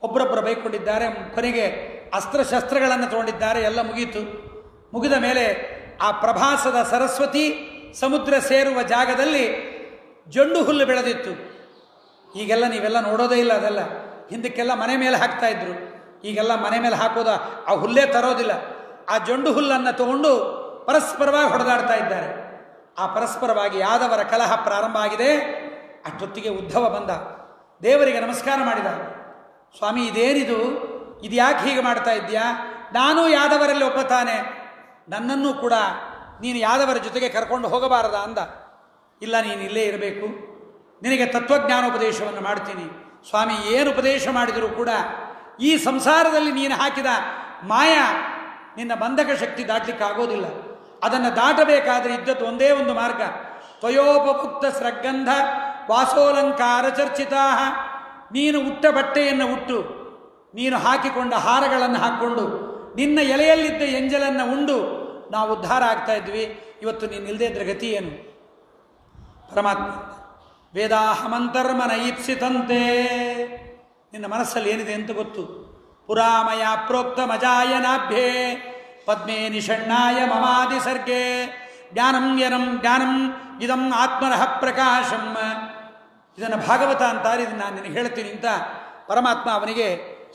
ಒಬ್ಬರೊಬ್ಬರು ಬೈಕೊಂಡಿದ್ದಾರೆ. ಕೊನೆಗೆ ಅಸ್ತ್ರಶಸ್ತ್ರಗಳನ್ನು ತಗೊಂಡಿದ್ದಾರೆ. ಎಲ್ಲ ಮುಗೀತು. ಮುಗಿದ ಮೇಲೆ ಆ ಪ್ರಭಾಸದ ಸರಸ್ವತಿ ಸಮುದ್ರ ಸೇರುವ ಜಾಗದಲ್ಲಿ ಜಂಡು ಹುಲ್ಲು ಬೆಳೆದಿತ್ತು. ಈಗೆಲ್ಲ ನೀವೆಲ್ಲ ನೋಡೋದೇ ಇಲ್ಲ. ಅದೆಲ್ಲ ಹಿಂದಕ್ಕೆಲ್ಲ ಮನೆ ಮೇಲೆ ಹಾಕ್ತಾ ಇದ್ರು. ಈಗೆಲ್ಲ ಮನೆ ಮೇಲೆ ಹಾಕೋದ ಆ ಹುಲ್ಲೇ ತರೋದಿಲ್ಲ. ಆ ಜಂಡು ಹುಲ್ಲನ್ನು ತಗೊಂಡು ಪರಸ್ಪರವಾಗಿ ಹೊಡೆದಾಡ್ತಾ ಇದ್ದಾರೆ. ಆ ಪರಸ್ಪರವಾಗಿ ಯಾದವರ ಕಲಹ ಪ್ರಾರಂಭ ಆಗಿದೆ. ಅಷ್ಟೊತ್ತಿಗೆ ಉದ್ಧವ ಬಂದ, ದೇವರಿಗೆ ನಮಸ್ಕಾರ ಮಾಡಿದ. ಸ್ವಾಮಿ, ಇದೇನಿದು, ಇದು ಯಾಕೆ ಹೀಗೆ ಮಾಡ್ತಾ ಇದ್ದೀಯಾ? ನಾನು ಯಾದವರಲ್ಲಿ ಒಬ್ಬ ತಾನೆ, ನನ್ನನ್ನು ಕೂಡ ನೀನು ಯಾದವರ ಜೊತೆಗೆ ಕರ್ಕೊಂಡು ಹೋಗಬಾರದ ಅಂದ. ಇಲ್ಲ, ನೀನು ಇಲ್ಲೇ ಇರಬೇಕು, ನಿನಗೆ ತತ್ವಜ್ಞಾನೋಪದೇಶವನ್ನು ಮಾಡ್ತೀನಿ. ಸ್ವಾಮಿ, ಏನು ಉಪದೇಶ ಮಾಡಿದರೂ ಕೂಡ ಈ ಸಂಸಾರದಲ್ಲಿ ನೀನು ಹಾಕಿದ ಮಾಯ ನಿನ್ನ ಬಂಧಕ ಶಕ್ತಿ ದಾಟಲಿಕ್ಕೆ ಆಗೋದಿಲ್ಲ. ಅದನ್ನು ದಾಟಬೇಕಾದರೆ ಇದ್ದದ್ದು ಒಂದೇ ಒಂದು ಮಾರ್ಗ. ತ್ವಯೋಪಭುಕ್ತ ಸ್ರಗ್ಗಂಧ ವಾಸೋಲಂಕಾರ ಚರ್ಚಿತಾ. ನೀನು ಉಟ್ಟ ಬಟ್ಟೆಯನ್ನು ಉಟ್ಟು, ನೀನು ಹಾಕಿಕೊಂಡ ಹಾರಗಳನ್ನು ಹಾಕ್ಕೊಂಡು, ನಿನ್ನ ಎಲೆಯಲ್ಲಿದ್ದ ಎಂಜಲನ್ನು ಉಂಡು ನಾವು ಉದ್ಧಾರ ಆಗ್ತಾ ಇದ್ವಿ. ಇವತ್ತು ನೀನು ಇಲ್ಲದೇ ಇದ್ರೆ ಗತಿ ಏನು? ಪರಮಾತ್ಮ, ವೇದಾಹಮಂತರ್ಮನ ಈಪ್ಸಿತಂತೆ, ನಿನ್ನ ಮನಸ್ಸಲ್ಲಿ ಏನಿದೆ ಅಂತ ಗೊತ್ತು. ಪುರಾಮಯ ಪ್ರೋಕ್ತ ಮಜಾಯನಾಭ್ಯೇ ಪದ್ಮೇ ನಿಷಣ್ಣಾಯ ಮಮಾದಿ ಸರ್ಗೆ ಜ್ಞಾನಂ ಯನಂ ಜ್ಞಾನಂ ಇದಂ ಆತ್ಮನಃ ಪ್ರಕಾಶಂ. ಇದನ್ನು ಭಾಗವತ ಅಂತಾರೆ, ಇದನ್ನು ನಾನು ನಿನಗೆ ಹೇಳ್ತೀನಿ ಅಂತ ಪರಮಾತ್ಮ ಅವನಿಗೆ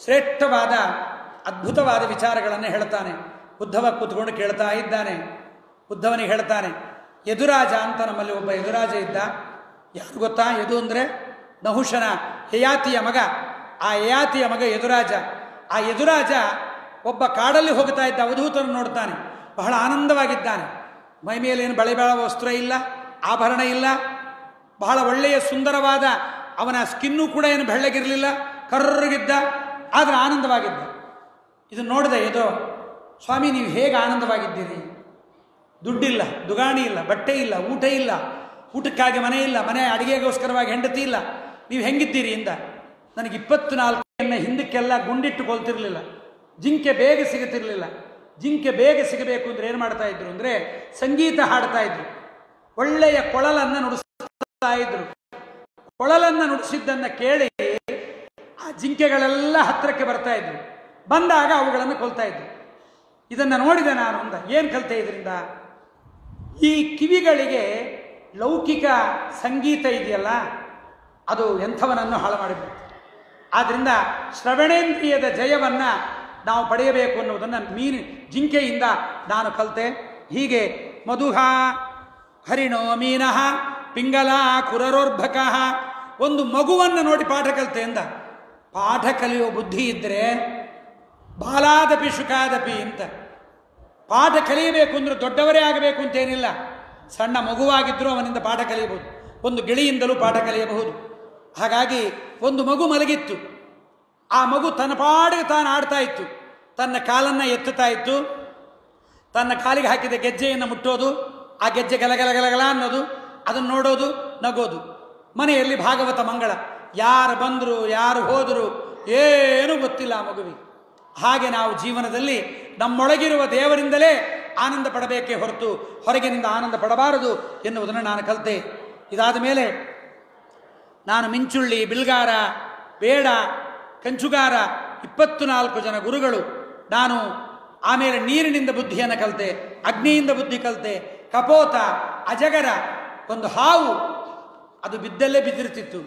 ಶ್ರೇಷ್ಠವಾದ ಅದ್ಭುತವಾದ ವಿಚಾರಗಳನ್ನು ಹೇಳ್ತಾನೆ. ಉದ್ಧವ ಕೂತ್ಕೊಂಡು ಕೇಳ್ತಾ ಇದ್ದಾನೆ. ಉದ್ಧವನಿಗೆ ಹೇಳ್ತಾನೆ, ಯದುರಾಜ ಅಂತ ನಮ್ಮಲ್ಲಿ ಒಬ್ಬ ಯದುರಾಜ ಇದ್ದ. ಯಾರು ಗೊತ್ತಾ? ಯದು ಅಂದರೆ ನಹುಷನ ಯಯಾತಿಯ ಮಗ. ಆ ಯಯಾತಿಯ ಮಗ ಯದುರಾಜ. ಆ ಯದುರಾಜ ಒಬ್ಬ ಕಾಡಲ್ಲಿ ಹೋಗ್ತಾ ಇದ್ದ ಅವಧೂತರನ್ನು ನೋಡ್ತಾನೆ. ಬಹಳ ಆನಂದವಾಗಿದ್ದಾನೆ. ಮೈ ಮೇಲೇನು ಬಳೆ ವಸ್ತ್ರ ಇಲ್ಲ, ಆಭರಣ ಇಲ್ಲ. ಬಹಳ ಒಳ್ಳೆಯ ಸುಂದರವಾದ ಅವನ ಸ್ಕಿನ್ನೂ ಕೂಡ ಏನು ಬೆಳ್ಳಗಿರಲಿಲ್ಲ, ಕರ್ರಗಿದ್ದ, ಆದರೆ ಆನಂದವಾಗಿದ್ದ. ಇದನ್ನು ನೋಡಿದ ಯದು, ಸ್ವಾಮಿ ನೀವು ಹೇಗೆ ಆನಂದವಾಗಿದ್ದೀರಿ? ದುಡ್ಡಿಲ್ಲ, ದುಗಾಣಿ ಇಲ್ಲ, ಬಟ್ಟೆ ಇಲ್ಲ, ಊಟ ಇಲ್ಲ, ಊಟಕ್ಕಾಗಿ ಮನೆ ಇಲ್ಲ, ಮನೆ ಅಡಿಗೆಗೋಸ್ಕರವಾಗಿ ಹೆಂಡತಿ ಇಲ್ಲ, ನೀವು ಹೆಂಗಿದ್ದೀರಿ ಇಂದ. ನನಗೆ 24 ಹಿಂದಕ್ಕೆಲ್ಲ ಗುಂಡಿಟ್ಟು ಕೊಲ್ತಿರ್ಲಿಲ್ಲ. ಜಿಂಕೆ ಬೇಗ ಸಿಗುತ್ತಿರಲಿಲ್ಲ. ಜಿಂಕೆ ಬೇಗ ಸಿಗಬೇಕು ಅಂದರೆ ಏನು ಮಾಡ್ತಾ ಇದ್ರು ಅಂದರೆ ಸಂಗೀತ ಹಾಡ್ತಾ ಇದ್ರು, ಒಳ್ಳೆಯ ಕೊಳಲನ್ನು ನುಡಿಸ್ತಾ ಇದ್ರು. ಕೊಳಲನ್ನು ನುಡಿಸಿದ್ದನ್ನು ಕೇಳಿ ಆ ಜಿಂಕೆಗಳೆಲ್ಲ ಹತ್ತಿರಕ್ಕೆ ಬರ್ತಾ ಇದ್ರು. ಬಂದಾಗ ಅವುಗಳನ್ನು ಕೊಲ್ತಾ ಇದ್ರು. ಇದನ್ನು ನೋಡಿದೆ ನಾನು. ಅಂದ ಏನು ಕಲಿತೆ ಇದರಿಂದ? ಈ ಕಿವಿಗಳಿಗೆ ಲೌಕಿಕ ಸಂಗೀತ ಇದೆಯಲ್ಲ, ಅದು ಎಂಥವನನ್ನು ಹಾಳು ಮಾಡಿಬಿಡುತ್ತೆ. ಆದ್ದರಿಂದ ಶ್ರವಣೇಂದ್ರಿಯದ ಜಯವನ್ನು ನಾವು ಪಡೆಯಬೇಕು ಅನ್ನೋದನ್ನು ಜಿಂಕೆಯಿಂದ ನಾನು ಕಲಿತೆ. ಹೀಗೆ ಮಧುಹ ಹರಿಣೋ ಮೀನಃ ಪಿಂಗಲ ಕುರರೋರ್ಭಕಃ, ಒಂದು ಮಗುವನ್ನು ನೋಡಿ ಪಾಠ ಕಲಿತೆ ಎಂದ. ಪಾಠ ಕಲಿಯುವ ಬುದ್ಧಿ ಇದ್ದರೆ ಬಾಲಾದಪಿ ಶುಕಾದಪಿ ಅಂತ. ಪಾಠ ಕಲಿಯಬೇಕು ಅಂದರೆ ದೊಡ್ಡವರೇ ಆಗಬೇಕು ಅಂತೇನಿಲ್ಲ. ಸಣ್ಣ ಮಗುವಾಗಿದ್ದರೂ ಅವನಿಂದ ಪಾಠ ಕಲಿಯಬಹುದು, ಒಂದು ಗಿಳಿಯಿಂದಲೂ ಪಾಠ ಕಲಿಯಬಹುದು. ಹಾಗಾಗಿ ಒಂದು ಮಗು ಮಲಗಿತ್ತು. ಆ ಮಗು ತನ್ನ ಪಾಡಿಗೆ ತಾನು ಆಡ್ತಾ ಇತ್ತು. ತನ್ನ ಕಾಲನ್ನು ಎತ್ತುತ್ತಾ ಇತ್ತು. ತನ್ನ ಕಾಲಿಗೆ ಹಾಕಿದ ಗೆಜ್ಜೆಯನ್ನು ಮುಟ್ಟೋದು, ಆ ಗೆಜ್ಜೆ ಗಲಗಲಗಲಗಲ ಅನ್ನೋದು, ಅದನ್ನು ನೋಡೋದು, ನಗೋದು. ಮನೆಯಲ್ಲಿ ಭಾಗವತ ಮಂಗಳ. ಯಾರು ಬಂದರು ಯಾರು ಹೋದರು ಏನೂ ಗೊತ್ತಿಲ್ಲ ಆ ಮಗುವಿಗೆ. ಹಾಗೆ ನಾವು ಜೀವನದಲ್ಲಿ ನಮ್ಮೊಳಗಿರುವ ದೇವರಿಂದಲೇ ಆನಂದ ಪಡಬೇಕೇ ಹೊರತು ಹೊರಗಿನಿಂದ ಆನಂದ ಪಡಬಾರದು ಎನ್ನುವುದನ್ನು ನಾನು ಕಲಿತೆ. ಇದಾದ ಮೇಲೆ ನಾನು ಮಿಂಚುಳ್ಳಿ, ಬಿಲ್ಗಾರ, ಬೇಡ, ಕಂಚುಗಾರ 24 ಜನ ಗುರುಗಳು. ನಾನು ಆಮೇಲೆ ನೀರಿನಿಂದ ಬುದ್ಧಿಯನ್ನು ಕಲಿತೆ, ಅಗ್ನಿಯಿಂದ ಬುದ್ಧಿ ಕಲಿತೆ, ಕಪೋತ, ಅಜಗರ, ಒಂದು ಹಾವು ಅದು ಬಿದ್ದಲ್ಲೇ ಬಿದ್ದಿರ್ತಿತ್ತು,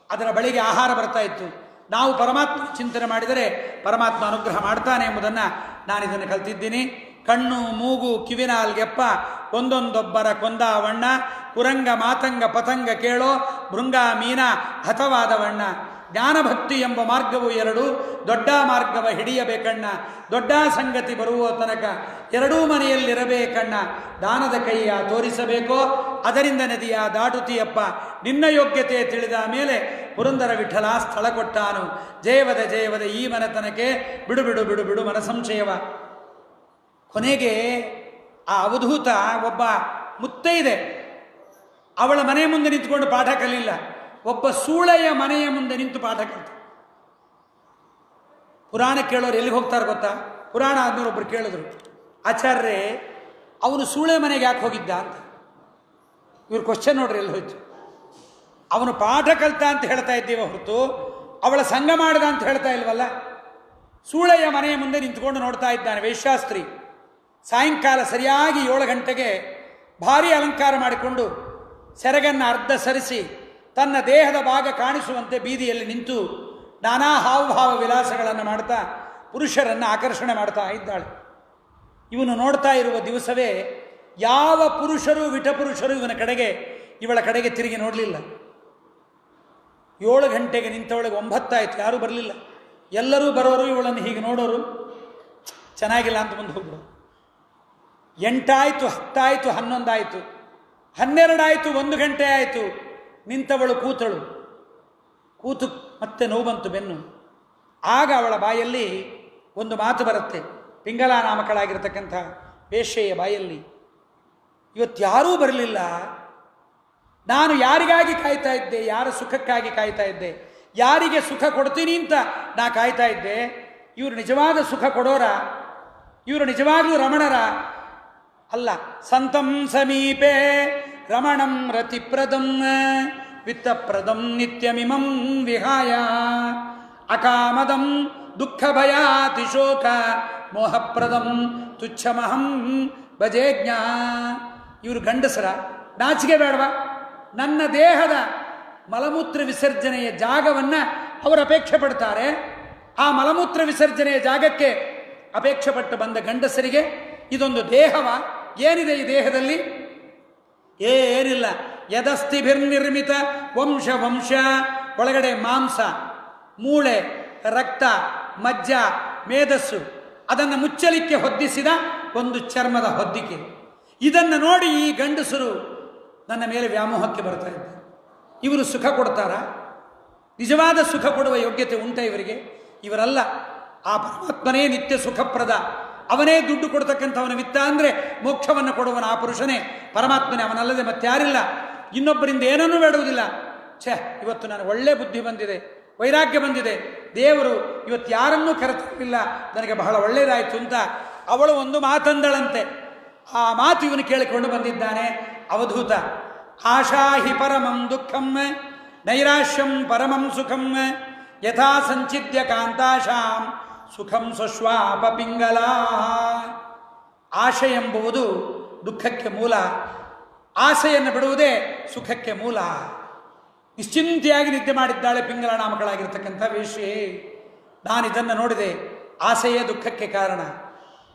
ಅದರ ಬಳಿಗೆ ಆಹಾರ ಬರ್ತಾ ಇತ್ತು. ನಾವು ಪರಮಾತ್ಮ ಚಿಂತನೆ ಮಾಡಿದರೆ ಪರಮಾತ್ಮ ಅನುಗ್ರಹ ಮಾಡ್ತಾನೆ ಎಂಬುದನ್ನು ನಾನಿದನ್ನು ಕಲ್ತಿದ್ದೀನಿ. ಕಣ್ಣು, ಮೂಗು, ಕಿವಿನಾಲ್ಗೆಪ್ಪ ಒಂದೊಂದೊಬ್ಬರ ಕೊಂದಾವಣ್ಣ, ಕುರಂಗ ಮಾತಂಗ ಪತಂಗ ಕೇಳೋ ಭೃಂಗ ಮೀನ ಹತವಾದವಣ್ಣ. ಜ್ಞಾನಭಕ್ತಿ ಎಂಬ ಮಾರ್ಗವು 2, ದೊಡ್ಡ ಮಾರ್ಗವ ಹಿಡಿಯಬೇಕಣ್ಣ. ದೊಡ್ಡ ಸಂಗತಿ ಬರುವ ತನಕ 2 ಮನೆಯಲ್ಲಿರಬೇಕಣ್ಣ. ದಾನದ ಕೈಯ ತೋರಿಸಬೇಕೋ ಅದರಿಂದ ನದಿಯ ದಾಟುತ್ತೀಯಪ್ಪ. ನಿನ್ನ ಯೋಗ್ಯತೆ ತಿಳಿದ ಮೇಲೆ ಪುರಂದರ ವಿಠಲ ಸ್ಥಳ ಕೊಟ್ಟಾನು. ಜಯವದ ಜಯವದ ಈ ಮನೆತನಕ್ಕೆ ಬಿಡು ಬಿಡು ಬಿಡು ಬಿಡು ಮನ ಸಂಶಯವ. ಕೊನೆಗೆ ಆ ಅವಧೂತ ಒಬ್ಬ ಮುತ್ತೈದೆ ಅವಳ ಮನೆ ಮುಂದೆ ನಿಂತುಕೊಂಡು ಪಾಠ ಕಲಿಲ್ಲ, ಒಬ್ಬ ಸೂಳೆಯ ಮನೆಯ ಮುಂದೆ ನಿಂತು ಪಾಠ ಕಲಿತ. ಪುರಾಣ ಕೇಳೋರು ಎಲ್ಲಿಗೆ ಹೋಗ್ತಾರೆ ಗೊತ್ತಾ? ಪುರಾಣ ಆದ್ಮೇಲೆ ಒಬ್ಬರು ಕೇಳಿದ್ರು, ಆಚಾರ್ಯರೇ ಅವನು ಸೂಳೆ ಮನೆಗೆ ಯಾಕೆ ಹೋಗಿದ್ದ ಅಂತ. ಇವ್ರು ಕ್ವಶನ್ ನೋಡ್ರಿ ಎಲ್ಲಿ ಹೋಯ್ತು. ಅವನು ಪಾಠ ಕಲಿತ ಅಂತ ಹೇಳ್ತಾ ಇದ್ದೀವ ಹೊರತು ಅವಳ ಸಂಘ ಮಾಡಿದ ಅಂತ ಹೇಳ್ತಾ ಇಲ್ವಲ್ಲ. ಸೂಳೆಯ ಮನೆಯ ಮುಂದೆ ನಿಂತ್ಕೊಂಡು ನೋಡ್ತಾ ಇದ್ದಾನೆ ವೇಶ್ಯಾಸ್ತ್ರೀ. ಸಾಯಂಕಾಲ ಸರಿಯಾಗಿ 7 ಗಂಟೆಗೆ ಭಾರಿ ಅಲಂಕಾರ ಮಾಡಿಕೊಂಡು ಸೆರಗನ್ನು ಅರ್ಧ ಸರಿಸಿ ತನ್ನ ದೇಹದ ಭಾಗ ಕಾಣಿಸುವಂತೆ ಬೀದಿಯಲ್ಲಿ ನಿಂತು ನಾನಾ ಹಾವಭಾವ ವಿಲಾಸಗಳನ್ನು ಮಾಡ್ತಾ ಪುರುಷರನ್ನು ಆಕರ್ಷಣೆ ಮಾಡ್ತಾ ಇದ್ದಾಳೆ. ಇವನು ನೋಡ್ತಾ ಇರುವ ದಿವಸವೇ ಯಾವ ಪುರುಷರು ವಿಟಪುರುಷರು ಇವಳ ಕಡೆಗೆ ತಿರುಗಿ ನೋಡಲಿಲ್ಲ. 7 ಗಂಟೆಗೆ ನಿಂತವಳಿಗೆ 9 ಆಯಿತು, ಯಾರೂ ಬರಲಿಲ್ಲ. ಎಲ್ಲರೂ ಬರೋರು ಇವಳನ್ನು ಹೀಗೆ ನೋಡೋರು, ಚೆನ್ನಾಗಿಲ್ಲ ಅಂತ ಮುಂದೆ ಹೋಗ್ಬಿಡು. 8 ಆಯಿತು, 10 ಆಯಿತು, 11 ಆಯಿತು, 12 ಆಯಿತು, 1 ಗಂಟೆ ಆಯಿತು. ನಿಂತವಳು ಕೂತಳು. ಕೂತು ಮತ್ತೆ ನೋವು ಬಂತು ಬೆನ್ನು. ಆಗ ಅವಳ ಬಾಯಲ್ಲಿ ಒಂದು ಮಾತು ಬರುತ್ತೆ, ಪಿಂಗಲಾ ನಾಮಕಳಾಗಿರ್ತಕ್ಕಂಥ ವೇಶ್ಯೆಯ ಬಾಯಲ್ಲಿ. ಇವತ್ತು ಯಾರೂ ಬರಲಿಲ್ಲ, ನಾನು ಯಾರಿಗಾಗಿ ಕಾಯ್ತಾ ಇದ್ದೆ, ಯಾರ ಸುಖಕ್ಕಾಗಿ ಕಾಯ್ತಾ ಇದ್ದೆ, ಯಾರಿಗೆ ಸುಖ ಕೊಡ್ತೀನಿ ಅಂತ ನಾ ಕಾಯ್ತಾ ಇದ್ದೆ. ಇವರು ನಿಜವಾದ ಸುಖ ಕೊಡೋರ? ಇವರು ನಿಜವಾಗ್ಲೂ ರಮಣರ? ಅಲ್ಲ. ಸಂತಂ ಸಮೀಪೆ ರಮಣಂ ರತಿಪ್ರದಂ ವಿತ್ತಪ್ರದಂ ನಿತ್ಯಮಿಮಂ ವಿಹಾಯ ಅಕಾಮದಂ ದುಃಖ ಭಯಾತಿಶೋಕ ಮೋಹಪ್ರದಂ ತುಚ್ಛಮಹಂ ಭಜೇಜ್ಞ. ಇವರು ಗಂಡಸರ? ನಾಚಿಕೆ ಬೇಡವಾ? ನನ್ನ ದೇಹದ ಮಲಮೂತ್ರ ವಿಸರ್ಜನೆಯ ಜಾಗವನ್ನು ಅವರು ಅಪೇಕ್ಷೆ ಪಡ್ತಾರೆ. ಆ ಮಲಮೂತ್ರ ವಿಸರ್ಜನೆಯ ಜಾಗಕ್ಕೆ ಅಪೇಕ್ಷೆ ಪಟ್ಟು ಬಂದ ಗಂಡಸರಿಗೆ ಇದೊಂದು ದೇಹವ? ಏನಿದೆ ಈ ದೇಹದಲ್ಲಿ? ಏನಿಲ್ಲ. ಯದಸ್ಥಿಭಿರ್ನಿರ್ಮಿತ ವಂಶ ಒಳಗಡೆ ಮಾಂಸ, ಮೂಳೆ, ರಕ್ತ, ಮಜ್ಜ, ಮೇಧಸ್ಸು, ಅದನ್ನು ಮುಚ್ಚಲಿಕ್ಕೆ ಹೊದ್ದಿಸಿದ ಒಂದು ಚರ್ಮದ ಹೊದ್ದಿಕೆ. ಇದನ್ನು ನೋಡಿ ಈ ಗಂಡಸರು ನನ್ನ ಮೇಲೆ ವ್ಯಾಮೋಹಕ್ಕೆ ಬರ್ತಾ ಇದ್ದಾರೆ. ಇವರು ಸುಖ ಕೊಡ್ತಾರಾ? ನಿಜವಾದ ಸುಖ ಕೊಡುವ ಯೋಗ್ಯತೆ ಉಂಟ ಇವರಿಗೆ? ಇವರಲ್ಲ. ಆ ಪರಮಾತ್ಮನೇ ನಿತ್ಯ ಸುಖಪ್ರದ, ಅವನೇ ದುಡ್ಡು ಕೊಡ್ತಕ್ಕಂಥವನ ವಿತ್ತ ಅಂದರೆ ಮೋಕ್ಷವನ್ನು ಕೊಡುವನ ಆ ಪುರುಷನೇ ಪರಮಾತ್ಮನೇ, ಅವನಲ್ಲದೆ ಮತ್ತಾರಿಲ್ಲ. ಇನ್ನೊಬ್ಬರಿಂದ ಏನನ್ನೂ ಬೇಡುವುದಿಲ್ಲ. ಇವತ್ತು ನನಗೆ ಒಳ್ಳೆ ಬುದ್ಧಿ ಬಂದಿದೆ, ವೈರಾಗ್ಯ ಬಂದಿದೆ, ದೇವರು ಇವತ್ತು ಯಾರನ್ನೂ ಕರೆತಿರಲಿಲ್ಲ, ನನಗೆ ಬಹಳ ಒಳ್ಳೆಯದಾಯಿತು ಅಂತ ಅವಳು ಒಂದು ಮಾತಂದಳಂತೆ. ಆ ಮಾತು ಇವನು ಕೇಳಿಕೊಂಡು ಬಂದಿದ್ದಾನೆ ಅವಧೂತ. ಆಶಾ ಹಿ ಪರಮಂ ದುಃಖಂ ನೈರಾಶ್ಯಂ ಪರಮಂ ಸುಖಂ ಯಥಾ ಸಂಚಿದ್ಯ ಕಾಂತಾಶಾಂ ಸುಖಂ ಸ್ವಶ್ವಾಪ ಪಿಂಗಲ. ಆಶೆ ಎಂಬುವುದು ದುಃಖಕ್ಕೆ ಮೂಲ, ಆಸೆಯನ್ನು ಬಿಡುವುದೇ ಸುಖಕ್ಕೆ ಮೂಲ. ನಿಶ್ಚಿಂತೆಯಾಗಿ ನಿದ್ದೆ ಮಾಡಿದ್ದಾಳೆ ಪಿಂಗಲ ನಾಮಕಳಾಗಿರ್ತಕ್ಕಂಥ ವೇಶ್ಯೆ. ನಾನಿದನ್ನು ನೋಡಿದೆ, ಆಸೆಯೇ ದುಃಖಕ್ಕೆ ಕಾರಣ.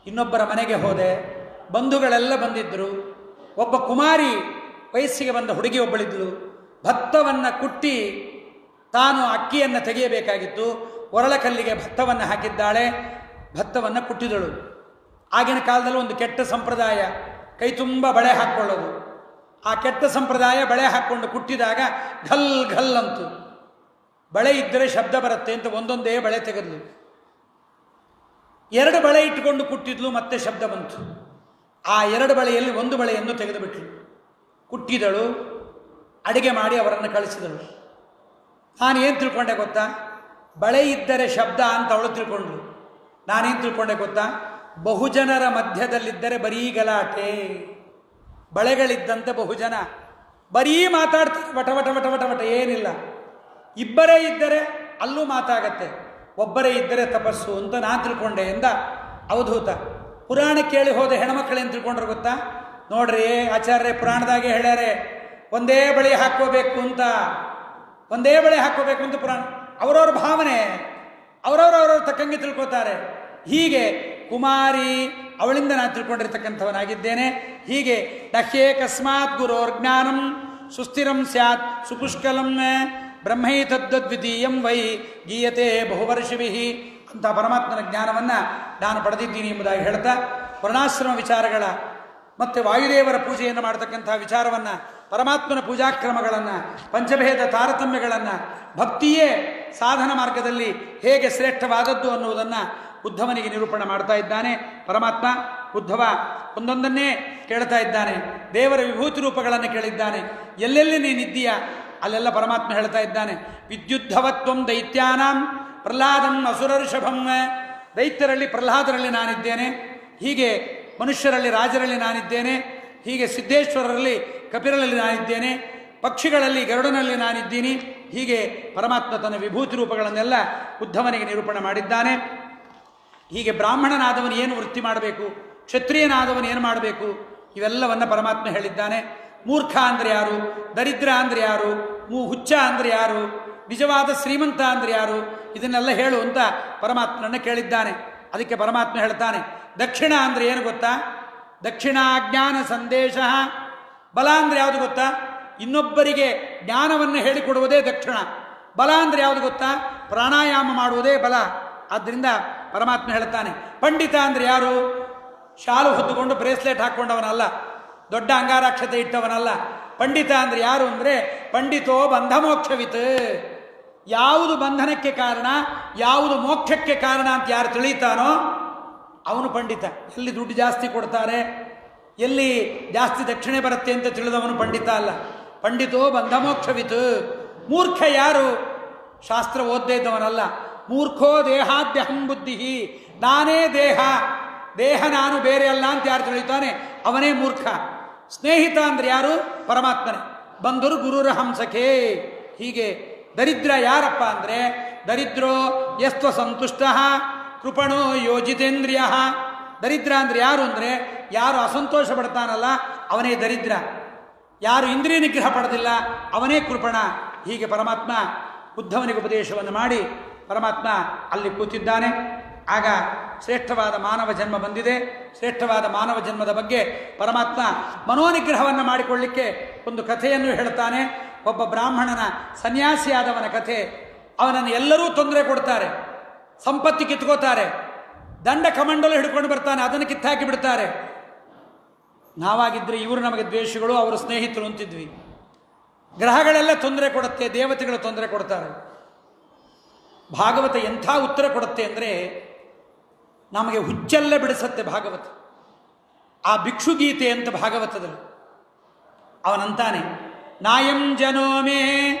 ಇನ್ನೊಬ್ಬರ ಮನೆಗೆ ಹೋದೆ, ಬಂಧುಗಳೆಲ್ಲ ಬಂದಿದ್ದರು. ಒಬ್ಬ ಕುಮಾರಿ ವಯಸ್ಸಿಗೆ ಬಂದ ಹುಡುಗಿ ಒಬ್ಬಳಿದ್ಳು. ಭತ್ತವನ್ನು ಕುಟ್ಟಿ ತಾನು ಅಕ್ಕಿಯನ್ನು ತೆಗೆಯಬೇಕಾಗಿತ್ತು. ಒರಳಕಲ್ಲಿಗೆ ಭತ್ತವನ್ನು ಹಾಕಿದ್ದಾಳೆ, ಭತ್ತವನ್ನು ಕುಟ್ಟಿದಳು. ಆಗಿನ ಕಾಲದಲ್ಲಿ ಒಂದು ಕೆಟ್ಟ ಸಂಪ್ರದಾಯ, ಕೈ ತುಂಬ ಬಳೆ ಹಾಕ್ಕೊಳ್ಳೋದು. ಆ ಕೆಟ್ಟ ಸಂಪ್ರದಾಯ ಬಳೆ ಹಾಕ್ಕೊಂಡು ಕುಟ್ಟಿದಾಗ ಘಲ್ ಘಲ್ ಅಂತು. ಬಳೆ ಇದ್ದರೆ ಶಬ್ದ ಬರುತ್ತೆ ಅಂತ ಒಂದೊಂದೇ ಬಳೆ ತೆಗೆದ್ಲು. 2 ಬಳೆ ಇಟ್ಟುಕೊಂಡು ಕುಟ್ಟಿದ್ಲು, ಮತ್ತೆ ಶಬ್ದ ಬಂತು. ಆ 2 ಬಳೆಯಲ್ಲಿ 1 ಬಳೆಯನ್ನು ತೆಗೆದುಬಿಟ್ಲು. ಕುಟ್ಟಿದಳು, ಅಡಿಗೆ ಮಾಡಿ ಅವರನ್ನು ಕಳಿಸಿದಳು. ನಾನೇನು ತಿಳ್ಕೊಂಡೆ ಗೊತ್ತಾ? ಬಳೆ ಇದ್ದರೆ ಶಬ್ದ ಅಂತ ಅವಳು ತಿಳ್ಕೊಂಡ್ಳು. ನಾನೇನು ತಿಳ್ಕೊಂಡೆ ಗೊತ್ತಾ? ಬಹುಜನರ ಮಧ್ಯದಲ್ಲಿದ್ದರೆ ಬರೀ ಗಲಾಟೆ, ಬಳೆಗಳಿದ್ದಂತೆ ಬಹುಜನ ಬರೀ ಮಾತಾಡ್ತಾರೆ, ವಟ ವಟ ವಟ ವಟ ವಟ, ಏನಿಲ್ಲ. ಇಬ್ಬರೇ ಇದ್ದರೆ ಅಲ್ಲೂ ಮಾತಾಗತ್ತೆ, ಒಬ್ಬರೇ ಇದ್ದರೆ ತಪಸ್ಸು ಅಂತ ನಾನು ತಿಳ್ಕೊಂಡೆ ಎಂದ ಅವಧೂತ. ಪುರಾಣ ಕೇಳಿ ಹೋದ ಹೆಣ್ಮಕ್ಳೇನು ತಿಳ್ಕೊಂಡ್ರು ಗೊತ್ತಾ? ನೋಡ್ರಿ ಆಚಾರ್ಯ ಪುರಾಣದಾಗೆ ಹೇಳ್ಯಾರೆ, ಒಂದೇ ಬಳೆ ಹಾಕ್ಕೋಬೇಕು ಅಂತ, ಒಂದೇ ಬಳೆ ಹಾಕ್ಕೋಬೇಕು ಅಂತ ಪುರಾಣ. ಅವರವ್ರ ಭಾವನೆ, ಅವರವ್ರ ತಕ್ಕಂಗೆ ತಿಳ್ಕೊತಾರೆ. ಹೀಗೆ ಕುಮಾರಿ ಅವಳಿಂದ ನಾನು ತಿಳ್ಕೊಂಡಿರ್ತಕ್ಕಂಥವನಾಗಿದ್ದೇನೆ. ಹೀಗೆ ನಹ್ಯೇಕಸ್ಮಾತ್ ಗುರೋರ್ಜ್ಞಾನಂ ಸುಸ್ಥಿರಂ ಸ್ಯಾತ್ ಸುಪುಷ್ಕಲಂ ಬ್ರಹ್ಮೈತದ್ವಿತೀಯಂ ವೈ ಗೀಯತೆ ಬಹುವರ್ಷಿಭಿಃ ಅಂತ ಪರಮಾತ್ಮನ ಜ್ಞಾನವನ್ನು ನಾನು ಪಡೆದಿದ್ದೀನಿ ಎಂಬುದಾಗಿ ಹೇಳ್ತಾ, ವರ್ಣಾಶ್ರಮ ವಿಚಾರಗಳ ಮತ್ತು ವಾಯುದೇವರ ಪೂಜೆಯನ್ನು ಮಾಡತಕ್ಕಂಥ ವಿಚಾರವನ್ನು, ಪರಮಾತ್ಮನ ಪೂಜಾಕ್ರಮಗಳನ್ನು, ಪಂಚಭೇದ ತಾರತಮ್ಯಗಳನ್ನು, ಭಕ್ತಿಯೇ ಸಾಧನ ಮಾರ್ಗದಲ್ಲಿ ಹೇಗೆ ಶ್ರೇಷ್ಠವಾದದ್ದು ಅನ್ನುವುದನ್ನು ಉದ್ಧವನಿಗೆ ನಿರೂಪಣೆ ಮಾಡ್ತಾ ಇದ್ದಾನೆ ಪರಮಾತ್ಮ. ಉದ್ಧವ ಒಂದೊಂದನ್ನೇ ಕೇಳ್ತಾ ಇದ್ದಾನೆ, ದೇವರ ವಿಭೂತಿ ರೂಪಗಳನ್ನು ಕೇಳಿದ್ದಾನೆ. ಎಲ್ಲೆಲ್ಲಿ ನೀನಿದ್ದೀಯಾ ಅಲ್ಲೆಲ್ಲ ಪರಮಾತ್ಮ ಹೇಳ್ತಾ ಇದ್ದಾನೆ. ವಿದ್ಯುದ್ಧವತ್ವಂ ದೈತ್ಯಾನಾಂ ಪ್ರಹ್ಲಾದಂ ಅಸುರರ್ಷಭಂ. ದೈತ್ಯರಲ್ಲಿ ಪ್ರಹ್ಲಾದರಲ್ಲಿ ನಾನಿದ್ದೇನೆ, ಹೀಗೆ ಮನುಷ್ಯರಲ್ಲಿ ರಾಜರಲ್ಲಿ ನಾನಿದ್ದೇನೆ, ಹೀಗೆ ಸಿದ್ದೇಶ್ವರರಲ್ಲಿ ಕಪಿರಲ್ಲಿ ನಾನಿದ್ದೇನೆ, ಪಕ್ಷಿಗಳಲ್ಲಿ ಗರುಡನಲ್ಲಿ ನಾನಿದ್ದೀನಿ. ಹೀಗೆ ಪರಮಾತ್ಮ ತನ್ನ ವಿಭೂತಿ ರೂಪಗಳನ್ನೆಲ್ಲ ಉದ್ಧವನಿಗೆ ನಿರೂಪಣೆ ಮಾಡಿದ್ದಾನೆ. ಹೀಗೆ ಬ್ರಾಹ್ಮಣನಾದವನು ಏನು ವೃತ್ತಿ ಮಾಡಬೇಕು, ಕ್ಷತ್ರಿಯನಾದವನು ಏನು ಮಾಡಬೇಕು, ಇವೆಲ್ಲವನ್ನು ಪರಮಾತ್ಮ ಹೇಳಿದ್ದಾನೆ. ಮೂರ್ಖ ಅಂದರೆ ಯಾರು, ದರಿದ್ರ ಅಂದರೆ ಯಾರು, ಹುಚ್ಚ ಅಂದರೆ ಯಾರು, ನಿಜವಾದ ಶ್ರೀಮಂತ ಅಂದರೆ ಯಾರು, ಇದನ್ನೆಲ್ಲ ಹೇಳು ಅಂತ ಪರಮಾತ್ಮನನ್ನು ಕೇಳಿದ್ದಾನೆ. ಅದಕ್ಕೆ ಪರಮಾತ್ಮ ಹೇಳ್ತಾನೆ, ದಕ್ಷಿಣ ಅಂದರೆ ಏನು ಗೊತ್ತಾ? ದಕ್ಷಿಣಾಜ್ಞಾನ ಸಂದೇಶ. ಬಲ ಅಂದರೆ ಯಾವುದು ಗೊತ್ತಾ? ಇನ್ನೊಬ್ಬರಿಗೆ ಜ್ಞಾನವನ್ನು ಹೇಳಿಕೊಡುವುದೇ ದಕ್ಷಿಣ. ಬಲ ಅಂದರೆ ಯಾವುದು ಗೊತ್ತಾ? ಪ್ರಾಣಾಯಾಮ ಮಾಡುವುದೇ ಬಲ. ಆದ್ದರಿಂದ ಪರಮಾತ್ಮ ಹೇಳ್ತಾನೆ, ಪಂಡಿತ ಅಂದರೆ ಯಾರು? ಶಾಲು ಹೊತ್ತುಕೊಂಡು ಬ್ರೇಸ್ಲೆಟ್ ಹಾಕ್ಕೊಂಡವನಲ್ಲ, ದೊಡ್ಡ ಅಂಗಾರಾಕ್ಷತೆ ಇಟ್ಟವನಲ್ಲ. ಪಂಡಿತ ಅಂದರೆ ಯಾರು ಅಂದರೆ ಪಂಡಿತೋ ಬಂಧ ಮೋಕ್ಷವಿತ್. ಯಾವುದು ಬಂಧನಕ್ಕೆ ಕಾರಣ, ಯಾವುದು ಮೋಕ್ಷಕ್ಕೆ ಕಾರಣ ಅಂತ ಯಾರು ತಿಳಿತಾನೋ ಅವನು ಪಂಡಿತ. ಎಲ್ಲಿ ದುಡ್ಡು ಜಾಸ್ತಿ ಕೊಡ್ತಾರೆ, ಎಲ್ಲಿ ಜಾಸ್ತಿ ದಕ್ಷಿಣೆ ಬರುತ್ತೆ ಅಂತ ತಿಳಿದವನು ಪಂಡಿತ ಅಲ್ಲ. ಪಂಡಿತೋ ಬಂಧ ಮೋಕ್ಷವಿತ್. ಮೂರ್ಖ ಯಾರು? ಶಾಸ್ತ್ರ ಓದ್ದೇ ಇದ್ದವನಲ್ಲ. ಮೂರ್ಖೋ ದೇಹಾದ್ಯಹಂ ಬುದ್ಧಿ. ನಾನೇ ದೇಹ, ದೇಹ ನಾನು ಬೇರೆ ಅಲ್ಲ ಅಂತ ಯಾರು ತಿಳಿತಾನೆ ಅವನೇ ಮೂರ್ಖ. ಸ್ನೇಹಿತ ಅಂದರೆ ಯಾರು? ಪರಮಾತ್ಮನೇ. ಬಂಧುರು ಗುರುರ ಹಂಸಕೆ. ಹೀಗೆ ದರಿದ್ರ ಯಾರಪ್ಪ ಅಂದರೆ ದರಿದ್ರೋ ಯಸ್ತ್ವ ಸಂತುಷ್ಟ ಕೃಪಣೋ ಯೋಜಿತೇಂದ್ರಿಯ. ದರಿದ್ರ ಅಂದರೆ ಯಾರು ಅಂದರೆ ಯಾರು ಅಸಂತೋಷ ಪಡ್ತಾನಲ್ಲ ಅವನೇ ದರಿದ್ರ. ಯಾರು ಇಂದ್ರಿಯ ನಿಗ್ರಹ ಪಡೆದಿಲ್ಲ ಅವನೇ ಕೃಪಣ. ಹೀಗೆ ಪರಮಾತ್ಮ ಉದ್ಧವನಿಗೆ ಉಪದೇಶವನ್ನು ಮಾಡಿ ಪರಮಾತ್ಮ ಅಲ್ಲಿ ಕೂತಿದ್ದಾನೆ. ಆಗ ಶ್ರೇಷ್ಠವಾದ ಮಾನವ ಜನ್ಮ ಬಂದಿದೆ. ಶ್ರೇಷ್ಠವಾದ ಮಾನವ ಜನ್ಮದ ಬಗ್ಗೆ ಪರಮಾತ್ಮ ಮನೋನಿಗ್ರಹವನ್ನು ಮಾಡಿಕೊಳ್ಳಿಕ್ಕೆ ಒಂದು ಕಥೆಯನ್ನು ಹೇಳ್ತಾನೆ. ಒಬ್ಬ ಬ್ರಾಹ್ಮಣನ ಸನ್ಯಾಸಿಯಾದವನ ಕಥೆ. ಅವನನ್ನು ಎಲ್ಲರೂ ತೊಂದರೆ ಕೊಡ್ತಾರೆ, ಸಂಪತ್ತಿ ಕಿತ್ಕೋತಾರೆ, ದಂಡ ಕಮಂಡಲು ಹಿಡ್ಕೊಂಡು ಬರ್ತಾನೆ, ಅದನ್ನು ಕಿತ್ತಾಕಿ ಬಿಡ್ತಾರೆ. ನಾವಾಗಿದ್ದರೆ ಇವರು ನಮಗೆ ದ್ವೇಷಗಳು, ಅವರು ಸ್ನೇಹಿತರು ಅಂತಿದ್ವಿ. ಗ್ರಹಗಳೆಲ್ಲ ತೊಂದರೆ ಕೊಡುತ್ತೆ, ದೇವತೆಗಳು ತೊಂದರೆ ಕೊಡ್ತಾರೆ. ಭಾಗವತ ಎಂಥ ಉತ್ತರ ಕೊಡುತ್ತೆ ಅಂದರೆ ನಮಗೆ ಹುಚ್ಚೆಲ್ಲ ಬಿಡಿಸತ್ತೆ ಭಾಗವತ. ಆ ಭಿಕ್ಷುಗೀತೆ ಅಂತ ಭಾಗವತದಲ್ಲಿ ಅವನಂತಾನೆ, ನಾಯಂ ಜನೋ ಮೇ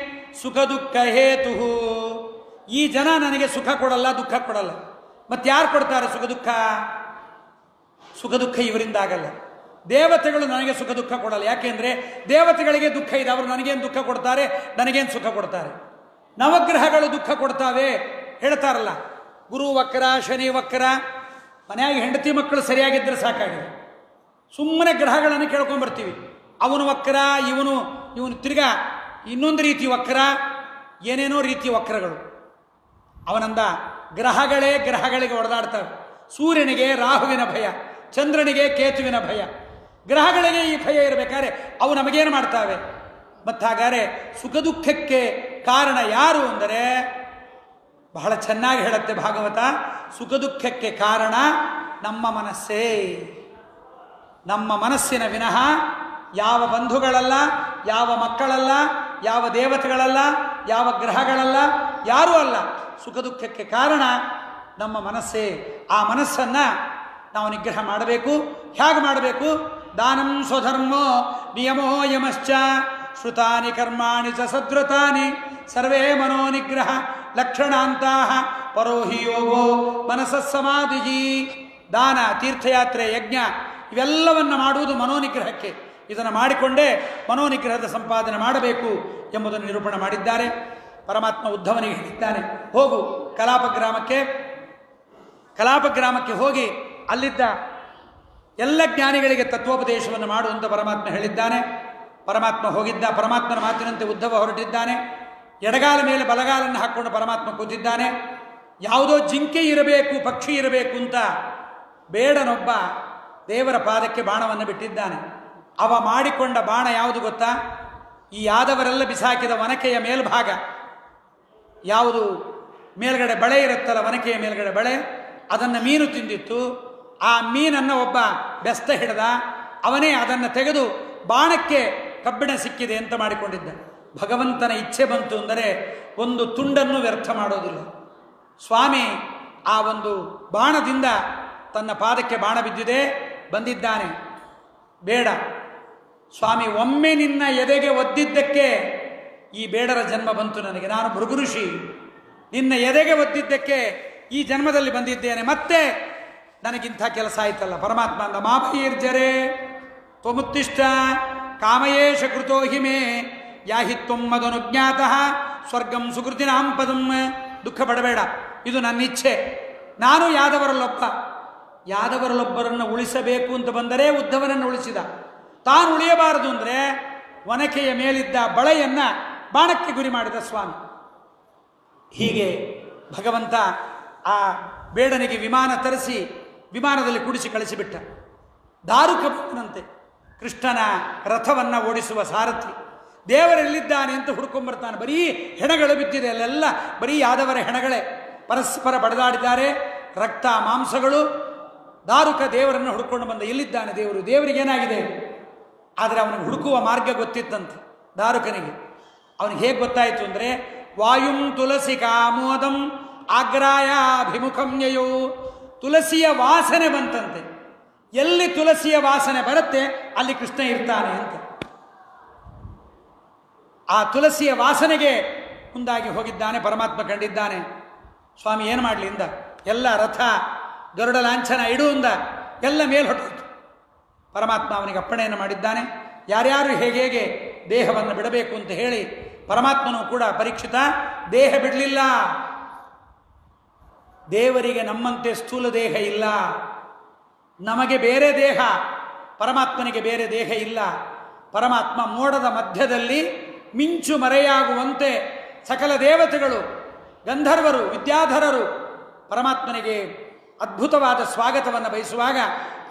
ಸುಖ ದುಃಖ ಹೇತು ಈ ಜನ ನನಗೆ ಸುಖ ಕೊಡಲ್ಲ, ದುಃಖ ಕೊಡಲ್ಲ. ಮತ್ತೆ ಯಾರು ಕೊಡ್ತಾರೆ ಸುಖ ದುಃಖ? ಸುಖ ದುಃಖ ಇವರಿಂದ ಆಗಲ್ಲ. ದೇವತೆಗಳು ನನಗೆ ಸುಖ ದುಃಖ ಕೊಡಲ್ಲ. ಯಾಕೆಂದ್ರೆ ದೇವತೆಗಳಿಗೆ ದುಃಖ ಇದೆ, ಅವರು ನನಗೇನು ದುಃಖ ಕೊಡ್ತಾರೆ, ನನಗೇನು ಸುಖ ಕೊಡ್ತಾರೆ? ನವಗ್ರಹಗಳು ದುಃಖ ಕೊಡ್ತಾವೆ ಹೇಳ್ತಾರಲ್ಲ, ಗುರು ವಕ್ರ, ಶನಿ ವಕ್ರ. ಮನೆಯಾಗಿ ಹೆಂಡತಿ ಮಕ್ಕಳು ಸರಿಯಾಗಿದ್ದರೆ ಸಾಕಾಗಿದೆ. ಸುಮ್ಮನೆ ಗ್ರಹಗಳನ್ನು ಕೇಳ್ಕೊಂಡ್ಬರ್ತೀವಿ. ಅವನು ವಕ್ರ, ಇವನು ತಿರ್ಗಾ ಇನ್ನೊಂದು ರೀತಿ ವಕ್ರ, ಏನೇನೋ ರೀತಿ ವಕ್ರಗಳು. ಅವನಂದ ಗ್ರಹಗಳೇ ಗ್ರಹಗಳಿಗೆ ಹೊಡೆದಾಡ್ತವೆ. ಸೂರ್ಯನಿಗೆ ರಾಹುವಿನ ಭಯ, ಚಂದ್ರನಿಗೆ ಕೇತುವಿನ ಭಯ. ಗ್ರಹಗಳಿಗೆ ಈ ಭಯ ಇರಬೇಕಾದ್ರೆ ಅವು ನಮಗೇನು ಮಾಡ್ತಾವೆ? ಮತ್ತು ಹಾಗಾದರೆ ಸುಖ ದುಃಖಕ್ಕೆ ಕಾರಣ ಯಾರು ಅಂದರೆ, ಬಹಳ ಚೆನ್ನಾಗಿ ಹೇಳುತ್ತೆ ಭಾಗವತ, ಸುಖ ದುಃಖಕ್ಕೆ ಕಾರಣ ನಮ್ಮ ಮನಸ್ಸೇ. ನಮ್ಮ ಮನಸ್ಸಿನ ವಿನಃ ಯಾವ ಬಂಧುಗಳಲ್ಲ, ಯಾವ ಮಕ್ಕಳಲ್ಲ, ಯಾವ ದೇವತೆಗಳಲ್ಲ, ಯಾವ ಗ್ರಹಗಳಲ್ಲ, ಯಾರೂ ಅಲ್ಲ. ಸುಖ ದುಃಖಕ್ಕೆ ಕಾರಣ ನಮ್ಮ ಮನಸ್ಸೇ. ಆ ಮನಸ್ಸನ್ನು ನಾವು ನಿಗ್ರಹ ಮಾಡಬೇಕು. ಹೇಗೆ ಮಾಡಬೇಕು? ದಾನಂ ಸ್ವಧರ್ಮೋ ನಿಯಮೋ ಯಮಶ್ಚ ಶ್ರುತಾನಿ ಕರ್ಮಾಣಿ ಚ ಸದ್ವೃತಾನಿ ಸರ್ವೇ ಮನೋನಿಗ್ರಹ ಲಕ್ಷಣಾಂತಹ ಪರೋಹಿ ಯೋಗೋ ಮನಸಸ್ಸಮಾಧಿ. ದಾನ, ತೀರ್ಥಯಾತ್ರೆ, ಯಜ್ಞ ಇವೆಲ್ಲವನ್ನು ಮಾಡುವುದು ಮನೋನಿಗ್ರಹಕ್ಕೆ. ಇದನ್ನು ಮಾಡಿಕೊಂಡೇ ಮನೋನಿಗ್ರಹದ ಸಂಪಾದನೆ ಮಾಡಬೇಕು ಎಂಬುದನ್ನು ನಿರೂಪಣೆ ಮಾಡಿದ್ದಾರೆ. ಪರಮಾತ್ಮ ಉದ್ಧವನಿಗೆ ಹೇಳಿದ್ದಾನೆ, ಹೋಗು ಕಲಾಪ ಗ್ರಾಮಕ್ಕೆ ಹೋಗಿ ಅಲ್ಲಿದ್ದ ಎಲ್ಲ ಜ್ಞಾನಿಗಳಿಗೆ ತತ್ವೋಪದೇಶವನ್ನು ಮಾಡುವಂತ ಪರಮಾತ್ಮ ಹೇಳಿದ್ದಾನೆ. ಪರಮಾತ್ಮ ಹೋಗಿದ್ದ. ಪರಮಾತ್ಮನ ಮಾತಿನಂತೆ ಉದ್ಧವ ಹೊರಟಿದ್ದಾನೆ. ಎಡಗಾಲ ಮೇಲೆ ಬಲಗಾಲನ್ನು ಹಾಕ್ಕೊಂಡು ಪರಮಾತ್ಮ ಕೂತಿದ್ದಾನೆ. ಯಾವುದೋ ಜಿಂಕೆ ಇರಬೇಕು, ಪಕ್ಷಿ ಇರಬೇಕು ಅಂತ ಬೇಡನೊಬ್ಬ ದೇವರ ಪಾದಕ್ಕೆ ಬಾಣವನ್ನು ಬಿಟ್ಟಿದ್ದಾನೆ. ಅವ ಮಾಡಿಕೊಂಡ ಬಾಣ ಯಾವುದು ಗೊತ್ತಾ? ಈ ಯಾದವರೆಲ್ಲ ಬಿಸಾಕಿದ ಒನಕೆಯ ಮೇಲ್ಭಾಗ, ಯಾವುದು ಮೇಲ್ಗಡೆ ಬಳೆ ಇರುತ್ತಲ್ಲ, ಒನಕೆಯ ಮೇಲ್ಗಡೆ ಬಳೆ, ಅದನ್ನು ಮೀನು ತಿಂದಿತ್ತು. ಆ ಮೀನನ್ನು ಒಬ್ಬ ಬೆಸ್ತ ಹಿಡಿದ. ಅವನೇ ಅದನ್ನು ತೆಗೆದು ಬಾಣಕ್ಕೆ ಕಬ್ಬಿಣ ಸಿಕ್ಕಿದೆ ಅಂತ ಮಾಡಿಕೊಂಡಿದ್ದ. ಭಗವಂತನ ಇಚ್ಛೆ ಬಂತು ಅಂದರೆ ಒಂದು ತುಂಡನ್ನು ವ್ಯರ್ಥ ಮಾಡೋದಿಲ್ಲ. ಸ್ವಾಮಿ ಆ ಒಂದು ಬಾಣದಿಂದ ತನ್ನ ಪಾದಕ್ಕೆ ಬಾಣ ಬಿದ್ದಿದೆ, ಬಂದಿದ್ದಾನೆ. ಬೇಡ ಸ್ವಾಮಿ, ಒಮ್ಮೆ ನಿನ್ನ ಎದೆಗೆ ಒದ್ದಿದ್ದಕ್ಕೆ ಈ ಬೇಡರ ಜನ್ಮ ಬಂತು ನನಗೆ. ನಾನು ಭೃಗು ಋಷಿ, ನಿನ್ನ ಎದೆಗೆ ಒದ್ದಿದ್ದಕ್ಕೆ ಈ ಜನ್ಮದಲ್ಲಿ ಬಂದಿದ್ದೇನೆ. ಮತ್ತೆ ನನಗಿಂಥ ಕೆಲಸ ಆಯ್ತಲ್ಲ. ಪರಮಾತ್ಮ ಅಂದ, ಮಾಭೈರ್ಜರೆ ತ್ವಮುತ್ತಿಷ್ಟ ಕಾಮಯೇಶ ಕೃತೋ ಹಿಮೆ ಯಾಹಿ ತ್ವಮ್ಮದನುಜ್ಞಾತಃ ಸ್ವರ್ಗಂ ಸುಕೃತಿನಾಂ ಪದಂ. ದುಃಖ ಪಡಬೇಡ, ಇದು ನನ್ನ ಇಚ್ಛೆ. ನಾನು ಯಾದವರಲ್ಲೊಬ್ಬರನ್ನು ಉಳಿಸಬೇಕು ಅಂತ ಬಂದರೆ ಉದ್ಧವನನ್ನು ಉಳಿಸಿದ. ತಾನು ಉಳಿಯಬಾರದು ಅಂದರೆ ಒನಕೆಯ ಮೇಲಿದ್ದ ಬಳೆಯನ್ನು ಬಾಣಕ್ಕೆ ಗುರಿ ಮಾಡಿದ ಸ್ವಾಮಿ. ಹೀಗೆ ಭಗವಂತ ಆ ಬೇಡನಿಗೆ ವಿಮಾನ ತರಿಸಿ ವಿಮಾನದಲ್ಲಿ ಕುಡಿಸಿ ಕಳಿಸಿಬಿಟ್ಟ. ದಾರುಕ ಬಂದನಂತೆ, ಕೃಷ್ಣನ ರಥವನ್ನು ಓಡಿಸುವ ಸಾರಥಿ. ದೇವರೆಲ್ಲಿದ್ದಾನೆ ಅಂತ ಹುಡ್ಕೊಂಡ್ಬರ್ತಾನೆ. ಬರೀ ಹೆಣಗಳು ಬಿದ್ದಿದೆ, ಅಲ್ಲೆಲ್ಲ ಬರೀ ಯಾದವರ ಹೆಣಗಳೇ. ಪರಸ್ಪರ ಬಡದಾಡಿದ್ದಾರೆ, ರಕ್ತ ಮಾಂಸಗಳು. ದಾರುಕ ದೇವರನ್ನು ಹುಡ್ಕೊಂಡು ಬಂದ. ಎಲ್ಲಿದ್ದಾನೆ ದೇವರು? ದೇವರಿಗೇನಾಗಿದೆ? ಆದರೆ ಅವನಿಗೆ ಹುಡುಕುವ ಮಾರ್ಗ ಗೊತ್ತಿತ್ತಂತೆ ದಾರುಕನಿಗೆ. ಅವನಿಗೆ ಹೇಗೆ ಗೊತ್ತಾಯಿತು ಅಂದರೆ, ವಾಯುಂ ತುಳಸಿ ಕಾಮೋದಂ ಆಗ್ರಾಯಾಭಿಮುಖಂ ಯಯೋ. ತುಳಸಿಯ ವಾಸನೆ ಬಂತಂತೆ. ಎಲ್ಲಿ ತುಳಸಿಯ ವಾಸನೆ ಬರುತ್ತೆ ಅಲ್ಲಿ ಕೃಷ್ಣ ಇರ್ತಾನೆ ಅಂತ. ಆ ತುಳಸಿಯ ವಾಸನೆಗೆ ಮುಂದಾಗಿ ಹೋಗಿದ್ದಾನೆ. ಪರಮಾತ್ಮ ಕಂಡಿದ್ದಾನೆ. ಸ್ವಾಮಿ ಏನು ಮಾಡಲಿ ಇಂದ. ಎಲ್ಲ ರಥ ಗರುಡ ಲಾಂಛನ ಇಡುವಂದ ಎಲ್ಲ ಮೇಲ್ ಹೊರಟು. ಪರಮಾತ್ಮ ಅವನಿಗೆ ಅಪ್ಪಣೆಯನ್ನು ಮಾಡಿದ್ದಾನೆ. ಯಾರ್ಯಾರು ಹೇಗೆ ದೇಹವನ್ನು ಬಿಡಬೇಕು ಅಂತ ಹೇಳಿ ಪರಮಾತ್ಮನೂ ಕೂಡ ಪರೀಕ್ಷಿತ ದೇಹ ಬಿಡಲಿಲ್ಲ. ದೇವರಿಗೆ ನಮ್ಮಂತೆ ಸ್ಥೂಲ ದೇಹ ಇಲ್ಲ, ನಮಗೆ ಬೇರೆ ದೇಹ, ಪರಮಾತ್ಮನಿಗೆ ಬೇರೆ ದೇಹ ಇಲ್ಲ. ಪರಮಾತ್ಮ ಮೋಡದ ಮಧ್ಯದಲ್ಲಿ ಮಿಂಚು ಮರೆಯಾಗುವಂತೆ ಸಕಲ ದೇವತೆಗಳು, ಗಂಧರ್ವರು, ವಿದ್ಯಾಧರರು ಪರಮಾತ್ಮನಿಗೆ ಅದ್ಭುತವಾದ ಸ್ವಾಗತವನ್ನು ಬಯಸುವಾಗ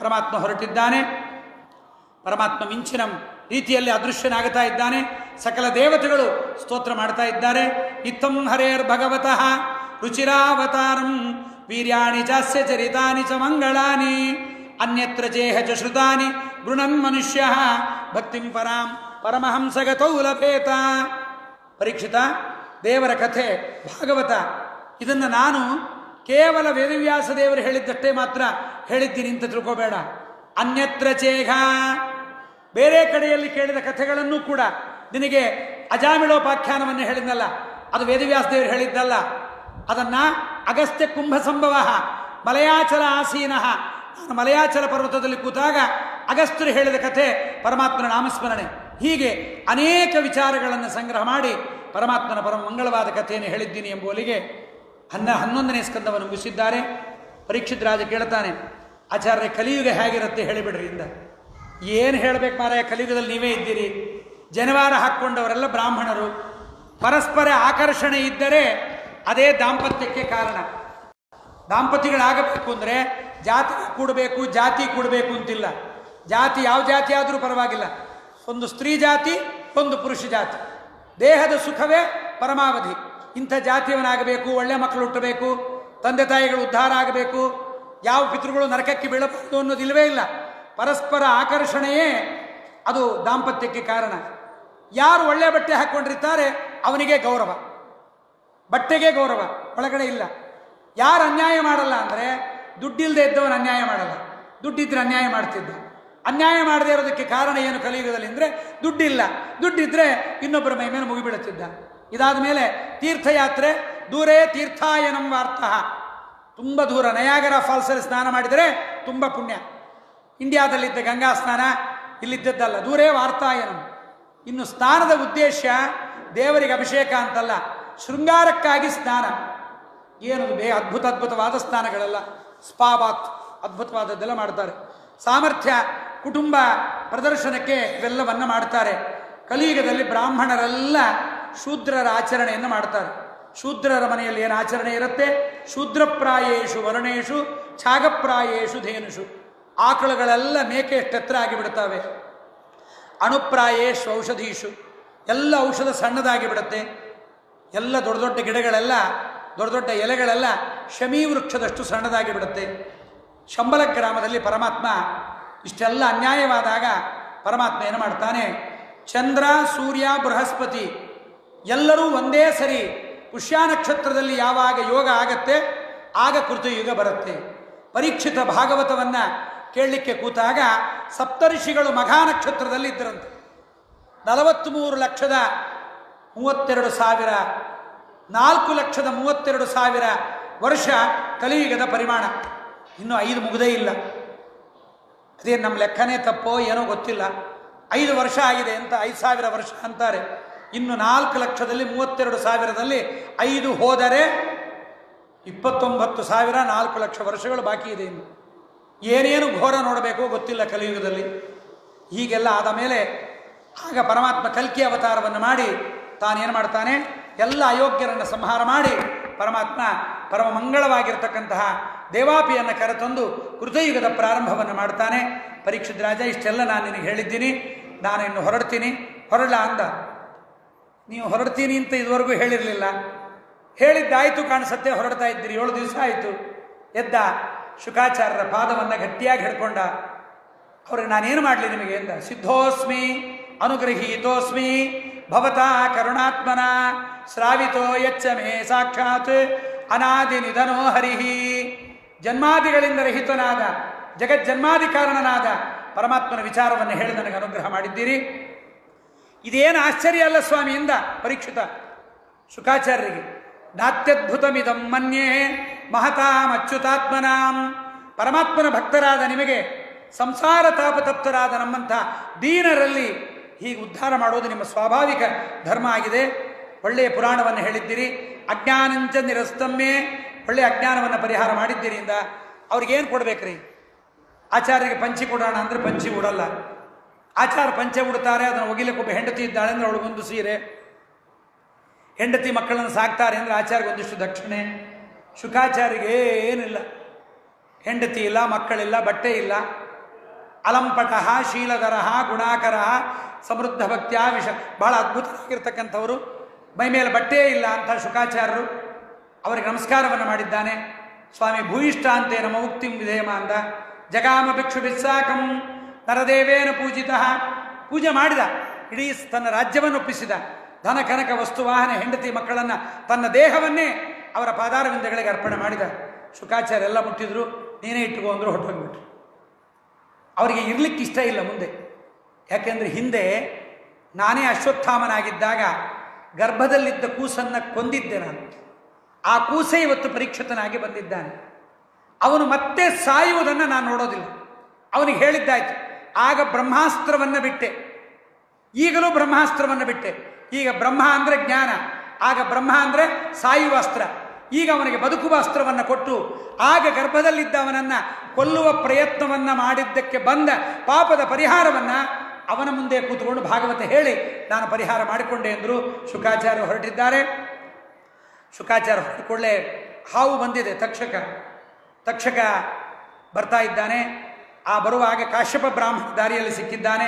ಪರಮಾತ್ಮ ಹೊರಟಿದ್ದಾನೆ. ಪರಮಾತ್ಮ ಮಿಂಚಿನ ರೀತಿಯಲ್ಲಿ ಅದೃಶ್ಯನಾಗುತ್ತಾ ಇದ್ದಾನೆ. ಸಕಲ ದೇವತೆಗಳು ಸ್ತೋತ್ರ ಮಾಡ್ತಾ ಇದ್ದಾರೆ. ಇತ್ತಂ ಹರೇರ್ ಭಗವತಃ ರುಚಿರಾವತಾರಂ ವೀರ್ಯಾಣಿ ಚಾಸ್ಯ ಚರಿತಾನಿ ಚ ಮಂಗಳಾನಿ ಅನ್ಯತ್ರ ಚೇಹ ಚ ಶ್ರುತಾನಿ ಗೃಣನ್ ಮನುಷ್ಯ ಭಕ್ತಿಂ ಪರಾಂ ಪರಮಹಂಸಗತೌ ಲಭೇತ. ಪರೀಕ್ಷಿತ, ದೇವರ ಕಥೆ ಭಾಗವತ, ಇದನ್ನು ನಾನು ಕೇವಲ ವೇದವ್ಯಾಸ ದೇವರು ಹೇಳಿದ್ದಷ್ಟೇ ಮಾತ್ರ ಹೇಳಿದ್ದೀನಿ ಅಂತ ತಿಳ್ಕೋಬೇಡ. ಅನ್ಯತ್ರ ಚೇಹ, ಬೇರೆ ಕಡೆಯಲ್ಲಿ ಕೇಳಿದ ಕಥೆಗಳನ್ನು ಕೂಡ ನಿನಗೆ ಅಜಾಮಿಳೋಪಾಖ್ಯಾನವನ್ನು ಹೇಳಿದ್ನಲ್ಲ, ಅದು ವೇದವ್ಯಾಸ ದೇವರು ಹೇಳಿದ್ದಲ್ಲ. ಅದನ್ನು ಅಗಸ್ತ್ಯ ಕುಂಭ ಸಂಭವ ಮಲಯಾಚಲ ಆಸೀನ, ನಾನು ಮಲಯಾಚಲ ಪರ್ವತದಲ್ಲಿ ಕೂತಾಗ ಅಗಸ್ತ್ಯರು ಹೇಳಿದ ಕಥೆ ಪರಮಾತ್ಮನ ನಾಮಸ್ಮರಣೆ. ಹೀಗೆ ಅನೇಕ ವಿಚಾರಗಳನ್ನು ಸಂಗ್ರಹ ಮಾಡಿ ಪರಮಾತ್ಮನ ಪರಮ ಮಂಗಳವಾದ ಕಥೆಯನ್ನು ಹೇಳಿದ್ದೀನಿ ಎಂಬುವಲ್ಲಿಗೆ 11ನೇ ಸ್ಕಂದವನ್ನು ಮುಗಿಸಿದ್ದಾರೆ. ಪರೀಕ್ಷಿತ್ ರಾಜ ಕೇಳ್ತಾನೆ, ಆಚಾರ್ಯ ಕಲಿಯುಗ ಹೇಗಿರುತ್ತೆ ಹೇಳಿಬಿಡ್ರಿ ಇಂದ. ಏನು ಹೇಳಬೇಕು ಮಾರಾಯ, ಕಲಿಯುಗದಲ್ಲಿ ನೀವೇ ಇದ್ದೀರಿ. ಜನವಾರ ಹಾಕ್ಕೊಂಡವರೆಲ್ಲ ಬ್ರಾಹ್ಮಣರು. ಪರಸ್ಪರ ಆಕರ್ಷಣೆ ಇದ್ದರೆ ಅದೇ ದಾಂಪತ್ಯಕ್ಕೆ ಕಾರಣ. ದಾಂಪತ್ಯಗಳಾಗಬೇಕು ಅಂದರೆ ಜಾತಿ ಕೂಡಬೇಕು, ಜಾತಿ ಕೂಡಬೇಕು ಅಂತಿಲ್ಲ. ಜಾತಿ ಯಾವ ಜಾತಿ ಆದರೂ ಪರವಾಗಿಲ್ಲ. ಒಂದು ಸ್ತ್ರೀ ಜಾತಿ, ಒಂದು ಪುರುಷ ಜಾತಿ. ದೇಹದ ಸುಖವೇ ಪರಮಾವಧಿ. ಇಂಥ ಜಾತಿಯವನಾಗಬೇಕು, ಒಳ್ಳೆ ಮಕ್ಕಳು ಹುಟ್ಟಬೇಕು, ತಂದೆ ತಾಯಿಗಳು ಉದ್ಧಾರ ಆಗಬೇಕು, ಯಾವ ಪಿತೃಗಳು ನರಕಕ್ಕೆ ಬೀಳಬಾರದು ಅನ್ನೋದಿಲ್ಲವೇ ಇಲ್ಲ. ಪರಸ್ಪರ ಆಕರ್ಷಣೆಯೇ ಅದು ದಾಂಪತ್ಯಕ್ಕೆ ಕಾರಣ. ಯಾರು ಒಳ್ಳೆ ಬಟ್ಟೆ ಹಾಕ್ಕೊಂಡಿರ್ತಾರೆ ಅವನಿಗೆ ಗೌರವ, ಬಟ್ಟೆಗೆ ಗೌರವ, ಒಳಗಡೆ ಇಲ್ಲ. ಯಾರು ಅನ್ಯಾಯ ಮಾಡಲ್ಲ ಅಂದರೆ ದುಡ್ಡಿಲ್ಲದೆ ಇದ್ದವನು ಅನ್ಯಾಯ ಮಾಡಲ್ಲ, ದುಡ್ಡಿದ್ರೆ ಅನ್ಯಾಯ ಮಾಡ್ತಿದ್ದ. ಅನ್ಯಾಯ ಮಾಡದೇ ಇರೋದಕ್ಕೆ ಕಾರಣ ಏನು ಕಲಿಯುಗದಲ್ಲಿ ಅಂದರೆ ದುಡ್ಡಿಲ್ಲ. ದುಡ್ಡಿದ್ರೆ ಇನ್ನೊಬ್ಬರ ಮೈ ಮೇಲೆ ಮುಗಿಬೀಳುತ್ತಿದ್ದ. ಇದಾದ ಮೇಲೆ ತೀರ್ಥಯಾತ್ರೆ, ದೂರೇ ತೀರ್ಥಾಯನಂ ವಾರ್ಥ, ತುಂಬ ದೂರ ನಯಾಗರ ಫಾಲ್ಸಲ್ಲಿ ಸ್ನಾನ ಮಾಡಿದರೆ ತುಂಬ ಪುಣ್ಯ. ಇಂಡಿಯಾದಲ್ಲಿದ್ದ ಗಂಗಾ ಸ್ನಾನ ಇಲ್ಲಿದ್ದದ್ದಲ್ಲ, ದೂರೇ ವಾರ್ತಾಯನಂ. ಇನ್ನು ಸ್ನಾನದ ಉದ್ದೇಶ ದೇವರಿಗೆ ಅಭಿಷೇಕ ಅಂತಲ್ಲ, ಶೃಂಗಾರಕ್ಕಾಗಿ ಸ್ನಾನ. ಏನದು ಅದ್ಭುತವಾದ ಸ್ನಾನಗಳೆಲ್ಲ, ಸ್ಪಾ ಬಾತ್ ಅದ್ಭುತವಾದದ್ದೆಲ್ಲ ಮಾಡ್ತಾರೆ. ಸಾಮರ್ಥ್ಯ, ಕುಟುಂಬ ಪ್ರದರ್ಶನಕ್ಕೆ ಇವೆಲ್ಲವನ್ನು ಮಾಡ್ತಾರೆ. ಕಲಿಯುಗದಲ್ಲಿ ಬ್ರಾಹ್ಮಣರೆಲ್ಲ ಶೂದ್ರರ ಆಚರಣೆಯನ್ನು ಮಾಡ್ತಾರೆ. ಶೂದ್ರರ ಮನೆಯಲ್ಲಿ ಏನು ಆಚರಣೆ ಇರುತ್ತೆ? ಶೂದ್ರಪ್ರಾಯೇಶು ವರ್ಣೇಶು ಛಾಗಪ್ರಾಯೇಶು ಧೇನುಷು. ಆಕಳುಗಳೆಲ್ಲ ಮೇಕೆ ಎತ್ತರ ಆಗಿಬಿಡ್ತವೆ. ಅಣುಪ್ರಾಯೇಶು ಔಷಧೀಶು, ಎಲ್ಲ ಔಷಧ ಸಣ್ಣದಾಗಿ ಬಿಡುತ್ತೆ. ಎಲ್ಲ ದೊಡ್ಡ ದೊಡ್ಡ ಗಿಡಗಳೆಲ್ಲ, ದೊಡ್ಡ ದೊಡ್ಡ ಎಲೆಗಳೆಲ್ಲ ಶಮೀ ವೃಕ್ಷದಷ್ಟು ಸಣ್ಣದಾಗಿ ಬಿಡುತ್ತೆ. ಶಂಬಲ ಗ್ರಾಮದಲ್ಲಿ ಪರಮಾತ್ಮ ಇಷ್ಟೆಲ್ಲ ಅನ್ಯಾಯವಾದಾಗ ಪರಮಾತ್ಮ ಏನು ಮಾಡ್ತಾನೆ? ಚಂದ್ರ, ಸೂರ್ಯ, ಬೃಹಸ್ಪತಿ ಎಲ್ಲರೂ ಒಂದೇ ಸರಿ ಪುಷ್ಯ ನಕ್ಷತ್ರದಲ್ಲಿ ಯಾವಾಗ ಯೋಗ ಆಗತ್ತೆ ಆಗ ಕೃತಯುಗ ಬರುತ್ತೆ. ಪರೀಕ್ಷಿತ ಭಾಗವತವನ್ನು ಕೇಳಲಿಕ್ಕೆ ಕೂತಾಗ ಸಪ್ತರ್ಷಿಗಳು ಮಘಾ ನಕ್ಷತ್ರದಲ್ಲಿ ಇದ್ದರಂತೆ. 43,32,000 4,32,000 ವರ್ಷ ಕಲಿಯುಗದ ಪರಿಮಾಣ. ಇನ್ನೂ 5 ಮುಗದೇ ಇಲ್ಲ. ಅದೇ ನಮ್ಮ ಲೆಕ್ಕನೇ ತಪ್ಪೋ ಏನೋ ಗೊತ್ತಿಲ್ಲ. 5 ವರ್ಷ ಆಗಿದೆ ಅಂತ 5,000 ವರ್ಷ ಅಂತಾರೆ. ಇನ್ನು 4,32,000ದಲ್ಲಿ 5 ಹೋದರೆ 29,000, 4,00,000 ವರ್ಷಗಳು ಬಾಕಿ ಇದೆ. ಇನ್ನು ಏನೇನು ಘೋರ ನೋಡಬೇಕೋ ಗೊತ್ತಿಲ್ಲ ಕಲಿಯುಗದಲ್ಲಿ. ಹೀಗೆಲ್ಲ ಆದ ಮೇಲೆ ಆಗ ಪರಮಾತ್ಮ ಕಲ್ಕಿ ಅವತಾರವನ್ನು ಮಾಡಿ ತಾನೇನು ಮಾಡ್ತಾನೆ? ಎಲ್ಲ ಅಯೋಗ್ಯರನ್ನು ಸಂಹಾರ ಮಾಡಿ ಪರಮಾತ್ಮ ಪರಮ ಮಂಗಳವಾಗಿರ್ತಕ್ಕಂತಹ ದೇವಾಪಿಯನ್ನು ಕರೆತಂದು ಕೃತಯುಗದ ಪ್ರಾರಂಭವನ್ನು ಮಾಡ್ತಾನೆ. ಪರೀಕ್ಷಿತ್ ರಾಜ, ಇಷ್ಟೆಲ್ಲ ನಾನು ನಿನಗೆ ಹೇಳಿದ್ದೀನಿ, ನಾನು ಇನ್ನು ಹೊರಡ್ತೀನಿ. ಹೊರಡಲ ಅಂದ. ನೀವು ಹೊರಡ್ತೀನಿ ಅಂತ ಇದುವರೆಗೂ ಹೇಳಿರಲಿಲ್ಲ. ಹೇಳಿದ್ದಾಯಿತು ಕಾಣಿಸತ್ತೆ, ಹೊರಡ್ತಾ ಇದ್ದೀರಿ. 7 ದಿವಸ ಆಯಿತು. ಎದ್ದ, ಶುಕಾಚಾರ್ಯರ ಪಾದವನ್ನು ಗಟ್ಟಿಯಾಗಿ ಹಿಡ್ಕೊಂಡ. ಅವ್ರಿಗೆ ನಾನೇನು ಮಾಡಲಿ ನಿಮಗೆ ಎಂದ. ಸಿದ್ಧೋಸ್ಮಿ ಅನುಗೃಹೀತೋಸ್ಮಿ ಭವತಾ ಕರುಣಾತ್ಮನ ಶ್ರಾವಿತೋ ಯಚ್ಚ ಮೇ ಸಾಕ್ಷಾತ್ ಅನಾದಿ ನಿಧನೋ ಹರಿಹಿ. ಜನ್ಮಾದಿಗಳಿಂದ ರಹಿತನಾದ ಜಗಜ್ಜನ್ಮಾದಿ ಕಾರಣನಾದ ಪರಮಾತ್ಮನ ವಿಚಾರವನ್ನು ಹೇಳಿ ನನಗೆ ಅನುಗ್ರಹ ಮಾಡಿದ್ದೀರಿ. ಇದೇನು ಆಶ್ಚರ್ಯ ಅಲ್ಲ ಸ್ವಾಮಿಯಿಂದ ಪರೀಕ್ಷಿತ ಶುಕಾಚಾರ್ಯರಿಗೆ. ನಾತ್ಯದ್ಭುತಮಿದಂ ಮನ್ಯೇ ಮಹತಾಮಚ್ಯುತಾತ್ಮನಾಂ. ಪರಮಾತ್ಮನ ಭಕ್ತರಾದ ನಿಮಗೆ, ಸಂಸಾರ ತಾಪತಪ್ತರಾದ ನಮ್ಮಂಥ ದೀನರಲ್ಲಿ ಹೀಗೆ ಉದ್ಧಾರ ಮಾಡೋದು ನಿಮ್ಮ ಸ್ವಾಭಾವಿಕ ಧರ್ಮ ಆಗಿದೆ. ಒಳ್ಳೆಯ ಪುರಾಣವನ್ನು ಹೇಳಿದ್ದೀರಿ. ಅಜ್ಞಾನಂಚ ನಿರಸ್ತಮ್ಮೆ, ಒಳ್ಳೆಯ ಅಜ್ಞಾನವನ್ನು ಪರಿಹಾರ ಮಾಡಿದ್ದೀರಿಂದ ಅವ್ರಿಗೇನು ಕೊಡ್ಬೇಕ್ರಿ? ಆಚಾರ್ಯರಿಗೆ ಪಂಚಿ ಕೊಡೋಣ ಅಂದರೆ ಪಂಚಿ ಉಡಲ್ಲ. ಆಚಾರ್ಯ ಪಂಚೆ ಉಡ್ತಾರೆ, ಅದನ್ನು ಒಗಿಲಿಕ್ಕೊಬ್ಬ ಹೆಂಡತಿ ಇದ್ದಾಳೆ ಅಂದರೆ ಅವಳಿಗೊಂದು ಸೀರೆ. ಹೆಂಡತಿ ಮಕ್ಕಳನ್ನು ಸಾಕ್ತಾರೆ ಅಂದರೆ ಆಚಾರ್ಯಗೊಂದಿಷ್ಟು ದಕ್ಷಿಣೆ. ಶುಕಾಚಾರ್ಯರಿಗೆ ಏನಿಲ್ಲ, ಹೆಂಡತಿ ಇಲ್ಲ, ಮಕ್ಕಳಿಲ್ಲ, ಬಟ್ಟೆ ಇಲ್ಲ. ಅಲಂಪಟ, ಶೀಲಧರ, ಗುಣಾಕರ, ಸಮೃದ್ಧ ಭಕ್ತ್ಯ ಬಹಳ ಅದ್ಭುತವಾಗಿರ್ತಕ್ಕಂಥವರು. ಮೈ ಮೇಲೆ ಬಟ್ಟೆ ಇಲ್ಲ ಅಂತ ಶುಕಾಚಾರ್ಯರು ಅವರಿಗೆ ನಮಸ್ಕಾರವನ್ನು ಮಾಡಿದ್ದಾನೆ. ಸ್ವಾಮಿ ಭೂಯಿಷ್ಠ ಅಂತೆ ನಮ್ಮ ಮುಕ್ತಿಂ ವಿಧೇಮ ಅಂದ. ಜಗಾಮ ಭಿಕ್ಷು ಬಿಸ್ಸಾಕಂ ನರದೇವೇನ ಪೂಜಿತ. ಪೂಜೆ ಮಾಡಿದ, ಇಡೀ ತನ್ನ ರಾಜ್ಯವನ್ನು ಒಪ್ಪಿಸಿದ. ಧನ ಕನಕ ವಸ್ತುವಾಹನ ಹೆಂಡತಿ ಮಕ್ಕಳನ್ನು, ತನ್ನ ದೇಹವನ್ನೇ ಅವರ ಪಾದಾರವಿಂದಗಳಿಗೆ ಅರ್ಪಣೆ ಮಾಡಿದ. ಶುಕಾಚಾರ್ಯ ಎಲ್ಲ ಮುಟ್ಟಿದ್ರು. ನೀನೇ ಇಟ್ಟುಕೋ ಅಂದರು, ಹೊರಟೋಗ್ಬಿಟ್ರು. ಅವರಿಗೆ ಇರ್ಲಿಕ್ಕೆ ಇಷ್ಟ ಇಲ್ಲ ಮುಂದೆ. ಯಾಕೆಂದರೆ ಹಿಂದೆ ನಾನೇ ಅಶ್ವತ್ಥಾಮನಾಗಿದ್ದಾಗ ಗರ್ಭದಲ್ಲಿದ್ದ ಕೂಸನ್ನು ಕೊಂದಿದ್ದೆ ನಾನು. ಆ ಕೂಸೆ ಇವತ್ತು ಪರೀಕ್ಷಿತನಾಗಿ ಬಂದಿದ್ದಾನೆ. ಅವನು ಮತ್ತೆ ಸಾಯುವುದನ್ನು ನಾನು ನೋಡೋದಿಲ್ಲ. ಅವನಿಗೆ ಹೇಳಿದ್ದಾಯ್ತು, ಆಗ ಬ್ರಹ್ಮಾಸ್ತ್ರವನ್ನು ಬಿಟ್ಟೆ, ಈಗಲೂ ಬ್ರಹ್ಮಾಸ್ತ್ರವನ್ನು ಬಿಟ್ಟೆ. ಈಗ ಬ್ರಹ್ಮ ಅಂದರೆ ಜ್ಞಾನ, ಆಗ ಬ್ರಹ್ಮ ಅಂದರೆ ಸಾಯುವ ಅಸ್ತ್ರ. ಈಗ ಅವನಿಗೆ ಬದುಕುವ ಅಸ್ತ್ರವನ್ನು ಕೊಟ್ಟು ಆಗ ಗರ್ಭದಲ್ಲಿದ್ದವನನ್ನು ಕೊಲ್ಲುವ ಪ್ರಯತ್ನವನ್ನು ಮಾಡಿದ್ದಕ್ಕೆ ಬಂದ ಪಾಪದ ಪರಿಹಾರವನ್ನು ಅವನ ಮುಂದೆ ಕೂತ್ಕೊಂಡು ಭಾಗವತ ಹೇಳಿ ನಾನು ಪರಿಹಾರ ಮಾಡಿಕೊಂಡೆ ಎಂದರು. ಶುಕಾಚಾರ್ಯ ಹೊರಟಿದ್ದಾರೆ. ಶುಕಾಚಾರ್ಯ ಹೊರಟುಕೊಳ್ಳೆ ಹಾವು ಬಂದಿದೆ. ತಕ್ಷಕ ಬರ್ತಾ ಇದ್ದಾನೆ. ಆ ಬರುವಾಗ ಕಾಶ್ಯಪ ಬ್ರಾಹ್ಮಣ ದಾರಿಯಲ್ಲಿ ಸಿಕ್ಕಿದ್ದಾನೆ.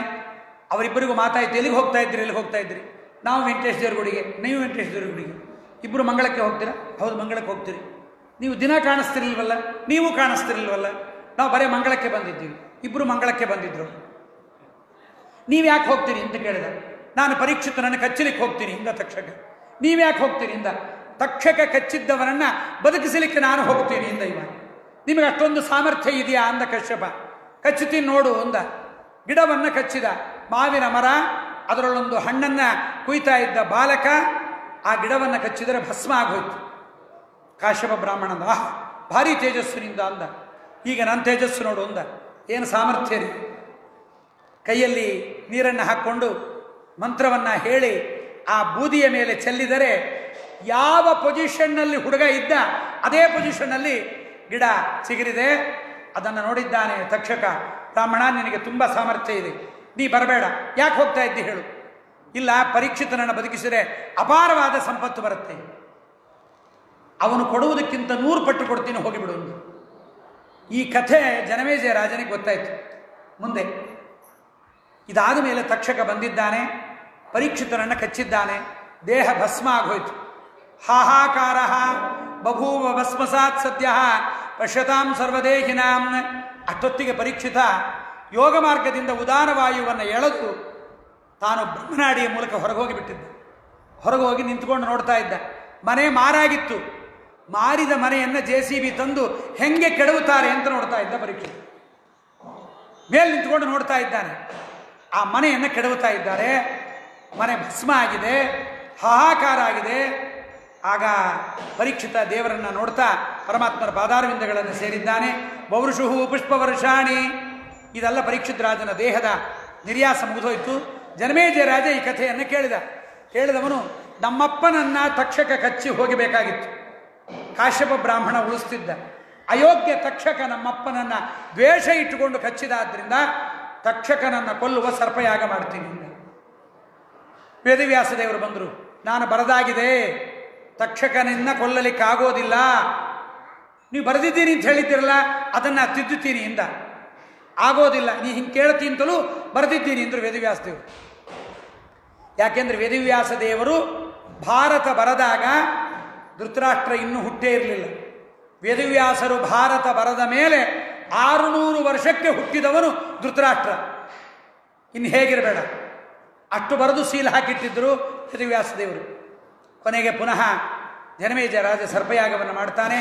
ಅವರಿಬ್ಬರಿಗೂ ಮಾತಾಯಿತು, ಎಲ್ಲಿಗೆ ಹೋಗ್ತಾ ಇದ್ರಿ? ನಾವು ವೆಂಕಟೇಶ್ ದೇವ್ರ ಗುಡಿಗೆ, ನೀವು ವೆಂಕಟೇಶ್ ದೇವ್ರ ಗುಡಿಗೆ. ಇಬ್ಬರು ಮಂಗಳಕ್ಕೆ ಹೋಗ್ತೀರಾ? ಹೌದು, ಮಂಗಳಕ್ಕೆ ಹೋಗ್ತೀರಿ. ನೀವು ದಿನ ಕಾಣಿಸ್ತಿರ್ಲಿಲ್ವಲ್ಲ? ನೀವು ಕಾಣಿಸ್ತಿರ್ಲಿಲ್ವಲ್ಲ? ನಾವು ಬರೀ ಮಂಗಳಕ್ಕೆ ಬಂದಿದ್ದೀವಿ. ಇಬ್ಬರು ಮಂಗಳಕ್ಕೆ ಬಂದಿದ್ರು. ನೀವು ಯಾಕೆ ಹೋಗ್ತೀರಿ ಅಂತ ಕೇಳಿದ. ನಾನು ಪರೀಕ್ಷಿತನನ್ನು ಕಚ್ಚಲಿಕ್ಕೆ ಹೋಗ್ತೀನಿ ಇಂದ ತಕ್ಷಕ. ನೀವು ಯಾಕೆ ಹೋಗ್ತೀರಿ ಇಂದ. ತಕ್ಷಕ ಕಚ್ಚಿದ್ದವನನ್ನು ಬದುಕಿಸಲಿಕ್ಕೆ ನಾನು ಹೋಗ್ತೀನಿ ಇಂದ ಇವ. ನಿಮಗೆ ಅಷ್ಟೊಂದು ಸಾಮರ್ಥ್ಯ ಇದೆಯಾ ಅಂದ ಕಶ್ಯಪ. ಕಚ್ಚುತ್ತೀನಿ ನೋಡು ಅಂದ. ಗಿಡವನ್ನು ಕಚ್ಚಿದ. ಮಾವಿನ ಮರ, ಅದರಲ್ಲೊಂದು ಹಣ್ಣನ್ನು ಕುಯ್ತಾ ಇದ್ದ ಬಾಲಕ ಆ ಗಿಡವನ್ನು ಕಚ್ಚಿದರೆ ಭಸ್ಮ ಆಗೋಯ್ತು. ಕಾಶ್ಯಪ ಬ್ರಾಹ್ಮಣಂದ, ಭಾರಿ ತೇಜಸ್ವಿನಿಂದ ಅಂದ. ಈಗ ನನ್ನ ತೇಜಸ್ಸು ನೋಡು ಅಂದ. ಏನು ಸಾಮರ್ಥ್ಯ ರೀ. ಕೈಯಲ್ಲಿ ನೀರನ್ನು ಹಾಕ್ಕೊಂಡು ಮಂತ್ರವನ್ನು ಹೇಳಿ ಆ ಬೂದಿಯ ಮೇಲೆ ಚೆಲ್ಲಿದರೆ ಯಾವ ಪೊಸಿಷನ್ನಲ್ಲಿ ಹುಡುಗ ಇದ್ದ ಅದೇ ಪೊಸಿಷನ್ನಲ್ಲಿ ಗಿಡ ಚಿಗುರಿದೆ. ಅದನ್ನು ನೋಡಿದ್ದಾನೆ ತಕ್ಷಕ. ಬ್ರಾಹ್ಮಣ, ನಿನಗೆ ತುಂಬ ಸಾಮರ್ಥ್ಯ ಇದೆ, ನೀ ಬರಬೇಡ. ಯಾಕೆ ಹೋಗ್ತಾ ಇದ್ದಿ ಹೇಳು. ಇಲ್ಲ, ಪರೀಕ್ಷಿತನನ್ನು ಬದುಕಿಸಿದರೆ ಅಪಾರವಾದ ಸಂಪತ್ತು ಬರುತ್ತೆ. ಅವನು ಕೊಡುವುದಕ್ಕಿಂತ 100 ಪಟ್ಟು ಕೊಡ್ತೀನಿ, ಹೋಗಿಬಿಡು. ಈ ಕಥೆ ಜನಮೇಜಯ ರಾಜನಿಗೆ ಗೊತ್ತಾಯಿತು. ಮುಂದೆ ಇದಾದ ಮೇಲೆ ತಕ್ಷಕ ಬಂದಿದ್ದಾನೆ, ಪರೀಕ್ಷಿತನನ್ನು ಕಚ್ಚಿದ್ದಾನೆ. ದೇಹ ಭಸ್ಮ ಆಗೋಯ್ತು. ಹಾಹಾಕಾರ ಬಭೂವ ಭಸ್ಮಸಾತ್ ಸದ್ಯ ಪಶ್ಯತಾಂ ಸರ್ವದೇಹಿನಾಂ. ಅಷ್ಟೊತ್ತಿಗೆ ಪರೀಕ್ಷಿತ ಯೋಗ ಮಾರ್ಗದಿಂದ ಉದಾನವಾಯುವನ್ನು ಎಳೆದು ತಾನು ಬ್ರಹ್ಮನಾಡಿಯ ಮೂಲಕ ಹೊರಗೋಗಿ ಬಿಟ್ಟಿದ್ದ. ಹೊರಗೋಗಿ ನಿಂತ್ಕೊಂಡು ನೋಡ್ತಾ ಇದ್ದ. ಮನೆ ಮಾರಾಗಿತ್ತು. ಮಾರಿದ ಮನೆಯನ್ನು JCB ತಂದು ಹೆಂಗೆ ಕೆಡವುತ್ತಾರೆ ಅಂತ ನೋಡ್ತಾ ಇದ್ದ ಪರೀಕ್ಷಿತ. ಮೇಲೆ ನಿಂತ್ಕೊಂಡು ನೋಡ್ತಾ ಇದ್ದಾನೆ. ಆ ಮನೆಯನ್ನು ಕೆಡವುತ್ತಾ ಇದ್ದಾರೆ. ಮನೆ ಭಸ್ಮ ಆಗಿದೆ, ಹಾಹಾಕಾರ ಆಗಿದೆ. ಆಗ ಪರೀಕ್ಷಿತ ದೇವರನ್ನು ನೋಡ್ತಾ ಪರಮಾತ್ಮರ ಪಾದಾರವಿಂದಗಳನ್ನು ಸೇರಿದ್ದಾನೆ. ವವೃಷುಹು ಪುಷ್ಪವರ್ಷಾಣಿ. ಇದೆಲ್ಲ ಪರೀಕ್ಷಿತ ರಾಜನ ದೇಹದ ನಿರ್ಯಾಸ ಮುಗಿದೋಯ್ತು. ಜನಮೇಜಯ ರಾಜ ಈ ಕಥೆಯನ್ನು ಕೇಳಿದವನು, ನಮ್ಮಪ್ಪನನ್ನು ತಕ್ಷಕ ಕಚ್ಚಿ ಹೋಗಬೇಕಾಗಿತ್ತು, ಕಾಶ್ಯಪ ಬ್ರಾಹ್ಮಣ ಉಳಿಸ್ತಿದ್ದ. ಅಯೋಗ್ಯ ತಕ್ಷಕ ನಮ್ಮಪ್ಪನನ್ನು ದ್ವೇಷ ಇಟ್ಟುಕೊಂಡು ಕಚ್ಚಿದಾದ್ರಿಂದ ತಕ್ಷಕನನ್ನು ಕೊಲ್ಲುವ ಸರ್ಪಯಾಗ ಮಾಡ್ತೀನಿ. ವೇದವ್ಯಾಸ ದೇವರು ಬಂದರು. ನಾನು ಬರದಾಗಿದೆ, ತಕ್ಷಕನಿಂದ ಕೊಲ್ಲಲಿಕ್ಕಾಗೋದಿಲ್ಲ. ನೀವು ಬರೆದಿದ್ದೀನಿ ಅಂತ ಹೇಳಿದ್ದೀರಲ್ಲ, ಅದನ್ನು ತಿದ್ದುತ್ತೀನಿ ಇಂದ. ಆಗೋದಿಲ್ಲ, ನೀ ಹಿಂಗೆ ಕೇಳ್ತೀನಿ ಅಂತಲೂ ಬರೆದಿದ್ದೀನಿ ಅಂದರು ವೇದವ್ಯಾಸ ದೇವರು. ಯಾಕೆಂದರೆ ವೇದವ್ಯಾಸ ದೇವರು ಭಾರತ ಬರೆದಾಗ ಧೃತರಾಷ್ಟ್ರ ಇನ್ನೂ ಹುಟ್ಟೇ ಇರಲಿಲ್ಲ. ವೇದವ್ಯಾಸರು ಭಾರತ ಬರೆದ ಮೇಲೆ 600 ವರ್ಷಕ್ಕೆ ಹುಟ್ಟಿದವನು ಧೃತರಾಷ್ಟ್ರ. ಇನ್ನು ಹೇಗಿರಬೇಡ, ಅಷ್ಟು ಬರೆದು ಸೀಲ್ ಹಾಕಿಟ್ಟಿದ್ದರು ವೇದವ್ಯಾಸ ದೇವರು. ಕೊನೆಗೆ ಪುನಃ ಜನಮೇಜಯ ರಾಜ ಸರ್ಪಯಾಗವನ್ನು ಮಾಡ್ತಾನೆ.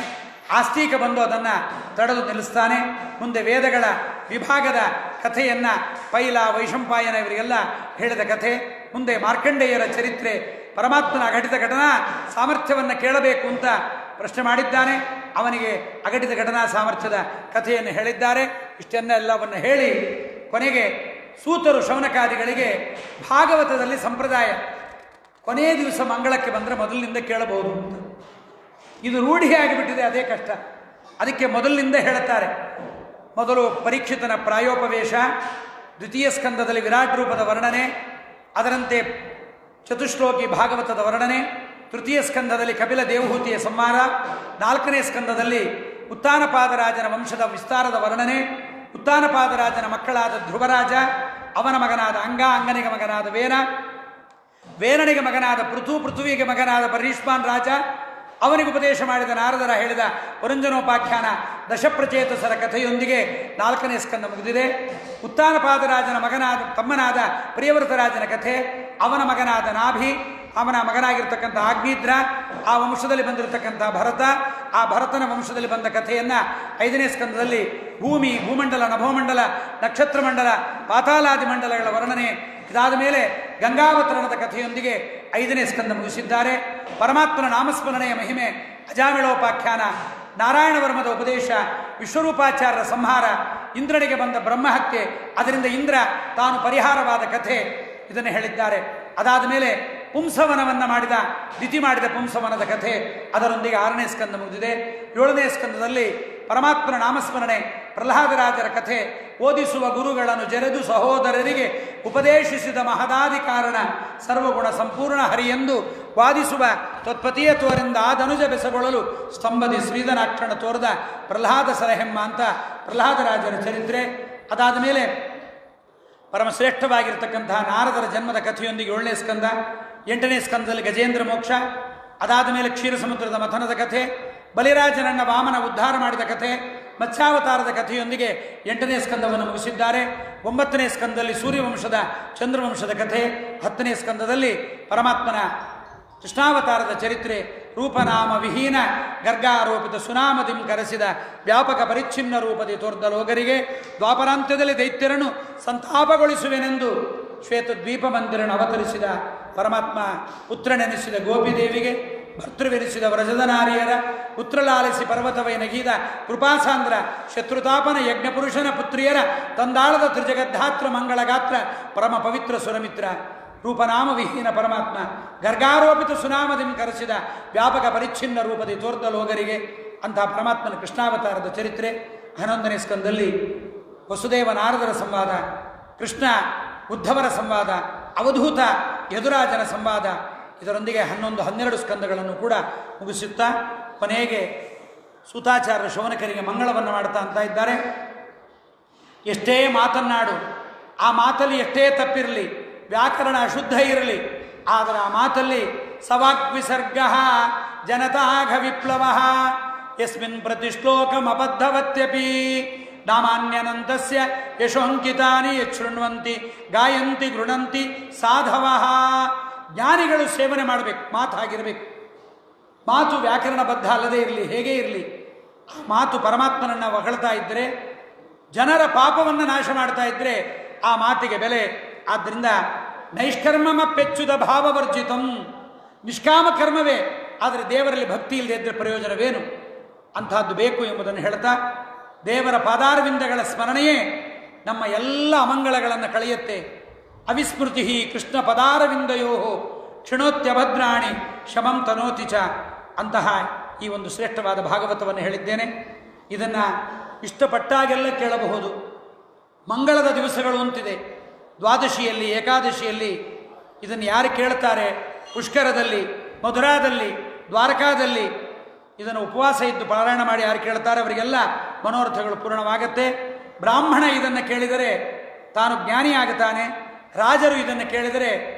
ಆಸ್ತಿಕ ಬಂದು ಅದನ್ನು ತಡೆದು ನಿಲ್ಲಿಸ್ತಾನೆ. ಮುಂದೆ ವೇದಗಳ ವಿಭಾಗದ ಕಥೆಯನ್ನು ಪೈಲ, ವೈಶಂಪಾಯನ ಇವರಿಗೆಲ್ಲ ಹೇಳಿದ ಕಥೆ. ಮುಂದೆ ಮಾರ್ಕಂಡೇಯರ ಚರಿತ್ರೆ, ಪರಮಾತ್ಮನ ಅಘಟಿತ ಘಟನಾ ಸಾಮರ್ಥ್ಯವನ್ನು ಕೇಳಬೇಕು ಅಂತ ಪ್ರಶ್ನೆ ಮಾಡಿದ್ದಾನೆ. ಅವನಿಗೆ ಅಘಟಿತ ಘಟನಾ ಸಾಮರ್ಥ್ಯದ ಕಥೆಯನ್ನು ಹೇಳಿದ್ದಾರೆ. ಇಷ್ಟನ್ನೆಲ್ಲವನ್ನು ಹೇಳಿ ಕೊನೆಗೆ ಸೂತರು ಶೌನಕಾದಿಗಳಿಗೆ ಭಾಗವತದಲ್ಲಿ ಸಂಪ್ರದಾಯ, ಕೊನೆಯ ದಿವಸ ಮಂಗಳಕ್ಕೆ ಬಂದರೆ ಮೊದಲಿನಿಂದ ಕೇಳಬಹುದು ಅಂತ. ಇದು ರೂಢಿಯಾಗಿಬಿಟ್ಟಿದೆ, ಅದೇ ಕಷ್ಟ. ಅದಕ್ಕೆ ಮೊದಲಿನಿಂದ ಹೇಳುತ್ತಾರೆ. ಮೊದಲು ಪರೀಕ್ಷಿತನ ಪ್ರಾಯೋಪವೇಶ, ದ್ವಿತೀಯ ಸ್ಕಂದದಲ್ಲಿ ವಿರಾಟ್ ರೂಪದ ವರ್ಣನೆ, ಅದರಂತೆ ಚತುಶ್ಲೋಕಿ ಭಾಗವತದ ವರ್ಣನೆ, ತೃತೀಯ ಸ್ಕಂದದಲ್ಲಿ ಕಪಿಲ ದೇವಹೂತಿಯ ಸಂಹಾರ, 4ನೇ ಸ್ಕಂದದಲ್ಲಿ ಉತ್ತಾನಪಾದರಾಜನ ವಂಶದ ವಿಸ್ತಾರದ ವರ್ಣನೆ, ಉತ್ತಾನಪಾದರಾಜನ ಮಕ್ಕಳಾದ ಧ್ರುವರಾಜ, ಅವನ ಮಗನಾದ ಅಂಗ, ಅಂಗನಿಗೆ ಮಗನಾದ ವೇನ, ವೇನನಿಗೆ ಮಗನಾದ ಪೃಥು, ಪೃಥುವಿಗೆ ಮಗನಾದ ಪರೀಷ್ಮಾನ್ ರಾಜ, ಅವನಿಗೆ ಉಪದೇಶ ಮಾಡಿದ ನಾರದರ ಹೇಳಿದ ಪುರಂಜನೋಪಾಖ್ಯಾನ ದಶಪ್ರಚೇತಸರ ಕಥೆಯೊಂದಿಗೆ 4ನೇ ಸ್ಕಂದ ಮುಗಿದಿದೆ. ಉತ್ತಾನಪಾದರಾಜನ ತಮ್ಮನಾದ ಪ್ರಿಯವೃತರಾಜನ ಕಥೆ, ಅವನ ಮಗನಾದ ನಾಭಿ, ಅವನ ಮಗನಾಗಿರ್ತಕ್ಕಂಥ ಆಗ್ನಿದ್ರ, ಆ ವಂಶದಲ್ಲಿ ಬಂದಿರತಕ್ಕಂಥ ಭರತ, ಆ ಭರತನ ವಂಶದಲ್ಲಿ ಬಂದ ಕಥೆಯನ್ನು 5ನೇ ಸ್ಕಂದದಲ್ಲಿ ಭೂಮಿ, ಭೂಮಂಡಲ, ನಭೋಮಂಡಲ, ನಕ್ಷತ್ರ ಮಂಡಲ, ಪಾತಾಲಾದಿ ಮಂಡಲಗಳ ವರ್ಣನೆ. ಇದಾದ ಮೇಲೆ ಗಂಗಾವತರಣದ ಕಥೆಯೊಂದಿಗೆ 5ನೇ ಸ್ಕಂದ ಮುಗಿಸಿದ್ದಾರೆ. ಪರಮಾತ್ಮನ ನಾಮಸ್ಮರಣೆಯ ಮಹಿಮೆ ಅಜಾಮಿಳೋಪಾಖ್ಯಾನ, ನಾರಾಯಣವರ್ಮದ ಉಪದೇಶ, ವಿಶ್ವರೂಪಾಚಾರ್ಯರ ಸಂಹಾರ, ಇಂದ್ರನಿಗೆ ಬಂದ ಬ್ರಹ್ಮಹತ್ಯೆ, ಅದರಿಂದ ಇಂದ್ರ ತಾನು ಪರಿಹಾರವಾದ ಕಥೆ, ಇದನ್ನು ಹೇಳಿದ್ದಾರೆ. ಅದಾದ ಮೇಲೆ ಪುಂಸವನವನ್ನು ಮಾಡಿದ ದಿತಿ ಮಾಡಿದ ಪುಂಸವನದ ಕಥೆ, ಅದರೊಂದಿಗೆ 6ನೇ ಸ್ಕಂದ ಮುಗಿದಿದೆ. 7ನೇ ಸ್ಕಂದದಲ್ಲಿ ಪರಮಾತ್ಮನ ನಾಮಸ್ಮರಣೆ, ಪ್ರಹ್ಲಾದರಾಜರ ಕಥೆ, ಓದಿಸುವ ಗುರುಗಳನ್ನು ಜರೆದು ಸಹೋದರರಿಗೆ ಉಪದೇಶಿಸಿದ ಮಹದಾದಿ ಕಾರಣ ಸರ್ವಗುಣ ಸಂಪೂರ್ಣ ಹರಿಯೆಂದು ವಾದಿಸುವ ತ್ವತ್ಪತಿಯ ತೋರಿಂದ ಆದನುಜ ಬೆಸಗೊಳ್ಳಲು ಸ್ತಂಭದಿ ಶ್ರೀಧನಾಕ್ಷಣ ತೋರದ ಪ್ರಹ್ಲಾದ ಸರಹೆಮ್ಮ ಅಂತ ಪ್ರಹ್ಲಾದರಾಜರ ಚರಿತ್ರೆ. ಅದಾದ ಮೇಲೆ ಪರಮಶ್ರೇಷ್ಠವಾಗಿರ್ತಕ್ಕಂತಹ ನಾರದರ ಜನ್ಮದ ಕಥೆಯೊಂದಿಗೆ 7ನೇ ಸ್ಕಂದ. 8ನೇ ಸ್ಕಂದದಲ್ಲಿ ಗಜೇಂದ್ರ ಮೋಕ್ಷ, ಅದಾದ ಮೇಲೆ ಕ್ಷೀರ ಸಮುದ್ರದ ಮಥನದ ಕಥೆ, ಬಲಿರಾಜನನ್ನ ವಾಮನ ಉದ್ಧಾರ ಮಾಡಿದ ಕಥೆ, ಮತ್ಸ್ಯಾವತಾರದ ಕಥೆಯೊಂದಿಗೆ 8ನೇ ಸ್ಕಂದವನ್ನು ಮುಗಿಸಿದ್ದಾರೆ. 9ನೇ ಸ್ಕಂದದಲ್ಲಿ ಸೂರ್ಯವಂಶದ ಚಂದ್ರವಂಶದ ಕಥೆ, 10ನೇ ಸ್ಕಂದದಲ್ಲಿ ಪರಮಾತ್ಮನ ಕೃಷ್ಣಾವತಾರದ ಚರಿತ್ರೆ, ರೂಪನಾಮ ವಿಹೀನ ಗರ್ಗಾರೋಪಿತ ಸುನಾಮದಿಂ ಕರೆಸಿದ ವ್ಯಾಪಕ ಪರಿಚ್ಛಿನ್ನ ರೂಪದಿ ತೋರ್ದ ಲೋಗರಿಗೆ ದ್ವಾಪರಾಂತ್ಯದಲ್ಲಿ ದೈತ್ಯರನ್ನು ಸಂತಾಪಗೊಳಿಸುವೆನೆಂದು ಶ್ವೇತ ದ್ವೀಪ ಮಂದಿರನ್ನು ಅವತರಿಸಿದ ಪರಮಾತ್ಮ ಪುತ್ರನೆನಿಸಿದ ಗೋಪಿದೇವಿಗೆ ಭರ್ತೃವೆನಿಸಿದ ವ್ರಜದ ನಾರಿಯರ ಪುತ್ರಲಾಲಿಸಿ ಪರ್ವತವೈ ನಗೀದ ಕೃಪಾಸಾಂದ್ರ ಶತ್ರುತಾಪನ ಯಜ್ಞಪುರುಷನ ಪುತ್ರಿಯರ ತಂದಾಳದ ತ್ರಿಜಗದ್ಧಾತ್ರ ಮಂಗಳಗಾತ್ರ ಪರಮ ಪವಿತ್ರ ಸುರಮಿತ್ರ ರೂಪನಾಮ ವಿಹೀನ ಪರಮಾತ್ಮ ಗರ್ಗಾರೋಪಿತ ಸುನಾಮದಿಂ ಕರೆಸಿದ ವ್ಯಾಪಕ ಪರಿಚ್ಛಿನ್ನ ರೂಪದಿ ತೋರ್ದ ಲೋಗರಿಗೆ ಅಂತಹ ಪರಮಾತ್ಮನ ಕೃಷ್ಣಾವತಾರದ ಚರಿತ್ರೆ. 11ನೇ ಸ್ಕಂದಲ್ಲಿ ವಸುದೇವ ನಾರದರ ಸಂವಾದ, ಕೃಷ್ಣ ಉದ್ಧವರ ಸಂವಾದ, ಅವಧೂತ ಯದುರಾಜನ ಸಂವಾದ, ಇದರೊಂದಿಗೆ 11-12 ಸ್ಕಂದಗಳನ್ನು ಕೂಡ ಮುಗಿಸುತ್ತಾ ಕೊನೆಗೆ ಸೂತಾಚಾರ್ಯ ಶೌನಕರಿಗೆ ಮಂಗಳವನ್ನು ಮಾಡ್ತಾ ಅಂತ ಇದ್ದಾರೆ. ಎಷ್ಟೇ ಮಾತನ್ನಾಡು, ಆ ಮಾತಲ್ಲಿ ಎಷ್ಟೇ ತಪ್ಪಿರಲಿ, ವ್ಯಾಕರಣ ಅಶುದ್ಧ ಇರಲಿ, ಆದರೆ ಆ ಮಾತಲ್ಲಿ ಸವಾಗ್ವಿಸರ್ಗ ಜನತಾಘ ವಿಪ್ಲವ ಯಸ್ಮಿನ್ ಪ್ರತಿಶ್ಲೋಕಮಬದ್ಧವತ್ಯಪಿ ನಾಮಾನ್ಯನಂತಸ್ಯ ಯಶೋಂಕಿತಾನಿ ಯಶೃಣ್ವಂತಿ ಗಾಯಂತಿ ಗೃಣಂತಿ ಸಾಧವ. ಜ್ಞಾನಿಗಳು ಸೇವನೆ ಮಾಡಬೇಕು, ಮಾತು ಹಾಗಿರಬೇಕು. ಮಾತು ವ್ಯಾಕರಣಬದ್ಧ ಅಲ್ಲದೇ ಇರಲಿ, ಹೇಗೇ ಇರಲಿ, ಆ ಮಾತು ಪರಮಾತ್ಮನನ್ನು ಹೊಗಳ್ತಾ ಇದ್ದರೆ, ಜನರ ಪಾಪವನ್ನು ನಾಶ ಮಾಡ್ತಾ ಇದ್ದರೆ ಆ ಮಾತಿಗೆ ಬೆಲೆ. ಆದ್ದರಿಂದ ನೈಷ್ಕರ್ಮಮಪ್ಪೆಚ್ಚುದ ಭಾವವರ್ಜಿತಂ, ನಿಷ್ಕಾಮ ಕರ್ಮವೇ, ಆದರೆ ದೇವರಲ್ಲಿ ಭಕ್ತಿ ಇಲ್ಲದೆ ಇದ್ದರೆ ಪ್ರಯೋಜನವೇನು? ಅಂತಹದ್ದು ಬೇಕು ಎಂಬುದನ್ನು ಹೇಳ್ತಾ, ದೇವರ ಪಾದಾರವಿಂದಗಳ ಸ್ಮರಣೆಯೇ ನಮ್ಮ ಎಲ್ಲ ಅಮಂಗಳಗಳನ್ನು ಕಳೆಯುತ್ತೆ. ಅವಿಸ್ಮೃತಿ ಕೃಷ್ಣ ಪದಾರವಿಂದಯೋ ಕ್ಷಿಣೋತ್ಯಭದ್ರಾಣಿ ಶಮಂ ತನೋತಿ ಚ. ಅಂತಹ ಈ ಒಂದು ಶ್ರೇಷ್ಠವಾದ ಭಾಗವತವನ್ನು ಹೇಳಿದ್ದೇನೆ. ಇದನ್ನು ಇಷ್ಟಪಟ್ಟಾಗೆಲ್ಲ ಕೇಳಬಹುದು. ಮಂಗಳದ ದಿವಸಗಳು ಅಂತಿದೆ, ದ್ವಾದಶಿಯಲ್ಲಿ, ಏಕಾದಶಿಯಲ್ಲಿ ಇದನ್ನು ಯಾರು ಕೇಳ್ತಾರೆ, ಪುಷ್ಕರದಲ್ಲಿ, ಮಧುರಾದಲ್ಲಿ, ದ್ವಾರಕಾದಲ್ಲಿ ಇದನ್ನು ಉಪವಾಸ ಇದ್ದು ಪಾರಾಯಣ ಮಾಡಿ ಯಾರು ಕೇಳ್ತಾರೆ ಅವರಿಗೆಲ್ಲ ಮನೋರಥಗಳು ಪೂರ್ಣವಾಗತ್ತೆ. ಬ್ರಾಹ್ಮಣ ಇದನ್ನು ಕೇಳಿದರೆ ತಾನು ಜ್ಞಾನಿಯಾಗುತ್ತಾನೆ. ರಾಜರು ಇದನ್ನು ಕೇಳಿದರೆ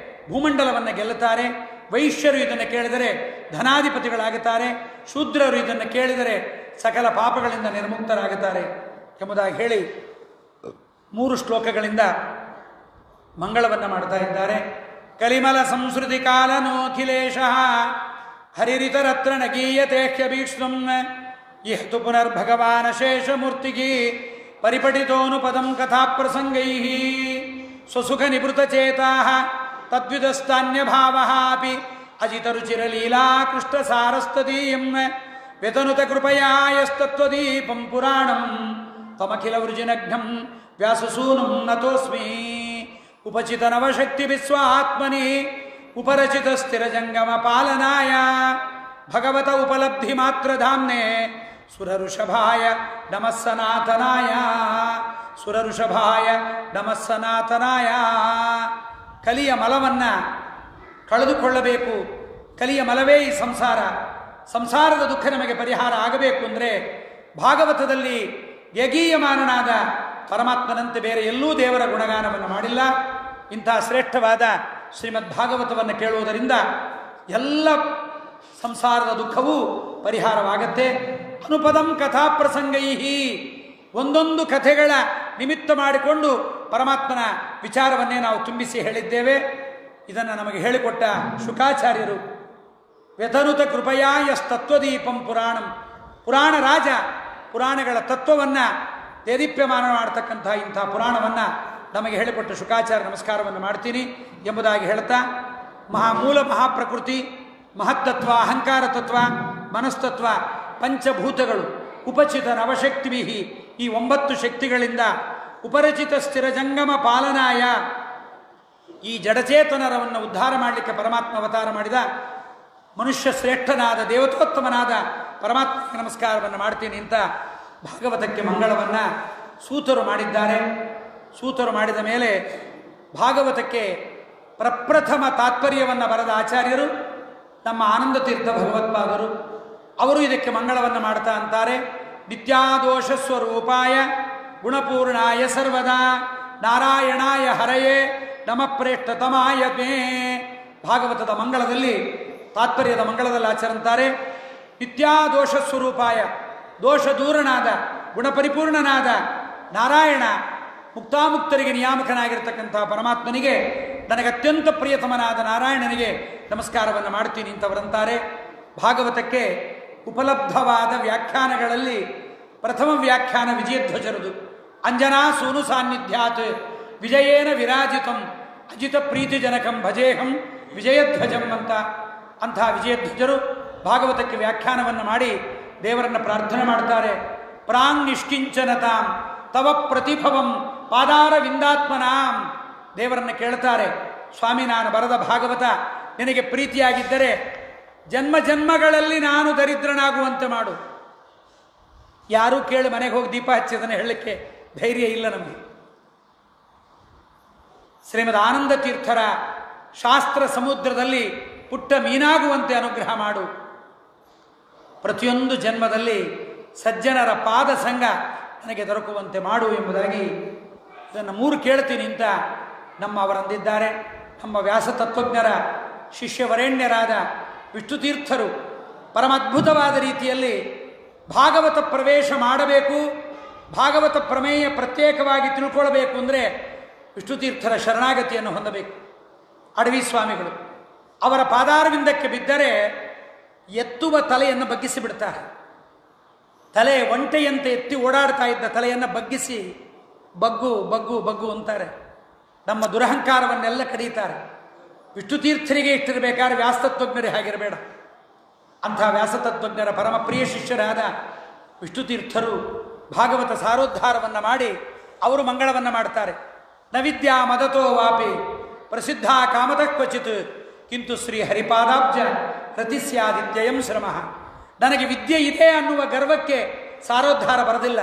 ಭೂಮಂಡಲವನ್ನು ಗೆಲ್ಲುತ್ತಾರೆ. ವೈಶ್ಯರು ಇದನ್ನು ಕೇಳಿದರೆ ಧನಾಧಿಪತಿಗಳಾಗುತ್ತಾರೆ. ಶೂದ್ರರು ಇದನ್ನು ಕೇಳಿದರೆ ಸಕಲ ಪಾಪಗಳಿಂದ ನಿರ್ಮುಕ್ತರಾಗುತ್ತಾರೆ ಎಂಬುದಾಗಿ ಹೇಳಿ 3 ಶ್ಲೋಕಗಳಿಂದ ಮಂಗಳವನ್ನು ಮಾಡ್ತಾ ಇದ್ದಾರೆ. ಕಲಿಮಲ ಸಂಸ್ಕೃತಿ ಕಾಲನೋಖಿಲೇಶ ಹರಿರಿತರತ್ರ ನಗೀಯತೆ ಹ್ಯಭೀಕ್ಷ್ಣಂ ಇಹತು ಪುನರ್ಭಗವಾನ್ ಶೇಷಮೂರ್ತಿಗಿ ಪರಿಪಠಿತೋನುಪದಂ ಕಥಾಪ್ರಸಂಗೈ ಸ್ವಸುಖ ನಿವೃತಚೇತಾ ತದ್ವಿದಸ್ತಾನ್ಯಭಾವಃ ಅಪಿ ಅಜಿತರುಚಿರಲೀಲಾ ಕೃಷ್ಣಸಾರಸ್ತದೀಯಂ ವ್ಯತನುತ ಕೃಪಯಾ ಯಸ್ತತ್ವದೀಪಂ ಪುರಾಣಂ ತಮಖಿಲ ವೃಜಿನಘ್ನಂ ವ್ಯಾಸಸೂನುಂ ನತೋಸ್ಮಿ ಉಪಚಿತ ನವಶಕ್ತಿ ವಿಶ್ವಾತ್ಮನಿ ಉಪರಚಿತ ಸ್ಥಿರಜಂಗಮ ಪಾಲನಾಯ ಭಗವತ ಉಪಲಬ್ಧಿ ಮಾತ್ರ ಧಾಮ್ನೆ ಸುರಋಷಭಾಯ ನಮಃ ಸನಾತನಾಯ ಸುರಋಷಭಾಯ ನಮಃ ಸನಾತನಾಯ. ಕಲಿಯ ಮಲವನ್ನು ಕಳೆದುಕೊಳ್ಳಬೇಕು. ಕಲಿಯ ಮಲವೇ ಈ ಸಂಸಾರ. ಸಂಸಾರದ ದುಃಖ ನಮಗೆ ಪರಿಹಾರ ಆಗಬೇಕು ಅಂದರೆ ಭಾಗವತದಲ್ಲಿ ಯಗೀಯಮಾನನಾದ ಪರಮಾತ್ಮನಂತೆ ಬೇರೆ ಎಲ್ಲೂ ದೇವರ ಗುಣಗಾನವನ್ನು ಮಾಡಿಲ್ಲ. ಇಂತಹ ಶ್ರೇಷ್ಠವಾದ ಶ್ರೀಮದ್ ಭಾಗವತವನ್ನು ಕೇಳುವುದರಿಂದ ಎಲ್ಲ ಸಂಸಾರದ ದುಃಖವೂ ಪರಿಹಾರವಾಗತ್ತೆ. ಅನುಪದಂ ಕಥಾಪ್ರಸಂಗೈ, ಒಂದೊಂದು ಕಥೆಗಳ ನಿಮಿತ್ತ ಮಾಡಿಕೊಂಡು ಪರಮಾತ್ಮನ ವಿಚಾರವನ್ನೇ ನಾವು ತುಂಬಿಸಿ ಹೇಳಿದ್ದೇವೆ. ಇದನ್ನು ನಮಗೆ ಹೇಳಿಕೊಟ್ಟ ಶುಕಾಚಾರ್ಯರು. ವ್ಯತನುತ ಕೃಪಯಾ ಯಸ್ತತ್ವದೀಪಂ ಪುರಾಣಂ, ಪುರಾಣ ರಾಜ ಪುರಾಣಗಳ ತತ್ವವನ್ನು ದೇದೀಪ್ಯಮಾನ ಮಾಡತಕ್ಕಂಥ ಇಂಥ ಪುರಾಣವನ್ನು ನಮಗೆ ಹೇಳಿಕೊಟ್ಟ ಶುಕಾಚಾರ್ಯ ನಮಸ್ಕಾರವನ್ನು ಮಾಡ್ತೀನಿ ಎಂಬುದಾಗಿ ಹೇಳ್ತಾ, ಮೂಲ ಮಹಾಪ್ರಕೃತಿ, ಮಹತ್ತತ್ವ, ಅಹಂಕಾರ ತತ್ವ, ಮನಸ್ತತ್ವ, ಪಂಚಭೂತಗಳು, ಉಪಚಿತ ನವಶಕ್ತಿಭಿ, ಈ 9 ಶಕ್ತಿಗಳಿಂದ ಉಪರಚಿತ ಸ್ಥಿರಜಂಗಮ ಪಾಲನಾಯ, ಈ ಜಡಚೇತನರವನ್ನು ಉದ್ಧಾರ ಮಾಡಲಿಕ್ಕೆ ಪರಮಾತ್ಮ ಅವತಾರ ಮಾಡಿದ ಮನುಷ್ಯ ಶ್ರೇಷ್ಠನಾದ ದೇವತೋತ್ತಮನಾದ ಪರಮಾತ್ಮಕ್ಕೆ ನಮಸ್ಕಾರವನ್ನು ಮಾಡ್ತೀನಿ ಅಂತ ಭಾಗವತಕ್ಕೆ ಮಂಗಳವನ್ನು ಸೂತರು ಮಾಡಿದ್ದಾರೆ. ಸೂತರು ಮಾಡಿದ ಮೇಲೆ ಭಾಗವತಕ್ಕೆ ಪ್ರಪ್ರಥಮ ತಾತ್ಪರ್ಯವನ್ನು ಬರೆದ ಆಚಾರ್ಯರು ನಮ್ಮ ಆನಂದ ತೀರ್ಥ ಭಗವತ್ಪಾದರು. ಅವರು ಇದಕ್ಕೆ ಮಂಗಳವನ್ನು ಮಾಡ್ತಾ ಅಂತಾರೆ, ನಿತ್ಯಾದೋಷ ಸ್ವರೂಪಾಯ ಗುಣಪೂರ್ಣಾಯ ಸರ್ವದಾ ನಾರಾಯಣಾಯ ಹರಯೇ ನಮ ಪ್ರೇಷ್ಠತಮಾಯ ಮೇ. ಭಾಗವತದ ಮಂಗಳದಲ್ಲಿ, ತಾತ್ಪರ್ಯದ ಮಂಗಳದಲ್ಲಿ ಆಚರಂತಾರೆ, ನಿತ್ಯಾದೋಷ ಸ್ವರೂಪಾಯ, ದೋಷ ದೂರನಾದ ಗುಣಪರಿಪೂರ್ಣನಾದ ನಾರಾಯಣ, ಮುಕ್ತಾಮುಕ್ತರಿಗೆ ನಿಯಾಮಕನಾಗಿರ್ತಕ್ಕಂಥ ಪರಮಾತ್ಮನಿಗೆ, ನನಗೆ ಅತ್ಯಂತ ಪ್ರಿಯತಮನಾದ ನಾರಾಯಣನಿಗೆ ನಮಸ್ಕಾರವನ್ನು ಮಾಡ್ತೀನಿ ಅಂತವರಂತಾರೆ. ಭಾಗವತಕ್ಕೆ ಉಪಲಬ್ಧವಾದ ವ್ಯಾಖ್ಯಾನಗಳಲ್ಲಿ ಪ್ರಥಮ ವ್ಯಾಖ್ಯಾನ ವಿಜಯಧ್ವಜರದು. ಅಂಜನಾ ಸೂನು ಸಾನ್ನಿಧ್ಯಾತ್ ವಿಜಯೇನ ವಿರಾಜಿತಂ ಅಜಿತ ಪ್ರೀತಿಜನಕಂ ಭಜೇಹಂ ವಿಜಯಧ್ವಜಂ ಅಂತ. ಅಂಥ ವಿಜಯಧ್ವಜರು ಭಾಗವತಕ್ಕೆ ವ್ಯಾಖ್ಯಾನವನ್ನು ಮಾಡಿ ದೇವರನ್ನು ಪ್ರಾರ್ಥನೆ ಮಾಡ್ತಾರೆ. ಪ್ರಾಂಗ್ ನಿಷ್ಕಿಂಚನತಾಂ ತವ ಪ್ರತಿಭವಂ ಪಾದಾರ ವಿಂದಾತ್ಮನಾಂ. ದೇವರನ್ನು ಕೇಳ್ತಾರೆ, ಸ್ವಾಮಿ, ನಾನು ಬರೆದ ಭಾಗವತ ನಿನಗೆ ಪ್ರೀತಿಯಾಗಿದ್ದರೆ ಜನ್ಮ ಜನ್ಮಗಳಲ್ಲಿ ನಾನು ದರಿದ್ರನಾಗುವಂತೆ ಮಾಡು. ಯಾರೂ ಕೇಳಿ ಮನೆಗೆ ಹೋಗಿ ದೀಪ ಹಚ್ಚಿದನ್ನು ಹೇಳಲಿಕ್ಕೆ ಧೈರ್ಯ ಇಲ್ಲ ನಮಗೆ. ಶ್ರೀಮದ್ ಆನಂದ ತೀರ್ಥರ ಶಾಸ್ತ್ರ ಸಮುದ್ರದಲ್ಲಿ ಪುಟ್ಟ ಮೀನಾಗುವಂತೆ ಅನುಗ್ರಹ ಮಾಡು. ಪ್ರತಿಯೊಂದು ಜನ್ಮದಲ್ಲಿ ಸಜ್ಜನರ ಪಾದ ಸಂಘ ನನಗೆ ದೊರಕುವಂತೆ ಮಾಡು ಎಂಬುದಾಗಿ ಇದನ್ನು 3 ಕೇಳ್ತೀನಿ ಅಂತ ಅವರಂದಿದ್ದಾರೆ. ನಮ್ಮ ವ್ಯಾಸ ತತ್ವಜ್ಞರ ಶಿಷ್ಯವರೇಣ್ಯರಾದ ವಿಷ್ಣುತೀರ್ಥರು ಪರಮ ಅದ್ಭುತವಾದ ರೀತಿಯಲ್ಲಿ ಭಾಗವತ ಪ್ರವೇಶ ಮಾಡಬೇಕು, ಭಾಗವತ ಪ್ರಮೇಯ ಪ್ರತ್ಯೇಕವಾಗಿ ತಿಳ್ಕೊಳ್ಬೇಕು ಅಂದರೆ ವಿಷ್ಣುತೀರ್ಥರ ಶರಣಾಗತಿಯನ್ನು ಹೊಂದಬೇಕು. ಅಡವಿ ಸ್ವಾಮಿಗಳು ಅವರ ಪಾದಾರವಿಂದಕ್ಕೆ ಬಿದ್ದರೆ ಎತ್ತುವ ತಲೆಯನ್ನು ಬಗ್ಗಿಸಿ ಬಿಡ್ತಾರೆ. ತಲೆ ಒಂಟೆಯಂತೆ ಎತ್ತಿ ಓಡಾಡ್ತಾ ಇದ್ದ ತಲೆಯನ್ನು ಬಗ್ಗಿಸಿ ಬಗ್ಗು ಬಗ್ಗು ಬಗ್ಗು ಅಂತಾರೆ. ನಮ್ಮ ದುರಹಂಕಾರವನ್ನೆಲ್ಲ ಕಡಿತಾರೆ. ವಿಷ್ಣುತೀರ್ಥರಿಗೆ ಇಷ್ಟಿರಬೇಕಾದ್ರೆ ವ್ಯಾಸತತ್ವಜ್ಞರೇ ಹಾಗಿರಬೇಡ. ಅಂಥ ವ್ಯಾಸತತ್ವಜ್ಞರ ಪರಮ ಪ್ರಿಯ ಶಿಷ್ಯರಾದ ವಿಷ್ಣುತೀರ್ಥರು ಭಾಗವತ ಸಾರೋದ್ಧಾರವನ್ನು ಮಾಡಿ ಅವರು ಮಂಗಳವನ್ನು ಮಾಡ್ತಾರೆ. ನ ವಿದ್ಯಾ ಮದತೋ ವಾಪಿ ಪ್ರಸಿದ್ಧ ಕಾಮತಃ ಕ್ವಚಿತ್ ಕಿಂತು ಶ್ರೀ ಹರಿಪಾದಾಬ್ಜ ರತಿಸ್ಯಾದಿತ್ಯಯಂ ಶ್ರಮಃ. ನನಗೆ ವಿದ್ಯೆ ಇದೆ ಅನ್ನುವ ಗರ್ವಕ್ಕೆ ಸಾರೋದ್ಧಾರ ಬರೆದಿಲ್ಲ.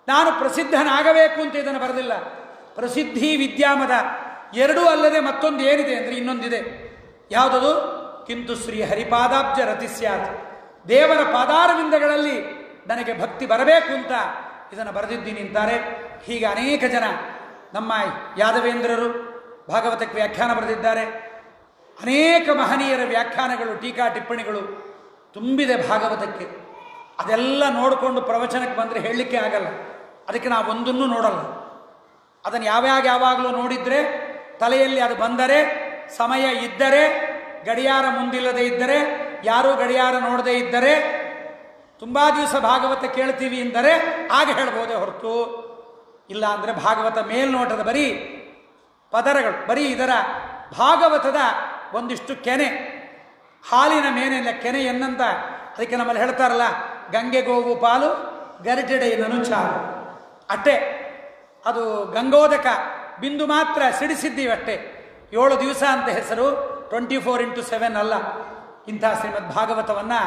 ನಾನು ಪ್ರಸಿದ್ಧನಾಗಬೇಕು ಅಂತ ಇದನ್ನು ಬರೆದಿಲ್ಲ. ಪ್ರಸಿದ್ಧಿ ವಿದ್ಯಾಮದ ಎರಡೂ ಅಲ್ಲದೆ ಮತ್ತೊಂದು ಏನಿದೆ ಅಂದರೆ ಇನ್ನೊಂದಿದೆ. ಯಾವುದದು? ಕಿಂತು ಶ್ರೀ ಹರಿಪಾದಾಬ್ಜ ರತಿಸ್ಯಾತ್, ದೇವರ ಪಾದಾರವಿಂದಗಳಲ್ಲಿ ನನಗೆ ಭಕ್ತಿ ಬರಬೇಕು ಅಂತ ಇದನ್ನು ಬರೆದಿದ್ದೀನಿ ಅಂತಾರೆ. ಹೀಗೆ ಅನೇಕ ಜನ ನಮ್ಮ ಯಾದವೇಂದ್ರರು ಭಾಗವತಕ್ಕೆ ವ್ಯಾಖ್ಯಾನ ಬರೆದಿದ್ದಾರೆ. ಅನೇಕ ಮಹನೀಯರ ವ್ಯಾಖ್ಯಾನಗಳು, ಟೀಕಾ ಟಿಪ್ಪಣಿಗಳು ತುಂಬಿದೆ ಭಾಗವತಕ್ಕೆ. ಅದೆಲ್ಲ ನೋಡಿಕೊಂಡು ಪ್ರವಚನಕ್ಕೆ ಬಂದರೆ ಹೇಳಲಿಕ್ಕೆ ಆಗಲ್ಲ. ಅದಕ್ಕೆ ನಾವು ಒಂದನ್ನು ನೋಡಲ್ಲ. ಅದನ್ನು ಯಾವಾಗಲೂ ನೋಡಿದರೆ, ತಲೆಯಲ್ಲಿ ಅದು ಬಂದರೆ, ಸಮಯ ಇದ್ದರೆ, ಗಡಿಯಾರ ಮುಂದಿಲ್ಲದೆ ಇದ್ದರೆ, ಯಾರೂ ಗಡಿಯಾರ ನೋಡದೇ ಇದ್ದರೆ, ತುಂಬ ದಿವಸ ಭಾಗವತ ಕೇಳ್ತೀವಿ ಎಂದರೆ ಆಗ ಹೇಳ್ಬೋದೇ ಹೊರತು, ಇಲ್ಲ ಅಂದರೆ ಭಾಗವತ ಮೇಲ್ನೋಟದ ಬರೀ ಪದರಗಳು, ಬರೀ ಇದರ ಭಾಗವತದ ಒಂದಿಷ್ಟು ಕೆನೆ, ಹಾಲಿನ ಮೇನೆಲ್ಲ ಕೆನೆ ಎನ್ನಂತ. ಅದಕ್ಕೆ ನಮ್ಮಲ್ಲಿ ಹೇಳ್ತಾರಲ್ಲ, ಗಂಗೆಗೋಗು ಪಾಲು ಗರಿಟೆಡೆಯನ್ನು ಚಾಲು. ಅಟ್ಟೆ ಅದು ಗಂಗೋದಕ ಬಿಂದು ಮಾತ್ರ ಸಿಡಿಸಿದ್ದೀವಿ ಅಷ್ಟೇ. 7 ದಿವಸ ಅಂತ ಹೆಸರು, 24x7 ಅಲ್ಲ. ಇಂಥ ಶ್ರೀಮದ್ ಭಾಗವತವನ್ನು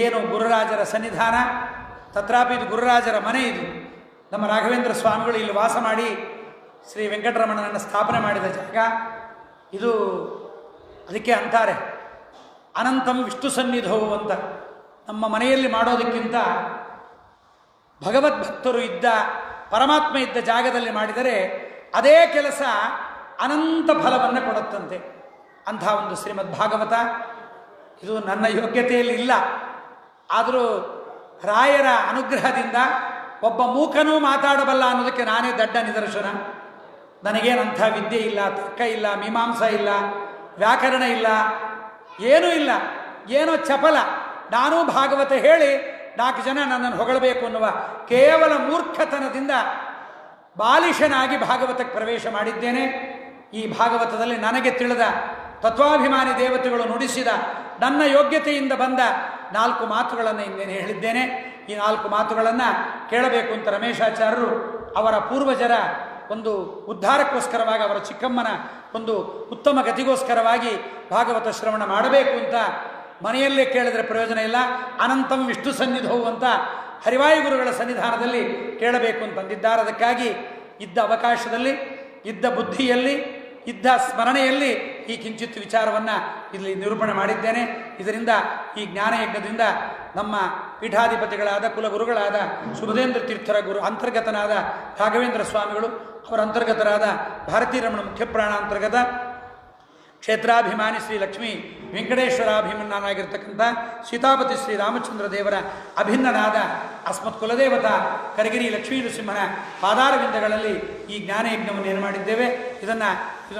ಏನು ಗುರುರಾಜರ ಸನ್ನಿಧಾನ, ತತ್ರಾಪಿ ಇದು ಗುರುರಾಜರ ಮನೆ. ಇದು ನಮ್ಮ ರಾಘವೇಂದ್ರ ಸ್ವಾಮಿಗಳು ಇಲ್ಲಿ ವಾಸ ಮಾಡಿ ಶ್ರೀ ವೆಂಕಟರಮಣನನ್ನು ಸ್ಥಾಪನೆ ಮಾಡಿದ ಜಾಗ ಇದು. ಅದಕ್ಕೆ ಅಂತಾರೆ ಅನಂತಂ ವಿಷ್ಣು ಸನ್ನಿಧವು ಅಂತ. ನಮ್ಮ ಮನೆಯಲ್ಲಿ ಮಾಡೋದಕ್ಕಿಂತ ಭಗವದ್ಭಕ್ತರು ಇದ್ದ, ಪರಮಾತ್ಮ ಇದ್ದ ಜಾಗದಲ್ಲಿ ಮಾಡಿದರೆ ಅದೇ ಕೆಲಸ ಅನಂತ ಫಲವನ್ನು ಕೊಡುತ್ತಂತೆ. ಅಂಥ ಒಂದು ಶ್ರೀಮದ್ ಭಾಗವತ ಇದು ನನ್ನ ಯೋಗ್ಯತೆಯಲ್ಲಿ ಇಲ್ಲ. ಆದರೂ ರಾಯರ ಅನುಗ್ರಹದಿಂದ ಒಬ್ಬ ಮೂಕನೂ ಮಾತಾಡಬಲ್ಲ ಅನ್ನೋದಕ್ಕೆ ನಾನೇ ದಡ್ಡ ನಿದರ್ಶನ. ನನಗೇನಂಥ ವಿದ್ಯೆ ಇಲ್ಲ, ತರ್ಕ ಇಲ್ಲ, ಮೀಮಾಂಸ ಇಲ್ಲ, ವ್ಯಾಕರಣ ಇಲ್ಲ, ಏನೂ ಇಲ್ಲ. ಏನೋ ಚಪಲ. ನಾನೂ ಭಾಗವತ ಹೇಳಿ 4 ಜನ ನನ್ನನ್ನು ಹೊಗಳಬೇಕು ಅನ್ನುವ ಕೇವಲ ಮೂರ್ಖತನದಿಂದ ಬಾಲಿಶನಾಗಿ ಭಾಗವತಕ್ಕೆ ಪ್ರವೇಶ ಮಾಡಿದ್ದೇನೆ. ಈ ಭಾಗವತದಲ್ಲಿ ನನಗೆ ತಿಳಿದ ತತ್ವಾಭಿಮಾನಿ ದೇವತೆಗಳು ನುಡಿಸಿದ ನನ್ನ ಯೋಗ್ಯತೆಯಿಂದ ಬಂದ 4 ಮಾತುಗಳನ್ನು ಇನ್ನೇನು ಹೇಳಿದ್ದೇನೆ. ಈ 4 ಮಾತುಗಳನ್ನು ಕೇಳಬೇಕು ಅಂತ ರಮೇಶಾಚಾರ್ಯರು ಅವರ ಪೂರ್ವಜರ ಒಂದು ಉದ್ಧಾರಕ್ಕೋಸ್ಕರವಾಗಿ, ಅವರ ಚಿಕ್ಕಮ್ಮನ ಒಂದು ಉತ್ತಮ ಗತಿಗೋಸ್ಕರವಾಗಿ ಭಾಗವತ ಶ್ರವಣ ಮಾಡಬೇಕು ಅಂತ ಮನೆಯಲ್ಲೇ ಕೇಳಿದರೆ ಪ್ರಯೋಜನ ಇಲ್ಲ, ಅನಂತಂ ವಿಷ್ಣು ಸನ್ನಿಧವು ಅಂತ ಹರಿವಾಯು ಗುರುಗಳ ಸನ್ನಿಧಾನದಲ್ಲಿ ಕೇಳಬೇಕು ಅಂತಂದಿದ್ದಾರೆ. ಅದಕ್ಕಾಗಿ ಇದ್ದ ಅವಕಾಶದಲ್ಲಿ, ಇದ್ದ ಬುದ್ಧಿಯಲ್ಲಿ, ಇದ್ದ ಸ್ಮರಣೆಯಲ್ಲಿ ಈ ಕಿಂಚಿತ್ ವಿಚಾರವನ್ನು ಇಲ್ಲಿ ನಿರೂಪಣೆ ಮಾಡಿದ್ದೇನೆ. ಇದರಿಂದ ಈ ಜ್ಞಾನಯಜ್ಞದಿಂದ ನಮ್ಮ ಪೀಠಾಧಿಪತಿಗಳಾದ ಕುಲಗುರುಗಳಾದ ಸುಬುಧೇಂದ್ರ ತೀರ್ಥರ ಗುರು ಅಂತರ್ಗತನಾದ ರಾಘವೇಂದ್ರ ಸ್ವಾಮಿಗಳು, ಅವರ ಅಂತರ್ಗತರಾದ ಭಾರತೀ ರಮಣ ಮುಖ್ಯಪ್ರಾಣ ಅಂತರ್ಗತ ಕ್ಷೇತ್ರಾಭಿಮಾನಿ ಶ್ರೀ ಲಕ್ಷ್ಮೀ ವೆಂಕಟೇಶ್ವರಾಭಿಮನ್ನಾಗಿರ್ತಕ್ಕಂಥ ಸೀತಾಪತಿ ಶ್ರೀ ರಾಮಚಂದ್ರ ದೇವರ ಅಭಿನ್ನನಾದ ಅಸ್ಮತ್ ಕುಲದೇವತಾ ಕರಗಿರಿ ಲಕ್ಷ್ಮೀ ನೃಸಿಂಹನ ಪಾದಾರವಿಂದಗಳಲ್ಲಿ ಈ ಜ್ಞಾನಯಜ್ಞವನ್ನು ಏನು ಮಾಡಿದ್ದೇವೆ. ಇದು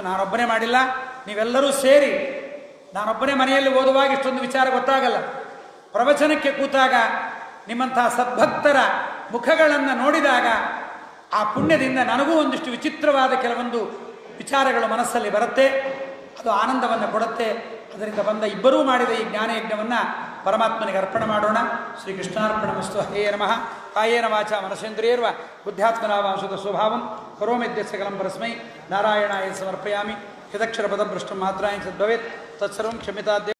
ನಾನೊಬ್ಬನೇ ಮಾಡಿಲ್ಲ, ನೀವೆಲ್ಲರೂ ಸೇರಿ. ನಾನೊಬ್ಬನೇ ಮನೆಯಲ್ಲಿ ಓದುವಾಗ ಇಷ್ಟೊಂದು ವಿಚಾರ ಗೊತ್ತಾಗಲ್ಲ. ಪ್ರವಚನಕ್ಕೆ ಕೂತಾಗ ನಿಮ್ಮಂತಹ ಸದ್ಭಕ್ತರ ಮುಖಗಳನ್ನು ನೋಡಿದಾಗ ಆ ಪುಣ್ಯದಿಂದ ನನಗೂ ಒಂದಿಷ್ಟು ವಿಚಿತ್ರವಾದ ಕೆಲವೊಂದು ವಿಚಾರಗಳು ಮನಸ್ಸಲ್ಲಿ ಬರುತ್ತೆ. ಅದು ಆನಂದವನ್ನು ಕೊಡುತ್ತೆ. ಅದರಿಂದ ಬಂದ ಇಬ್ಬರೂ ಮಾಡಿದ ಈ ಜ್ಞಾನಯಜ್ಞವನ್ನು ಪರಮಾತ್ಮನಿಗೆ ಅರ್ಪಣೆ ಮಾಡೋಣ. ಶ್ರೀಕೃಷ್ಣಾರ್ಪಣಮಸ್ತು. ಹೇ ನಮಃ. ಕಾಯೇನ ವಾಚ ಮನಸೇಂದ್ರಿಯರ್ವ ಬುದ್ಧ್ಯಾತ್ಮನಾವಾಂಶದ ಸ್ವಭಾವಂ ಕರೋಮಿದ್ಯ ಸಕಲಂ ಪರಸ್ಮೈ ನಾರಾಯಣಾಯ ಸಮರ್ಪಯಾಮಿ. ಯದಕ್ಷರ ಪದಭ್ರಷ್ಟಂ ಮಾತ್ರಾಯಂ ಸದ್ಭವೇತ್ ತತ್ಸರ್ವಂ ಕ್ಷಮ್ಯತಾದ್ಯ.